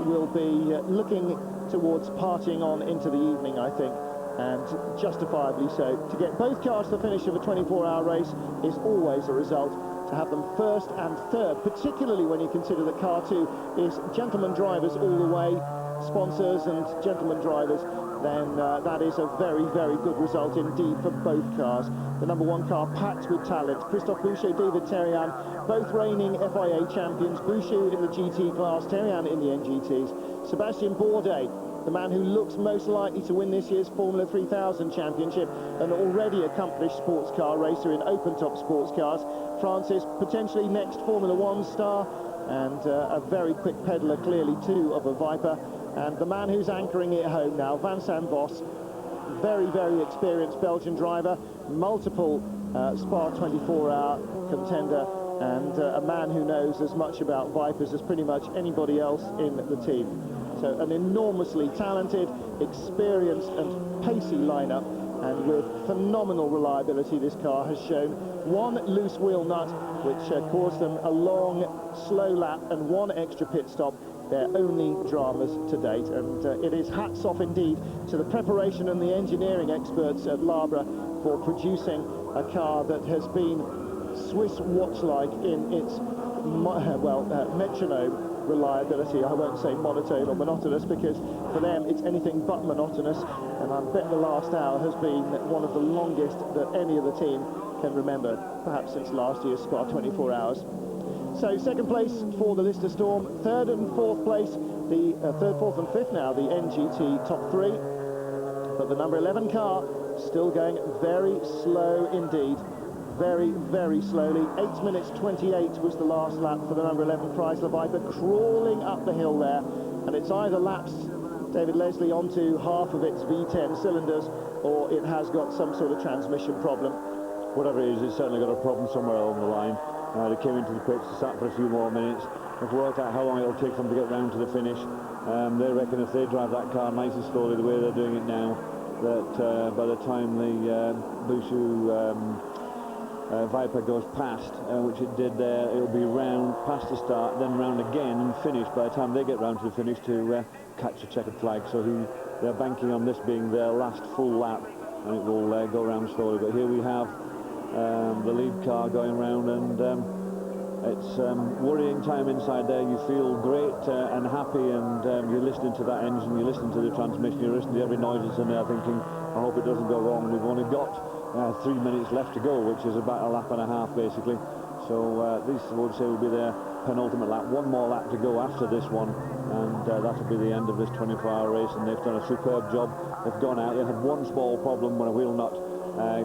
will be looking towards partying on into the evening, I think, and justifiably so. To get both cars to the finish of a 24-hour race is always a result. To have them 1st and 3rd, particularly when you consider that car 2 is gentleman drivers all the way, sponsors and gentleman drivers, then that is a very, very good result indeed for both cars. The number 1 car packed with talent. Christophe Bouchot, David Terrian, both reigning FIA champions. Bouchot in the GT class, Terrian in the NGTs. Sébastien Bourdais, the man who looks most likely to win this year's Formula 3000 Championship, an already accomplished sports car racer in open-top sports cars. Francis, potentially next Formula 1 star, and a very quick peddler, clearly too, of a Viper. And the man who's anchoring it home now, Vincent Vos, very, very experienced Belgian driver, multiple Spa 24-hour contender, and a man who knows as much about Vipers as pretty much anybody else in the team. So an enormously talented, experienced and pacey lineup, and with phenomenal reliability this car has shown. 1 loose wheel nut, which caused them a long, slow lap and 1 extra pit stop. Their only dramas to date, and it is hats off indeed to the preparation and the engineering experts at Labre for producing a car that has been Swiss watch-like in its metronome reliability. I won't say monotone or monotonous, because for them it's anything but monotonous, and I bet the last hour has been one of the longest that any of the team can remember, perhaps since last year's Spa 24 hours. So second place for the Lister Storm, 3rd and 4th place, the 3rd, 4th and 5th now, the NGT top 3. But the number 11 car still going very slow indeed, very, very slowly. 8 minutes 28 was the last lap for the number 11 Chrysler Viper, crawling up the hill there, and it's either laps David Leslie onto half of its V10 cylinders, or it has got some sort of transmission problem. whatever it is, it's certainly got a problem somewhere along the line. They came into the pits, sat for a few more minutes. They've worked out how long it'll take them to get round to the finish. They reckon if they drive that car nice and slowly the way they're doing it now, that by the time the Bushu Viper goes past, which it did there, it'll be round past the start, then round again and finish by the time they get round to the finish to catch the checkered flag. So they're banking on this being their last full lap, and it will go round slowly. But here we have the lead car going round, and it's worrying time inside there. You feel great and happy, and you're listening to that engine, you're listening to the transmission, you're listening to every noise that's in there, thinking, I hope it doesn't go wrong. We've only got 3 minutes left to go, which is about a lap and a half basically. So this would say will be their penultimate lap. One more lap to go after this one, and that'll be the end of this 24-hour race. And they've done a superb job. They've gone out. They had one small problem when a wheel nut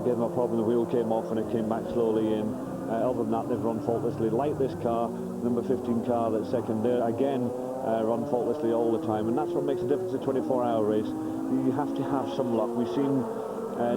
gave them a problem. The wheel came off and it came back slowly in. Other than that, they've run faultlessly. Like this car, number 15 car that's second there, again run faultlessly all the time, and that's what makes a difference in a 24-hour race. You have to have some luck. We've seen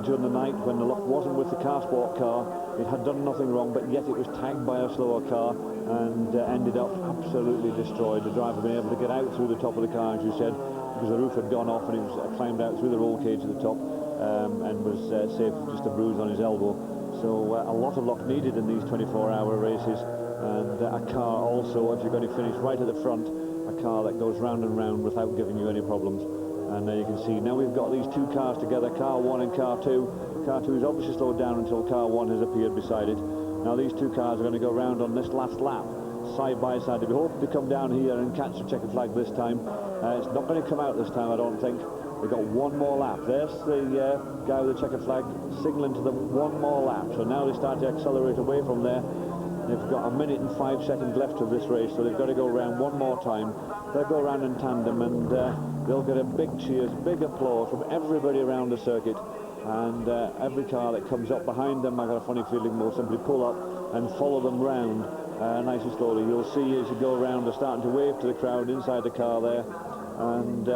during the night when the luck wasn't with the car sport car, it had done nothing wrong, but yet it was tagged by a slower car and ended up absolutely destroyed. The driver being able to get out through the top of the car, as you said, because the roof had gone off and he was climbed out through the roll cage at the top and was safe, just a bruise on his elbow. So a lot of luck needed in these 24-hour races, and a car also, if you're going to finish right at the front, a car that goes round and round without giving you any problems. And there you can see, now we've got these two cars together, car 1 and car 2. Car 2 is obviously slowed down until car 1 has appeared beside it. Now these two cars are going to go round on this last lap, side by side. They hope to come down here and catch the checkered flag this time. It's not going to come out this time, I don't think. They've got one more lap. There's the guy with the checkered flag signalling to them one more lap. So now they start to accelerate away from there. They've got 1 minute and 5 seconds left of this race, so they've got to go around one more time. They'll go around in tandem, and they'll get a big cheers, big applause from everybody around the circuit. And every car that comes up behind them, I got a funny feeling, will simply pull up and follow them round nice and slowly. You'll see as you go around, they're starting to wave to the crowd inside the car there, and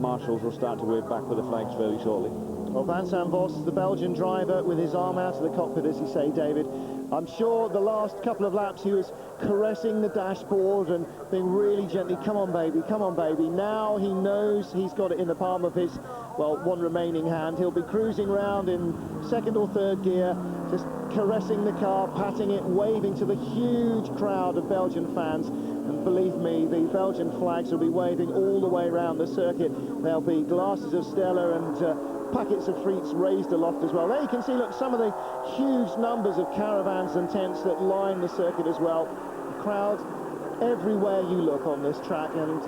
marshals will start to wave back with the flags fairly shortly. Well, Vincent Vos, the Belgian driver, with his arm out of the cockpit, as you say, David. I'm sure the last couple of laps he was caressing the dashboard and being really gently, come on baby, come on baby. Now he knows he's got it in the palm of his, well, one remaining hand. He'll be cruising round in second or third gear, just caressing the car, patting it, waving to the huge crowd of Belgian fans. And believe me, the Belgian flags will be waving all the way around the circuit. There'll be glasses of Stella and packets of frites raised aloft as well. There you can see, look, some of the huge numbers of caravans and tents that line the circuit as well. The crowd everywhere you look on this track, and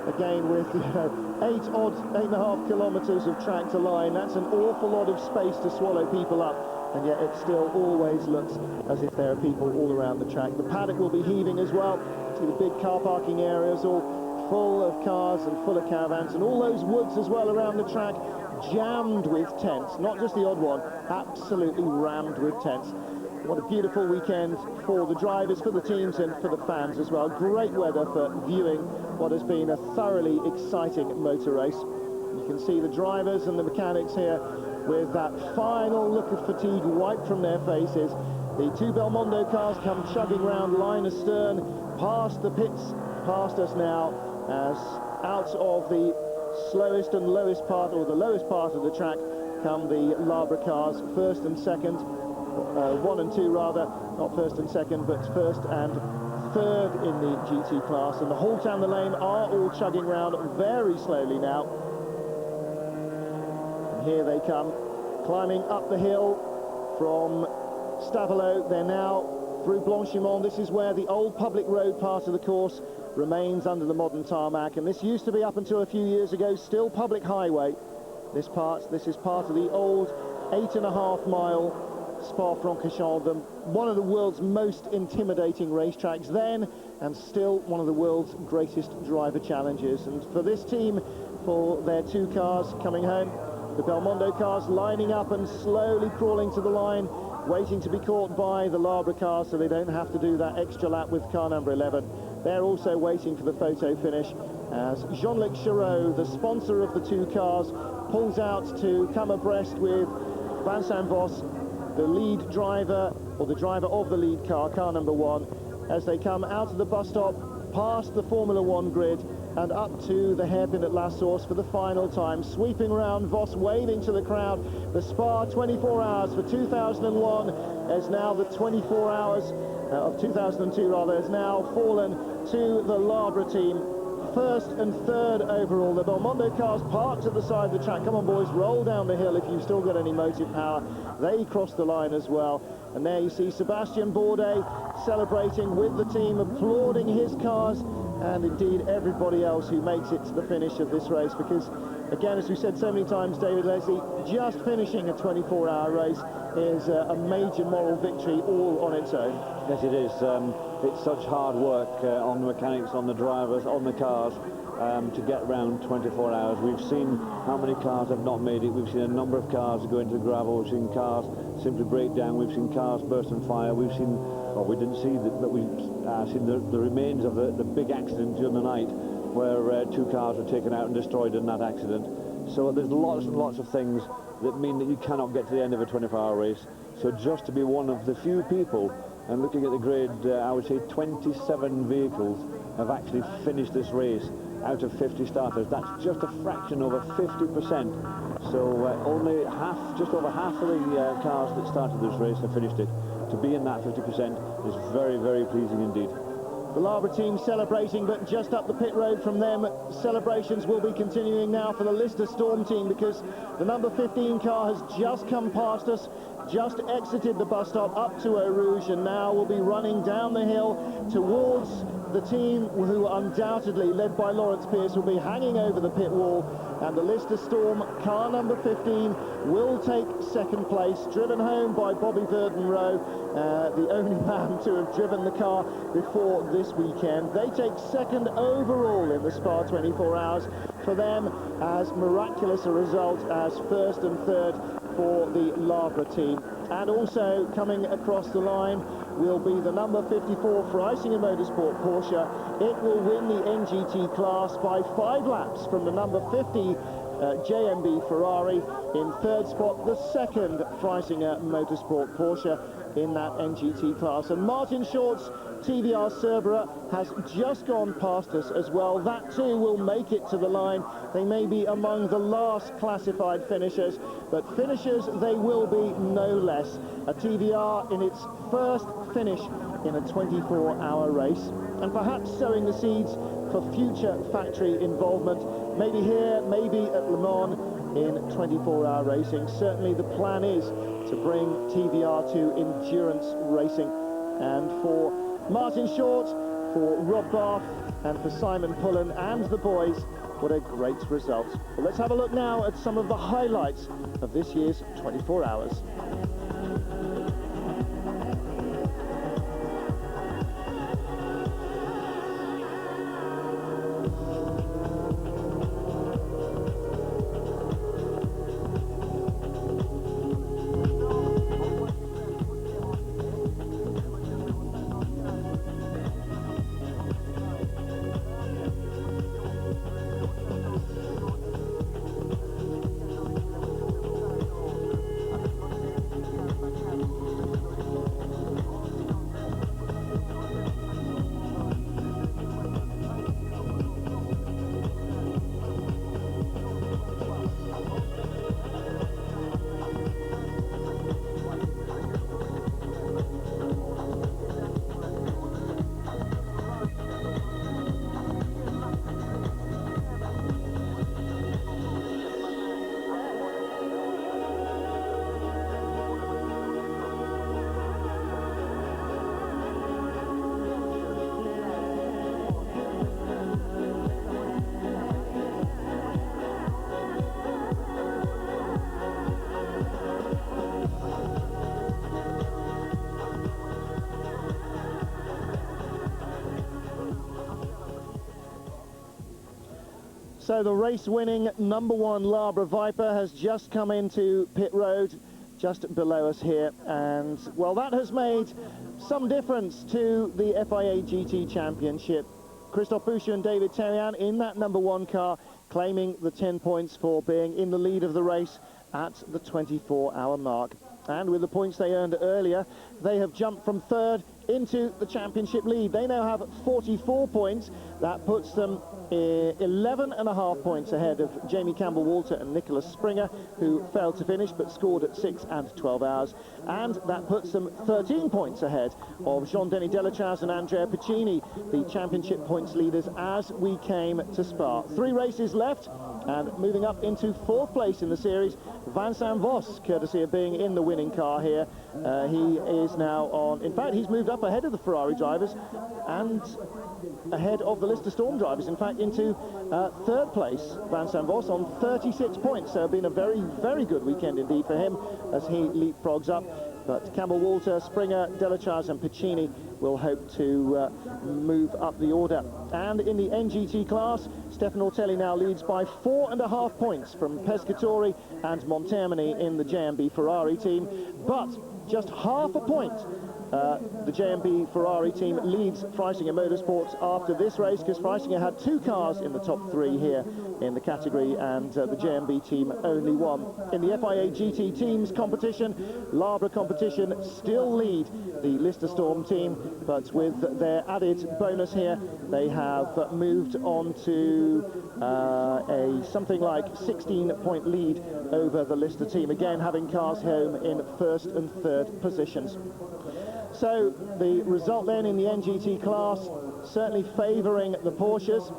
again with 8.5 kilometres of track to line, that's an awful lot of space to swallow people up, and yet it still always looks as if there are people all around the track. The paddock will be heaving as well. See the big car parking areas all full of cars and full of caravans, and all those woods as well around the track jammed with tents, not just the odd one, absolutely rammed with tents. What a beautiful weekend for the drivers, for the teams and for the fans as well. Great weather for viewing what has been a thoroughly exciting motor race. You can see the drivers and the mechanics here with that final look of fatigue wiped from their faces. The two Belmondo cars come chugging round line astern, past the pits, past us now, as out of the slowest and lowest part, or the lowest part of the track, come the Labra cars, first and second, 1 and 2 rather, not first and second, but first and third in the GT class. And the halt and the lane are all chugging round very slowly now. And here they come, climbing up the hill from Stavelot. They're now through Blanchimont. This is where the old public road part of the course remains under the modern tarmac, and this used to be, up until a few years ago, still public highway. This is part of the old 8.5 mile Spa-Francorchamps, one of the world's most intimidating racetracks then, and still one of the world's greatest driver challenges. And for this team, for their two cars coming home, the Belmondo cars lining up and slowly crawling to the line, waiting to be caught by the Labra car so they don't have to do that extra lap with car number 11. They're also waiting for the photo finish as Jean-Luc Charot, the sponsor of the two cars, pulls out to come abreast with Vincent Vos the lead driver, or the driver of the lead car number 1, as they come out of the bus stop, past the Formula 1 grid, and up to the hairpin at La Source for the final time. Sweeping round, Voss waving to the crowd. The Spa 24 hours for 2001 as now the 24 hours of 2002 rather, has now fallen to the Labra team. First and third overall. The Belmondo cars parked at the side of the track. Come on, boys, roll down the hill if you've still got any motive power. They crossed the line as well. And there you see Sebastian Bourdais celebrating with the team, applauding his cars, and indeed everybody else who makes it to the finish of this race, because again, as we said so many times, David Leslie, just finishing a 24-hour race is a major moral victory all on its own. Yes, it is. It's such hard work on the mechanics, on the drivers, on the cars, to get around 24 hours. We've seen how many cars have not made it. We've seen a number of cars go into gravel. We've seen cars simply break down. We've seen cars burst on fire. We've seen, well, we didn't see that, but we've seen the remains of the big accident during the night, where 2 cars were taken out and destroyed in that accident. So there's lots and lots of things that mean that you cannot get to the end of a 24-hour race. So just to be one of the few people, and looking at the grid, I would say 27 vehicles have actually finished this race out of 50 starters. That's just a fraction over 50%. So only half, just over half of the cars that started this race have finished it. To be in that 50% is very, very pleasing indeed. The Labra team celebrating, but just up the pit road from them, celebrations will be continuing now for the Lister Storm team, because the number 15 car has just come past us, just exited the bus stop up to Eau Rouge, and now will be running down the hill towards the team, who undoubtedly, led by Lawrence Pierce, will be hanging over the pit wall, and the Lister Storm car number 15 will take second place, driven home by Bobby Verden-Rowe, the only man to have driven the car before this weekend. They take second overall in the Spa 24 hours. For them, as miraculous a result as first and third for the Labra team. And also coming across the line will be the number 54 Freisinger Motorsport Porsche. It will win the NGT class by 5 laps from the number 50 JMB Ferrari. In third spot, the second Freisinger Motorsport Porsche in that NGT class. And Martin Short's TVR Cervera has just gone past us as well. That too will make it to the line. They may be among the last classified finishers, but finishers they will be no less. A TVR in its first finish in a 24-hour race, and perhaps sowing the seeds for future factory involvement, maybe here, maybe at Le Mans in 24-hour racing. Certainly the plan is to bring TVR to endurance racing. And for Martin Short, for Rob Bath, and for Simon Pullen and the boys, what a great result. Well, let's have a look now at some of the highlights of this year's 24 hours. So the race-winning number 1 Labra Viper has just come into pit road just below us here, and well, that has made some difference to the FIA GT Championship. Christophe Boucher and David Terrian in that number 1 car, claiming the 10 points for being in the lead of the race at the 24-hour mark. And with the points they earned earlier, they have jumped from third into the championship lead. They now have 44 points. That puts them 11.5 points ahead of Jamie Campbell-Walter and Nicholas Springer, who failed to finish but scored at 6 and 12 hours. And that puts them 13 points ahead of Jean-Denis Delachaz and Andrea Piccini, the championship points leaders, as we came to Spa. 3 races left, and moving up into 4th place in the series, Vincent Vos, courtesy of being in the winning car here. He is now on, in fact, he's moved up ahead of the Ferrari drivers and ahead of the Lister Storm drivers, in fact, into 3rd place. Vincent Vos on 36 points, so been a very, very good weekend indeed for him as he leapfrogs up. But Campbell-Walter, Springer, Delachaz and Piccini will hope to move up the order. And in the NGT class, Stefano Ortelli now leads by 4.5 points from Pescatori and Montermini in the JMB Ferrari team, but just half a point. The JMB Ferrari team leads Freisinger Motorsports after this race, because Freisinger had 2 cars in the top 3 here in the category, and the JMB team only one. In the FIA GT teams competition, Labra competition, still lead the Lister Storm team, but with their added bonus here, they have moved on to something like 16-point lead over the Lister team, again having cars home in 1st and 3rd positions. So the result then in the NGT class certainly favouring the Porsches,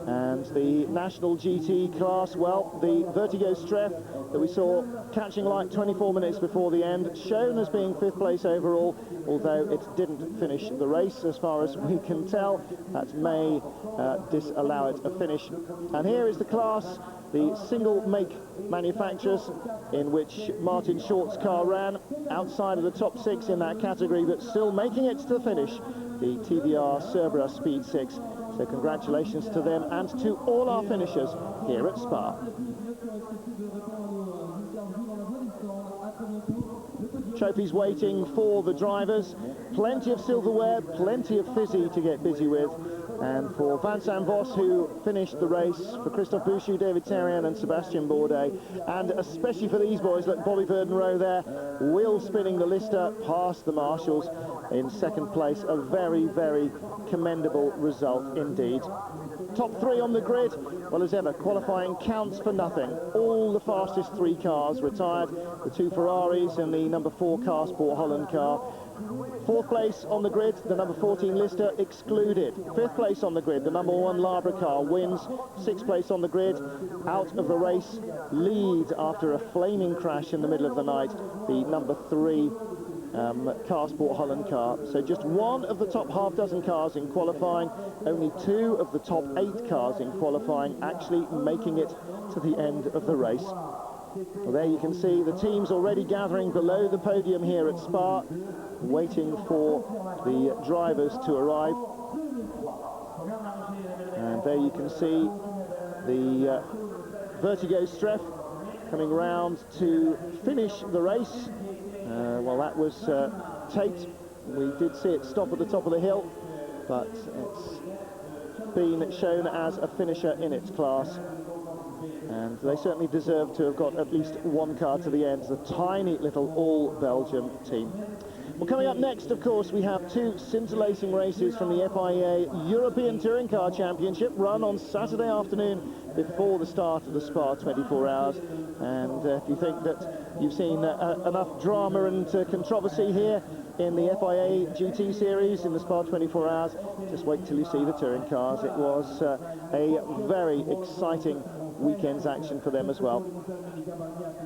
and the National GT class, well, the Vertigo Streff that we saw catching light 24 minutes before the end, shown as being 5th place overall, although it didn't finish the race as far as we can tell. That may disallow it a finish. And here is the class, the single make manufacturers, in which Martin Short's car ran outside of the top 6 in that category, but still making it to the finish, the TVR Cerberus Speed 6. So congratulations to them and to all our finishers here at Spa. Trophies waiting for the drivers, plenty of silverware, plenty of fizzy to get busy with. And for Vincent Vos, who finished the race, for Christophe Bouchou, David Terrien and Sebastian Bourdais, and especially for these boys, like Bobby Verdenroe there, wheel spinning the Lister past the Marshals in 2nd place. A very, very commendable result indeed. Top 3 on the grid. Well, as ever, qualifying counts for nothing. All the fastest 3 cars retired, the 2 Ferraris and the number 4 car Sport Holland car. 4th place on the grid, the number 14 Lister excluded. 5th place on the grid, the number 1 Labra car wins. 6th place on the grid, out of the race, lead after a flaming crash in the middle of the night, the number 3 car Sport Holland car. So just 1 of the top half dozen cars in qualifying, only 2 of the top 8 cars in qualifying actually making it to the end of the race. Well, there you can see the teams already gathering below the podium here at Spa, waiting for the drivers to arrive. And there you can see the Vertigo Streff coming round to finish the race. Well, that was taped. We did see it stop at the top of the hill, but it's been shown as a finisher in its class. And they certainly deserve to have got at least 1 car to the end, the tiny little all-Belgium team. Well, coming up next, of course, we have 2 scintillating races from the FIA European Touring Car Championship, run on Saturday afternoon before the start of the Spa 24 hours. And if you think that you've seen enough drama and controversy here in the FIA GT series in the Spa 24 hours, just wait till you see the touring cars. It was a very exciting weekend's action for them as well.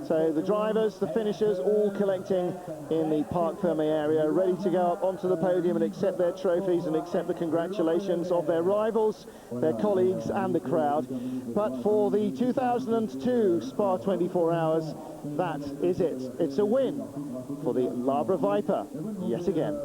So the drivers, the finishers, all collecting in the Parc Fermé area, ready to go up onto the podium and accept their trophies and accept the congratulations of their rivals, their colleagues and the crowd. But for the 2002 Spa 24 hours, that is it. It's a win for the Labra Viper yet again.